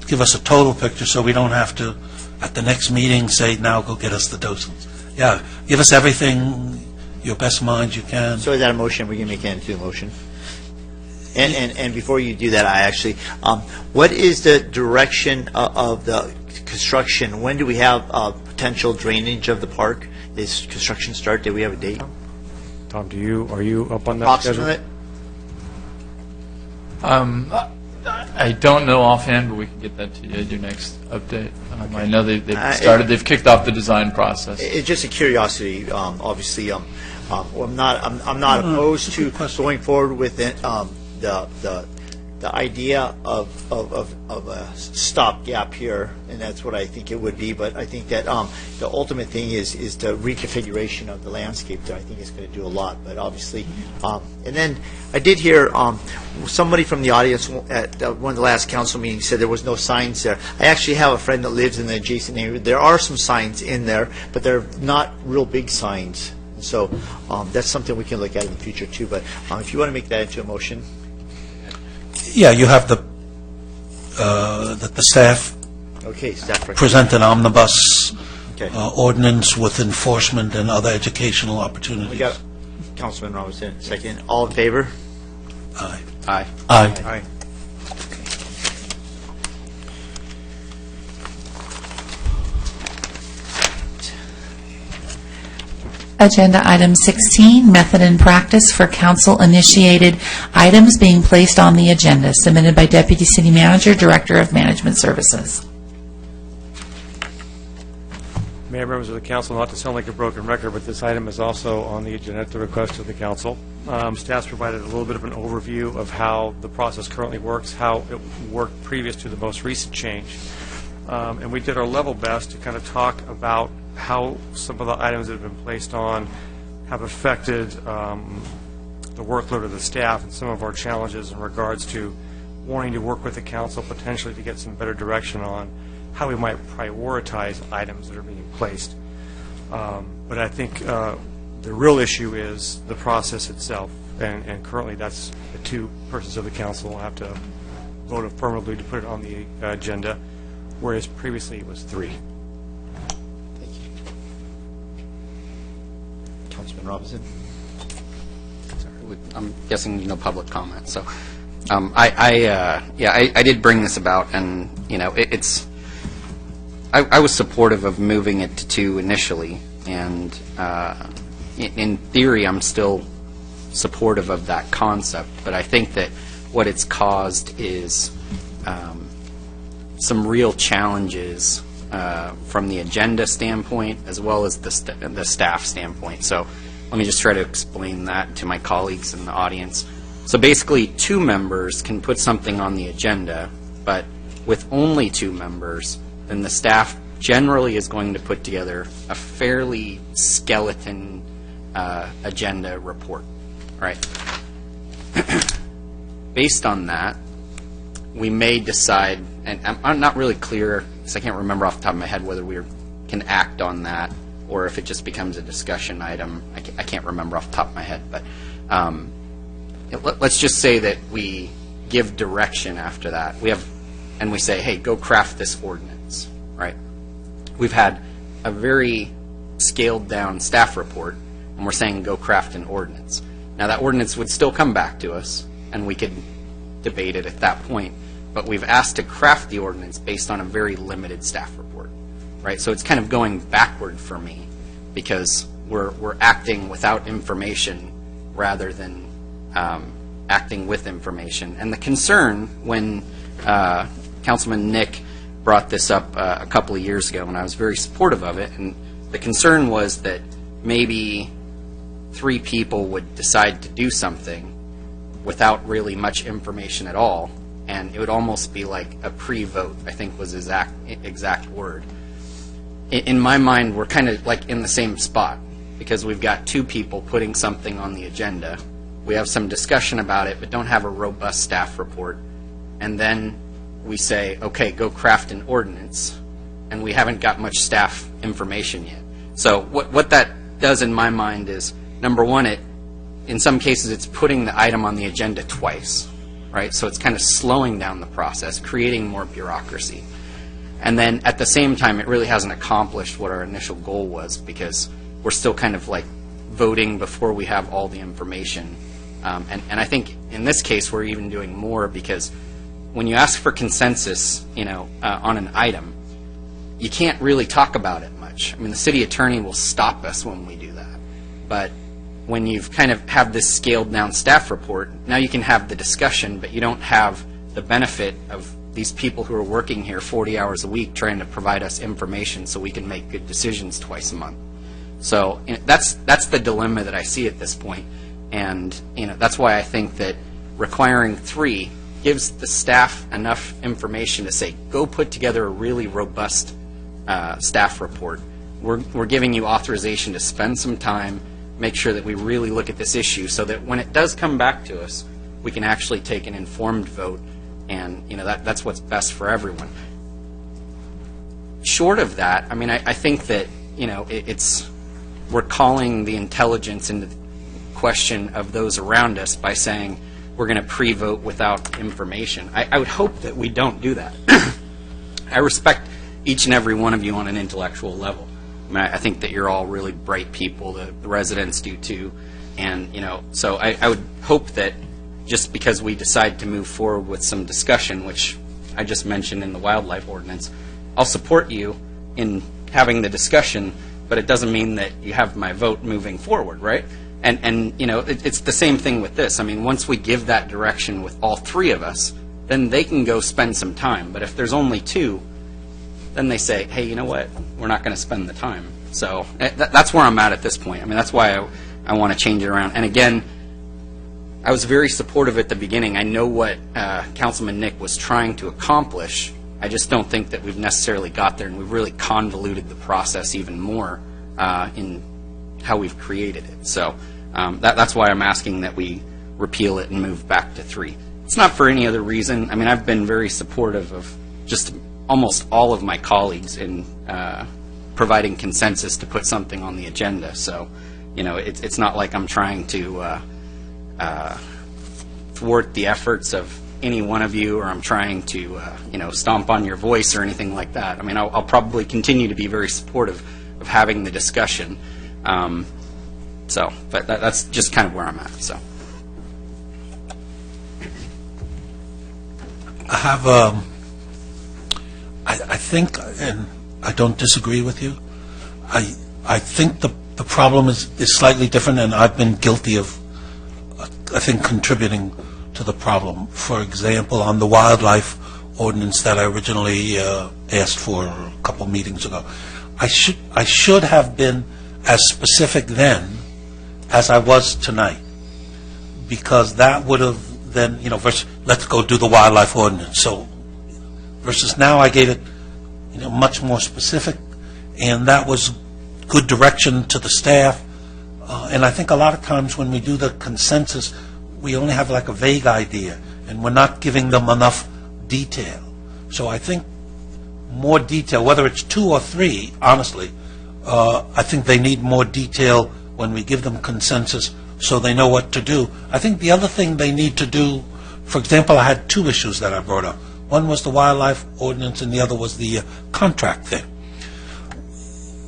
give us a total picture so we don't have to, at the next meeting, say, now go get us the docents. Yeah, give us everything, your best mind you can. So is that a motion? We can make it into a motion. And before you do that, I actually, what is the direction of the construction? When do we have potential drainage of the park? Is construction start? Did we have a date? Tom, are you up on that schedule? Approximate? I don't know offhand, but we can get that to you at your next update. I know they've kicked off the design process. It's just a curiosity. Obviously, I'm not opposed to going forward with it. The idea of a stopgap here, and that's what I think it would be. But I think that the ultimate thing is the reconfiguration of the landscape there. I think it's going to do a lot. But obviously, and then I did hear somebody from the audience at one of the last council meetings said there was no signs there. I actually have a friend that lives in the adjacent neighborhood. There are some signs in there, but they're not real big signs. So that's something we can look at in the future too. But if you want to make that into a motion. Yeah, you have the staff present an omnibus ordinance with enforcement and other educational opportunities. We got Councilman Robinson, second. All in favor? Aye. Aye. Aye. Aye. Agenda item 16, method and practice for council-initiated items being placed on the agenda, submitted by Deputy City Manager, Director of Management Services. Mayor, members of the council, not to sound like a broken record, but this item is also on the agenda at the request of the council. Staff's provided a little bit of an overview of how the process currently works, how it worked previous to the most recent change. And we did our level best to kind of talk about how some of the items that have been placed on have affected the workload of the staff and some of our challenges in regards to wanting to work with the council potentially to get some better direction on how we might prioritize items that are being placed. But I think the real issue is the process itself, and currently that's the two persons of the council will have to vote affirmatively to put it on the agenda, whereas previously it was 3. Councilman Robinson. I'm guessing public comment. So, I did bring this about, and I was supportive of moving it to 2 initially, and in theory, I'm still supportive of that concept. But I think that what it's caused is some real challenges from the agenda standpoint as well as the staff standpoint. So let me just try to explain that to my colleagues in the audience. So basically 2 members can put something on the agenda, but with only 2 members, then the staff generally is going to put together a fairly skeleton agenda report, right? Based on that, we may decide, and I'm not really clear, because I can't remember off the top of my head whether we can act on that or if it just becomes a discussion item. I can't remember off the top of my head, but let's just say that we give direction after that. And we say, hey, go craft this ordinance, right? We've had a very scaled down staff report, and we're saying go craft an ordinance. Now that ordinance would still come back to us, and we could debate it at that point, but we've asked to craft the ordinance based on a very limited staff report, right? So it's kind of going backward for me, because we're acting without information rather than acting with information. And the concern when Councilman Nick brought this up a couple of years ago, and I was very supportive of it. And the concern was that maybe 3 people would decide to do something without really much information at all, and it would almost be like a pre-vote, I think was his exact word. In my mind, we're kind of like in the same spot, because we've got 2 people putting something on the agenda. We have some discussion about it, but don't have a robust staff report. And then we say, okay, go craft an ordinance, and we haven't got much staff information yet. So what that does in my mind is, number one, in some cases it's putting the item on the agenda twice, right? So it's kind of slowing down the process, creating more bureaucracy. And then at the same time, it really hasn't accomplished what our initial goal was, because we're still kind of like voting before we have all the information. And I think in this case, we're even doing more, because when you ask for consensus, on an item, you can't really talk about it much. I mean, the city attorney will stop us when we do that. But when you've kind of have this scaled down staff report, now you can have the discussion, but you don't have the benefit of these people who are working here 40 hours a week trying to provide us information so we can make good decisions twice a month. So that's the dilemma that I see at this point. And that's why I think that requiring 3 gives the staff enough information to say, go put together a really robust staff report. We're giving you authorization to spend some time, make sure that we really look at this issue, so that when it does come back to us, we can actually take an informed vote, and that's what's best for everyone. Short of that, I mean, I think that we're calling the intelligence into question of those around us by saying we're going to pre-vote without information. I would hope that we don't do that. I respect each and every one of you on an intellectual level. I mean, I think that you're all really bright people. The residents do too. And, so I would hope that just because we decide to move forward with some discussion, which I just mentioned in the wildlife ordinance, I'll support you in having the discussion, but it doesn't mean that you have my vote moving forward, right? And it's the same thing with this. I mean, once we give that direction with all 3 of us, then they can go spend some time. But if there's only 2, then they say, hey, you know what? We're not going to spend the time. So that's where I'm at this point. I mean, that's why I want to change it around. And again, I was very supportive at the beginning. I know what Councilman Nick was trying to accomplish. I just don't think that we've necessarily got there, and we've really convoluted the process even more in how we've created it. So that's why I'm asking that we repeal it and move back to 3. It's not for any other reason. I mean, I've been very supportive of just almost all of my colleagues in providing consensus to put something on the agenda. So, it's not like I'm trying to thwart the efforts of any one of you, or I'm trying to, stomp on your voice or anything like that. I mean, I'll probably continue to be very supportive of having the discussion. But that's just kind of where I'm at. So, I have, I think, and I don't disagree with you. I think the problem is slightly different, and I've been guilty of, I think, contributing to the problem. For example, on the wildlife ordinance that I originally asked for a couple meetings ago, I should have been as specific then as I was tonight, because that would have then, versus let's go do the wildlife ordinance. So versus now, I gave it, much more specific, and that was good direction to the staff. And I think a lot of times when we do the consensus, we only have like a vague idea, and we're not giving them enough detail. So I think more detail, whether it's 2 or 3, honestly, I think they need more detail when we give them consensus so they know what to do. I think the other thing they need to do, for example, I had 2 issues that I brought up. One was the wildlife ordinance, and the other was the contract thing.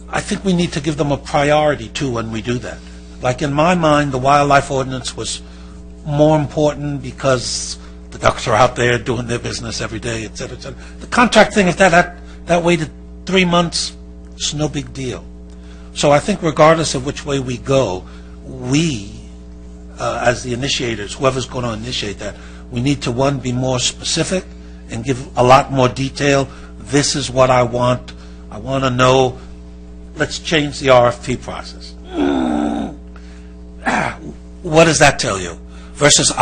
I think we need to give them a priority, too, when we do that. Like, in my mind, the wildlife ordinance was more important because the ducks are out there doing their business every day, et cetera, et cetera. The contract thing, if that waited 3 months, it's no big deal. So I think regardless of which way we go, we, as the initiators, whoever's going to initiate that, we need to, 1, be more specific and give a lot more detail this is what I want to know, let's change the RFP process. What does that tell you? Versus,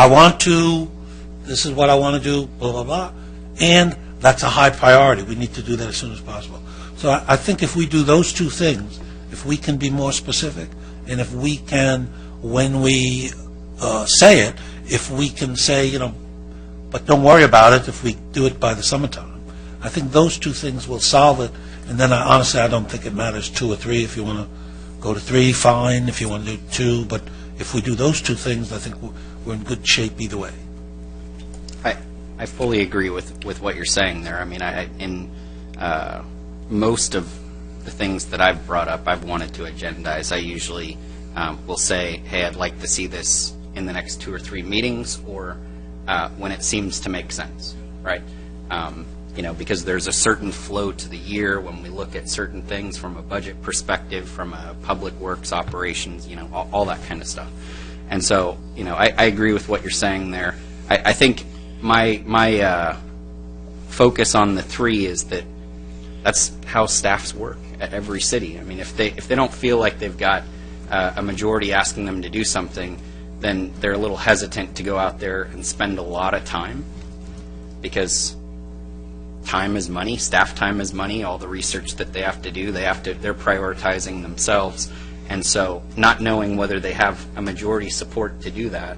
this is what I want to do, blah, blah, blah, and that's a high priority. We need to do that as soon as possible. So I think if we do those two things, if we can be more specific, and if we can, when we say it, if we can say, but don't worry about it if we do it by the summertime. I think those two things will solve it, and then honestly, I don't think it matters 2 or 3. If you want to go to 3, fine. If you want to do 2, but if we do those two things, I think we're in good shape either way. I fully agree with what you're saying there. I mean, in most of the things that I've brought up, I've wanted to agendize. I usually will say, hey, I'd like to see this in the next 2 or 3 meetings, or when it seems to make sense, right? Because there's a certain flow to the year when we look at certain things from a budget perspective, from a public works operations, all that kind of stuff. And so, I agree with what you're saying there. I think my focus on the 3 is that that's how staffs work at every city. I mean, if they don't feel like they've got a majority asking them to do something, then they're a little hesitant to go out there and spend a lot of time, because time is money, staff time is money, all the research that they have to do, they're prioritizing themselves. And so not knowing whether they have a majority support to do that,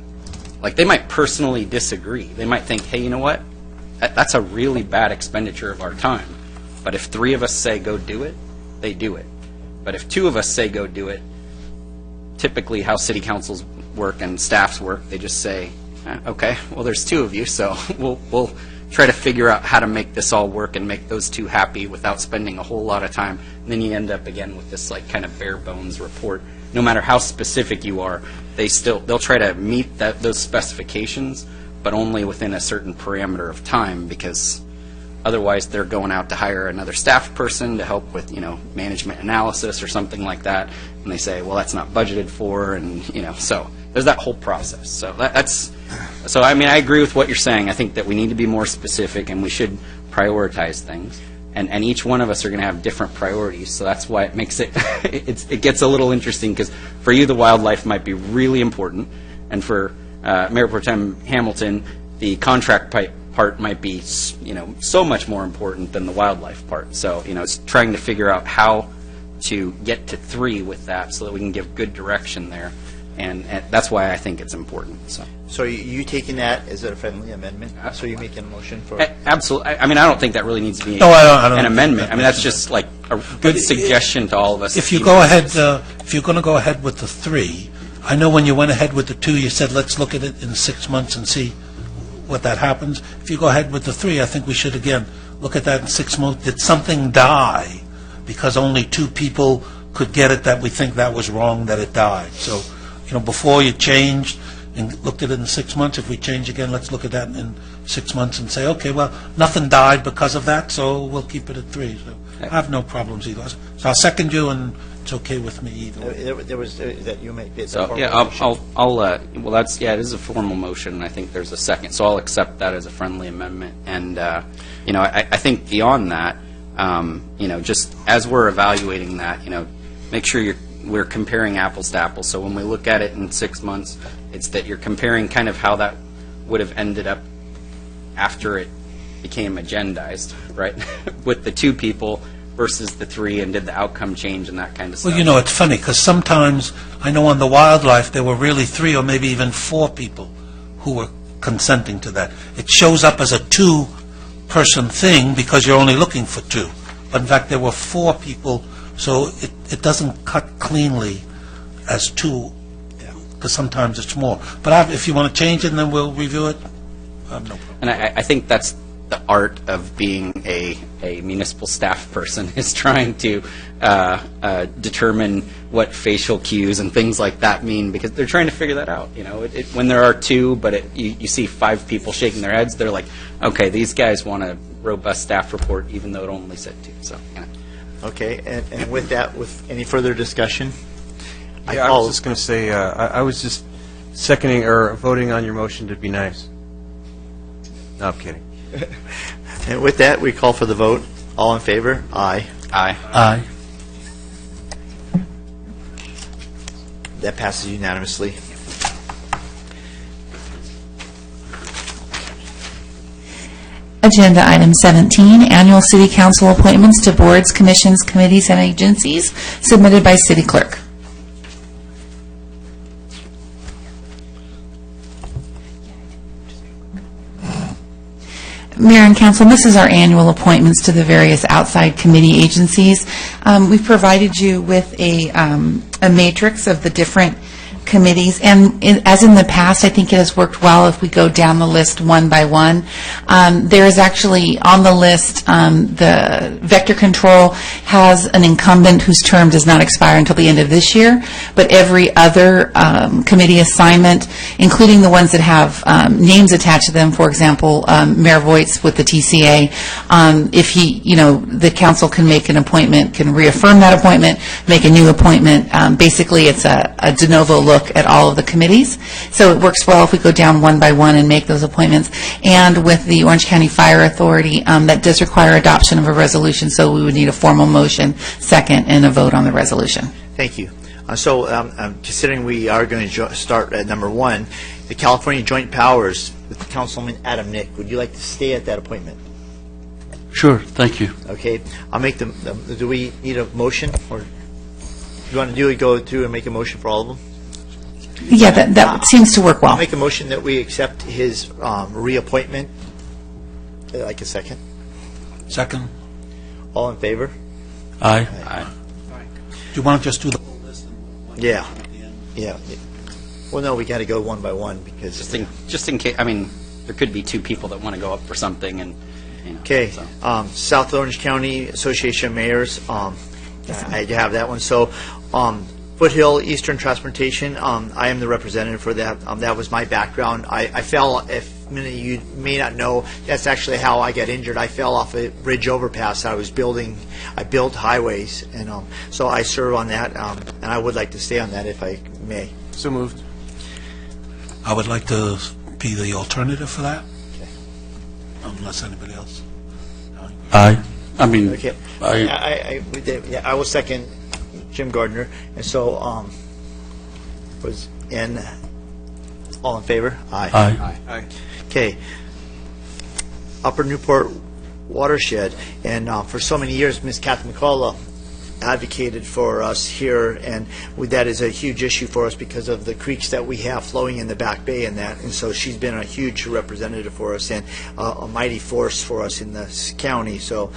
like they might personally disagree. They might think, hey, you know what? That's a really bad expenditure of our time. But if 3 of us say go do it, they do it. But if 2 of us say go do it, typically how city councils work and staffs work, they just say, okay, well, there's 2 of you, so we'll try to figure out how to make this all work and make those 2 happy without spending a whole lot of time. And then you end up again with this like kind of bare bones report. No matter how specific you are, they'll try to meet those specifications, but only within a certain parameter of time, because otherwise they're going out to hire another staff person to help with management analysis or something like that, and they say, well, that's not budgeted for, and so there's that whole process. So so I mean, I agree with what you're saying. I think that we need to be more specific, and we should prioritize things. And each one of us are going to have different priorities, so that's why it makes it it gets a little interesting, because for you the wildlife might be really important, and for Mayor Pro Tem Hamilton the contract part might be so much more important than the wildlife part. So it's trying to figure out how to get to 3 with that, so that we can give good direction there, and that's why I think it's important. So are you taking that as a friendly amendment? So you're making a motion for? Absolutely. I mean, I don't think that really needs to be I don't an amendment. I mean, that's just like a good suggestion to all of us. If you go ahead, if you're going to go ahead with the 3, I know when you went ahead with the 2, you said let's look at it in 6 months and see what that happens. If you go ahead with the 3, I think we should again look at that in 6 months. Did something die because only 2 people could get it that we think that was wrong, that it died? So before you changed and looked at it in 6 months, if we change again, let's look at that in 6 months and say, okay, well, nothing died because of that, so we'll keep it at 3. So I have no problems either. So I'll second you, and it's okay with me either way. There was that you make it. So yeah, well, that's it is a formal motion, and I think there's a second, so I'll accept that as a friendly amendment. And I think beyond that, just as we're evaluating that, make sure we're comparing apples to apples. So when we look at it in 6 months, it's that you're comparing kind of how that would have ended up after it became agendized, right? With the 2 people versus the 3, and did the outcome change and that kind of stuff. Well, it's funny, because sometimes, I know on the wildlife, there were really 3 or maybe even 4 people who were consenting to that. It shows up as a 2-person thing because you're only looking for 2. But in fact, there were 4 people, so it doesn't cut cleanly as 2, because sometimes it's more. But if you want to change it, and then we'll review it, I have no problem. And I think that's the art of being a municipal staff person, is trying to determine what facial cues and things like that mean, because they're trying to figure that out. When there are 2, but you see 5 people shaking their heads, they're like, okay, these guys want a robust staff report, even though it only said 2. So. Okay, and with that, with any further discussion? I was just going to say, I was just seconding or voting on your motion to be nice. No, I'm kidding. And with that, we call for the vote. All in favor? Aye. Aye. Aye. That passes unanimously. Agenda item 17, annual city council appointments to boards, commissions, committees, and agencies, submitted by city clerk. Mayor and council, this is our annual appointments to the various outside committee agencies. We've provided you with a matrix of the different committees, and as in the past, I think it has worked well if we go down the list one by one. There is actually on the list, the vector control has an incumbent whose term does not expire until the end of this year, but every other committee assignment, including the ones that have names attached to them, for example, Mayor Voigt's with the TCA, if he, the council can make an appointment, can reaffirm that appointment, make a new appointment. Basically, it's a de novo look at all of the committees. So it works well if we go down one by one and make those appointments. And with the Orange County Fire Authority, that does require adoption of a resolution, so we would need a formal motion, second, and a vote on the resolution. Thank you. So considering we are going to start at number 1, the California Joint Powers with Councilman Adam Nick, would you like to stay at that appointment? Sure, thank you. Okay. I'll make do we need a motion, or do you want to go through and make a motion for all of them? Yeah, that seems to work well. I'll make a motion that we accept his reappointment. Like a second. Second. All in favor? Aye. Aye. Do you want to just do the whole list? Yeah. Yeah. Well, no, we got to go one by one because Just in case, I mean, there could be 2 people that want to go up for something, and okay. So. South Orange County Association of Mayors. I have that one. So. Foothill Eastern Transportation, I am the representative for that. That was my background. I fell, if many of you may not know, that's actually how I got injured. I fell off a bridge overpass. I built highways, and so I serve on that, and I would like to stay on that if I may. So moved. I would like to be the alternative for that. Okay. Unless anybody else. Aye. I mean, Okay. I will second Jim Gardner, and so all in favor? Aye. Aye. Okay. Upper Newport Watershed, and for so many years, Ms. Kathy McCullough advocated for us here, and that is a huge issue for us because of the creeks that we have flowing in the Back Bay and that, and so she's been a huge representative for us and a mighty force for us in this county. So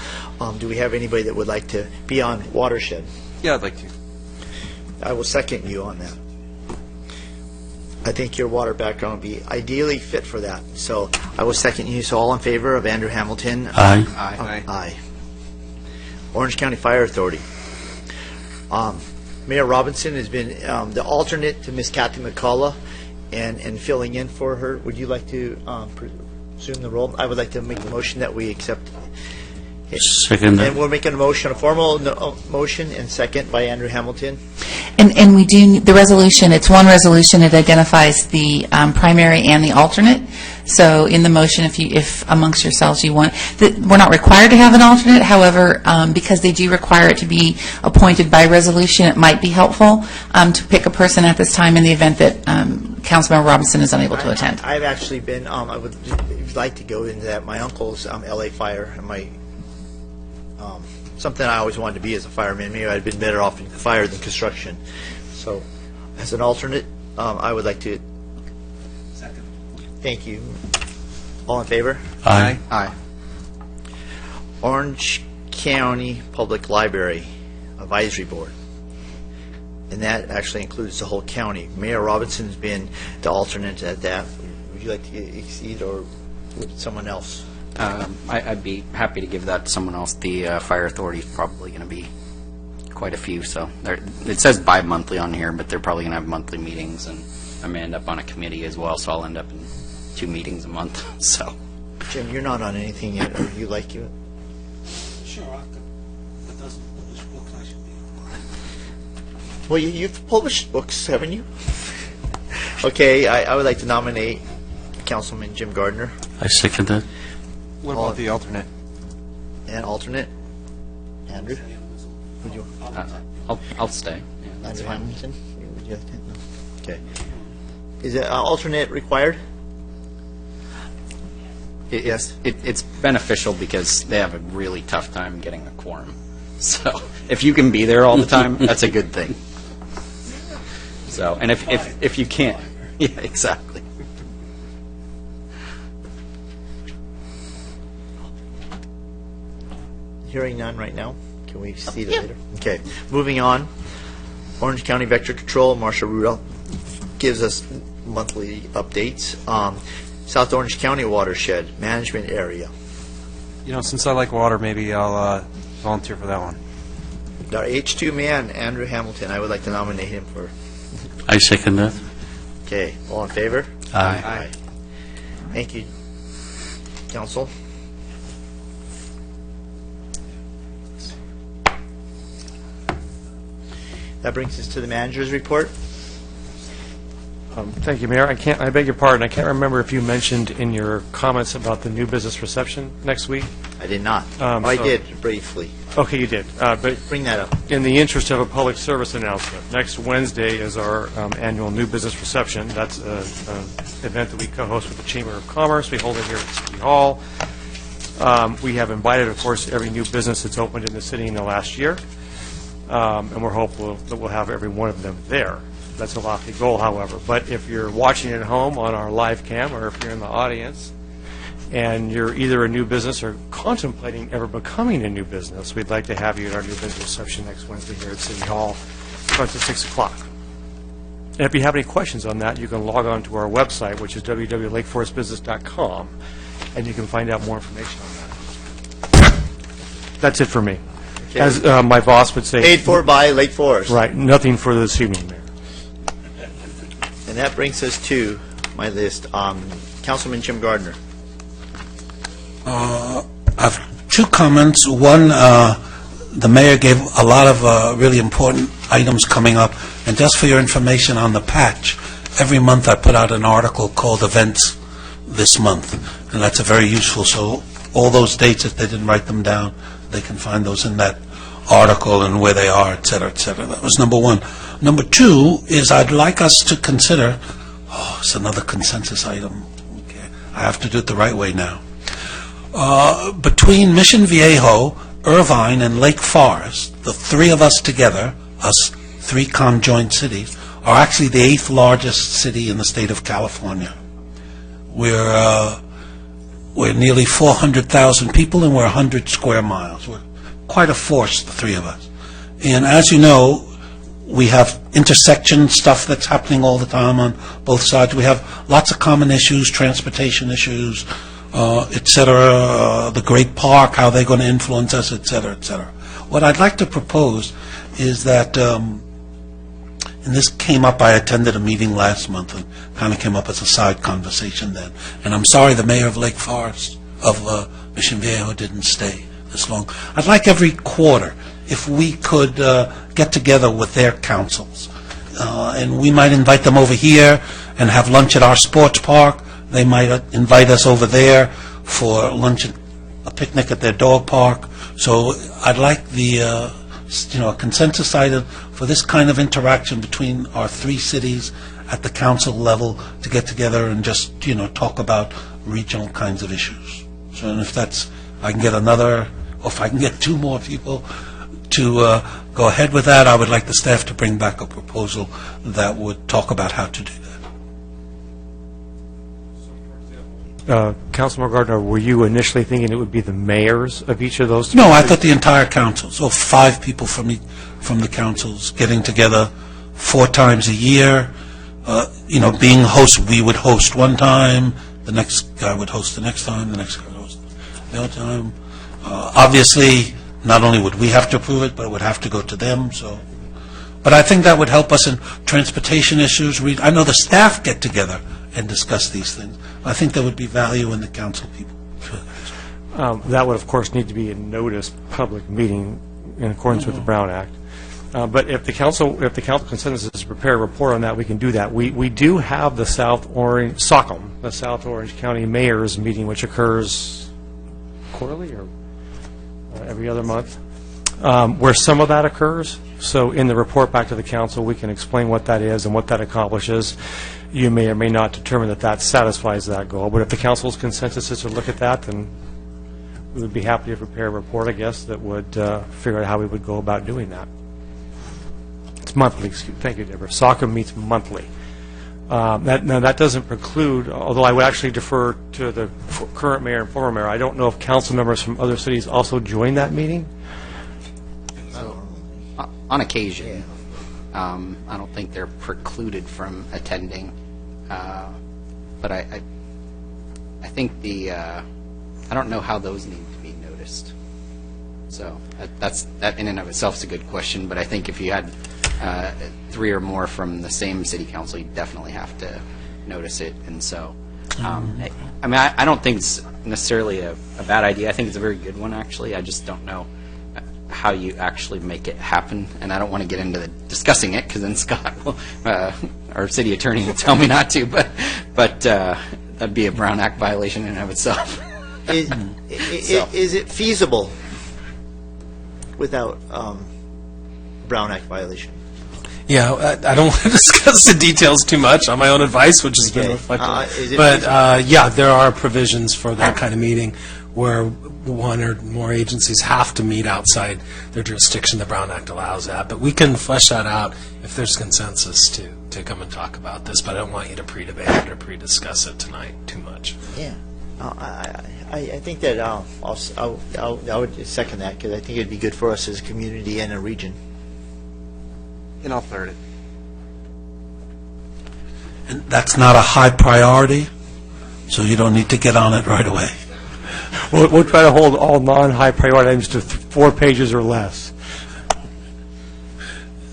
do we have anybody that would like to be on Watershed? Yeah, I'd like to. I will second you on that. I think your water background would be ideally fit for that. So I will second you. So all in favor of Andrew Hamilton? Aye. Aye. Orange County Fire Authority. Mayor Robinson has been the alternate to Ms. Kathy McCullough and filling in for her. Would you like to assume the role? I would like to make the motion that we accept. Second. And we're making a formal motion and second by Andrew Hamilton. And we do, the resolution, it's one resolution, it identifies the primary and the alternate. So in the motion, if amongst yourselves you want, we're not required to have an alternate, however, because they do require it to be appointed by resolution, it might be helpful to pick a person at this time in the event that Councilmember Robinson is unable to attend. I've actually been, I would like to go into that. My uncle's LA Fire, and something I always wanted to be as a fireman. Maybe I'd been better off in fire than construction. So, as an alternate, I would like to. Second. Thank you. All in favor? Aye. Aye. Orange County Public Library Advisory Board. And that actually includes the whole county. Mayor Robinson has been the alternate at that. Would you like to exceed, or would someone else? I'd be happy to give that to someone else. The Fire Authority is probably going to be quite a few. So it says bi-monthly on here, but they're probably going to have monthly meetings, and I may end up on a committee as well, so I'll end up in 2 meetings a month. So, Jim, you're not on anything yet, or you like it? Sure, that doesn't publish books, I should be on. Well, you've published books, haven't you? Okay, I would like to nominate Councilman Jim Gardner. I second that. What about the alternate? And alternate? Andrew? Would you? I'll stay. Yeah, that's Andrew fine. Hamilton? Would you like to? No. Okay. Is it alternate required? Yes. It's beneficial because they have a really tough time getting a quorum. So if you can be there all the time, that's a good thing. So, and if you can't, yeah, exactly. Hearing none right now. Can we see that later? Okay. Moving on. Orange County Vector Control, Marcia Rudolph gives us monthly updates. South Orange County Watershed Management Area. You know, since I like water, maybe I'll volunteer for that one. Our H2 man, Andrew Hamilton. I would like to nominate him for. I second that. Okay. All in favor? Aye. Thank you, Council. That brings us to the manager's report. Thank you, Mayor. I beg your pardon. I can't remember if you mentioned in your comments about the new business reception next week. I did not. I did briefly. Okay, you did. But Bring that up. in the interest of a public service announcement, next Wednesday is our annual new business reception. That's an event that we co-host with the Chamber of Commerce. We hold it here at City Hall. We have invited, of course, every new business that's opened in the city in the last year, and we're hopeful that we'll have every one of them there. That's a lofty goal, however. But if you're watching at home on our live cam, or if you're in the audience, and you're either a new business or contemplating ever becoming a new business, we'd like to have you at our new business reception next Wednesday here at City Hall. Starts at 6 o'clock. And if you have any questions on that, you can log on to our website, which is www.lakeforestbusiness.com, and you can find out more information on that. That's it for me. Okay. As my boss would say... Paid for by Lake Forest. Right. Nothing for this evening, Mayor. And that brings us to my list. Councilman Jim Gardner. I have two comments. One, the mayor gave a lot of really important items coming up. And just for your information on the patch, every month I put out an article called Events This Month. And that's very useful. So all those dates, if they didn't write them down, they can find those in that article and where they are, et cetera, et cetera. That was number one. Number two is I'd like us to consider, it's another consensus item. Okay. I have to do it the right way now. Between Mission Viejo, Irvine, and Lake Forest, the three of us together, us three conjoined cities, are actually the 8th largest city in the state of California. We're nearly 400,000 people, and we're 100 square miles. We're quite a force, the three of us. And as you know, we have intersection stuff that's happening all the time on both sides. We have lots of common issues, transportation issues, et cetera, the Great Park, how they're going to influence us, et cetera, et cetera. What I'd like to propose is that, and this came up, I attended a meeting last month and kind of came up as a side conversation then. And I'm sorry the mayor of Lake Forest, of Mission Viejo, didn't stay this long. I'd like every quarter if we could get together with their councils. And we might invite them over here and have lunch at our sports park. They might invite us over there for lunch, a picnic at their dog park. So I'd like the, a consensus item for this kind of interaction between our three cities at the council level to get together and just, talk about regional kinds of issues. So and if that's, I can get another, or if I can get two more people to go ahead with that, I would like the staff to bring back a proposal that would talk about how to do that. Councilman Gardner, were you initially thinking it would be the mayors of each of those? No, I thought the entire council. So 5 people from the councils getting together 4 times a year. Being host, we would host one time, the next guy would host the next time, the next guy would host the other time. Obviously, not only would we have to approve it, but it would have to go to them. But I think that would help us in transportation issues. I know the staff get together and discuss these things. I think there would be value in the council people. That would, of course, need to be a noticed public meeting in accordance with the Brown Act. But if the council consensus is to prepare a report on that, we can do that. We do have the South Orange County Mayor's meeting, which occurs quarterly or every other month. where some of that occurs. So in the report back to the council, we can explain what that is and what that accomplishes. You may or may not determine that that satisfies that goal, but if the council's consensus is to look at that, then we would be happy to prepare a report, I guess, that would figure out how we would go about doing that. It's monthly, excuse me. Thank you, Deborah. SACA meets monthly. Now, that doesn't preclude, although I would actually defer to the current mayor and former mayor. I don't know if council members from other cities also join that meeting. On occasion. I don't think they're precluded from attending. But I think I don't know how those need to be noticed. So that in and of itself is a good question, but I think if you had 3 or more from the same city council, you definitely have to notice it. And so, I mean, I don't think it's necessarily a bad idea. I think it's a very good one, actually. I just don't know how you actually make it happen, and I don't want to get into discussing it, because then Scott, our city attorney, will tell me not to, but that'd be a Brown Act violation in and of itself. Is it feasible without Brown Act violation? Yeah, I don't want to discuss the details too much on my own advice, which has been reflected. But, yeah, there are provisions for that kind of meeting where one or more agencies have to meet outside their jurisdiction. The Brown Act allows that. But we can flesh that out if there's consensus to come and talk about this. But I don't want you to pre-debate it or pre-discuss it tonight too much. Yeah. I think that I would second that, because I think it'd be good for us as a community and a region. And I'll third it. And that's not a high priority, so you don't need to get on it right away. We'll try to hold all non-high priority items to 4 pages or less.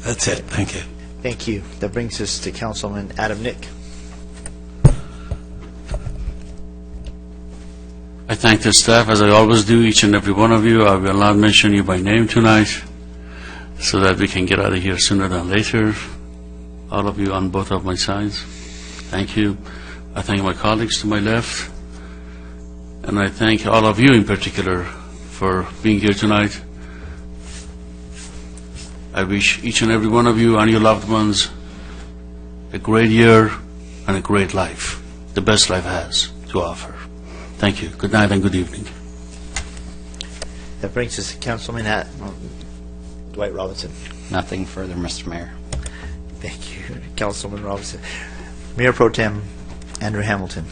That's it. Thank you. Thank you. That brings us to Councilman Adam Nick. I thank the staff, as I always do, each and every one of you. I will not mention you by name tonight, so that we can get out of here sooner than later. All of you on both of my sides, thank you. I thank my colleagues to my left, and I thank all of you in particular for being here tonight. I wish each and every one of you and your loved ones a great year and a great life, the best life has to offer. Thank you. Good night and good evening. That brings us to Councilman Dwight Robinson. Nothing further, Mr. Mayor. Thank you, Councilman Robinson. Mayor Pro Tem Andrew Hamilton.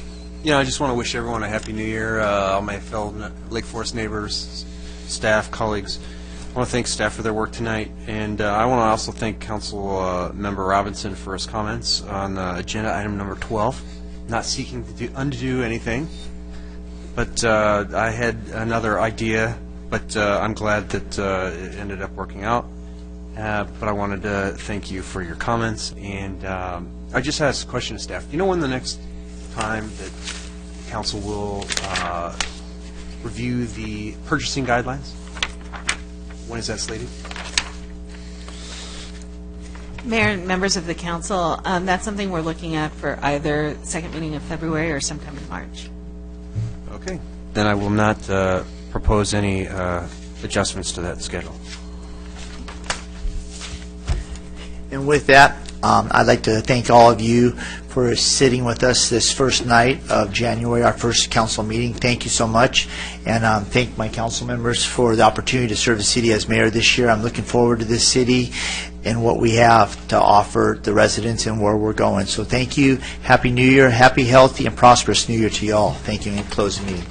I just want to wish everyone a Happy New Year, all my fellow Lake Forest neighbors, staff, colleagues. I want to thank staff for their work tonight, and I want to also thank Council Member Robinson for his comments on agenda item number 12. Not seeking to undo anything, but I had another idea, but I'm glad that it ended up working out. But I wanted to thank you for your comments, and I just asked a question to staff. Do you know when the next time that council will review the purchasing guidelines? When is that slated? Mayor and members of the council, that's something we're looking at for either second meeting of February or sometime in March. Okay. Then I will not propose any adjustments to that schedule. And with that, I'd like to thank all of you for sitting with us this first night of January, our first council meeting. Thank you so much. And thank my council members for the opportunity to serve the city as mayor this year. I'm looking forward to this city and what we have to offer the residents and where we're going. So thank you. Happy New Year. Happy, healthy, and prosperous New Year to you all. Thank you, and close the meeting.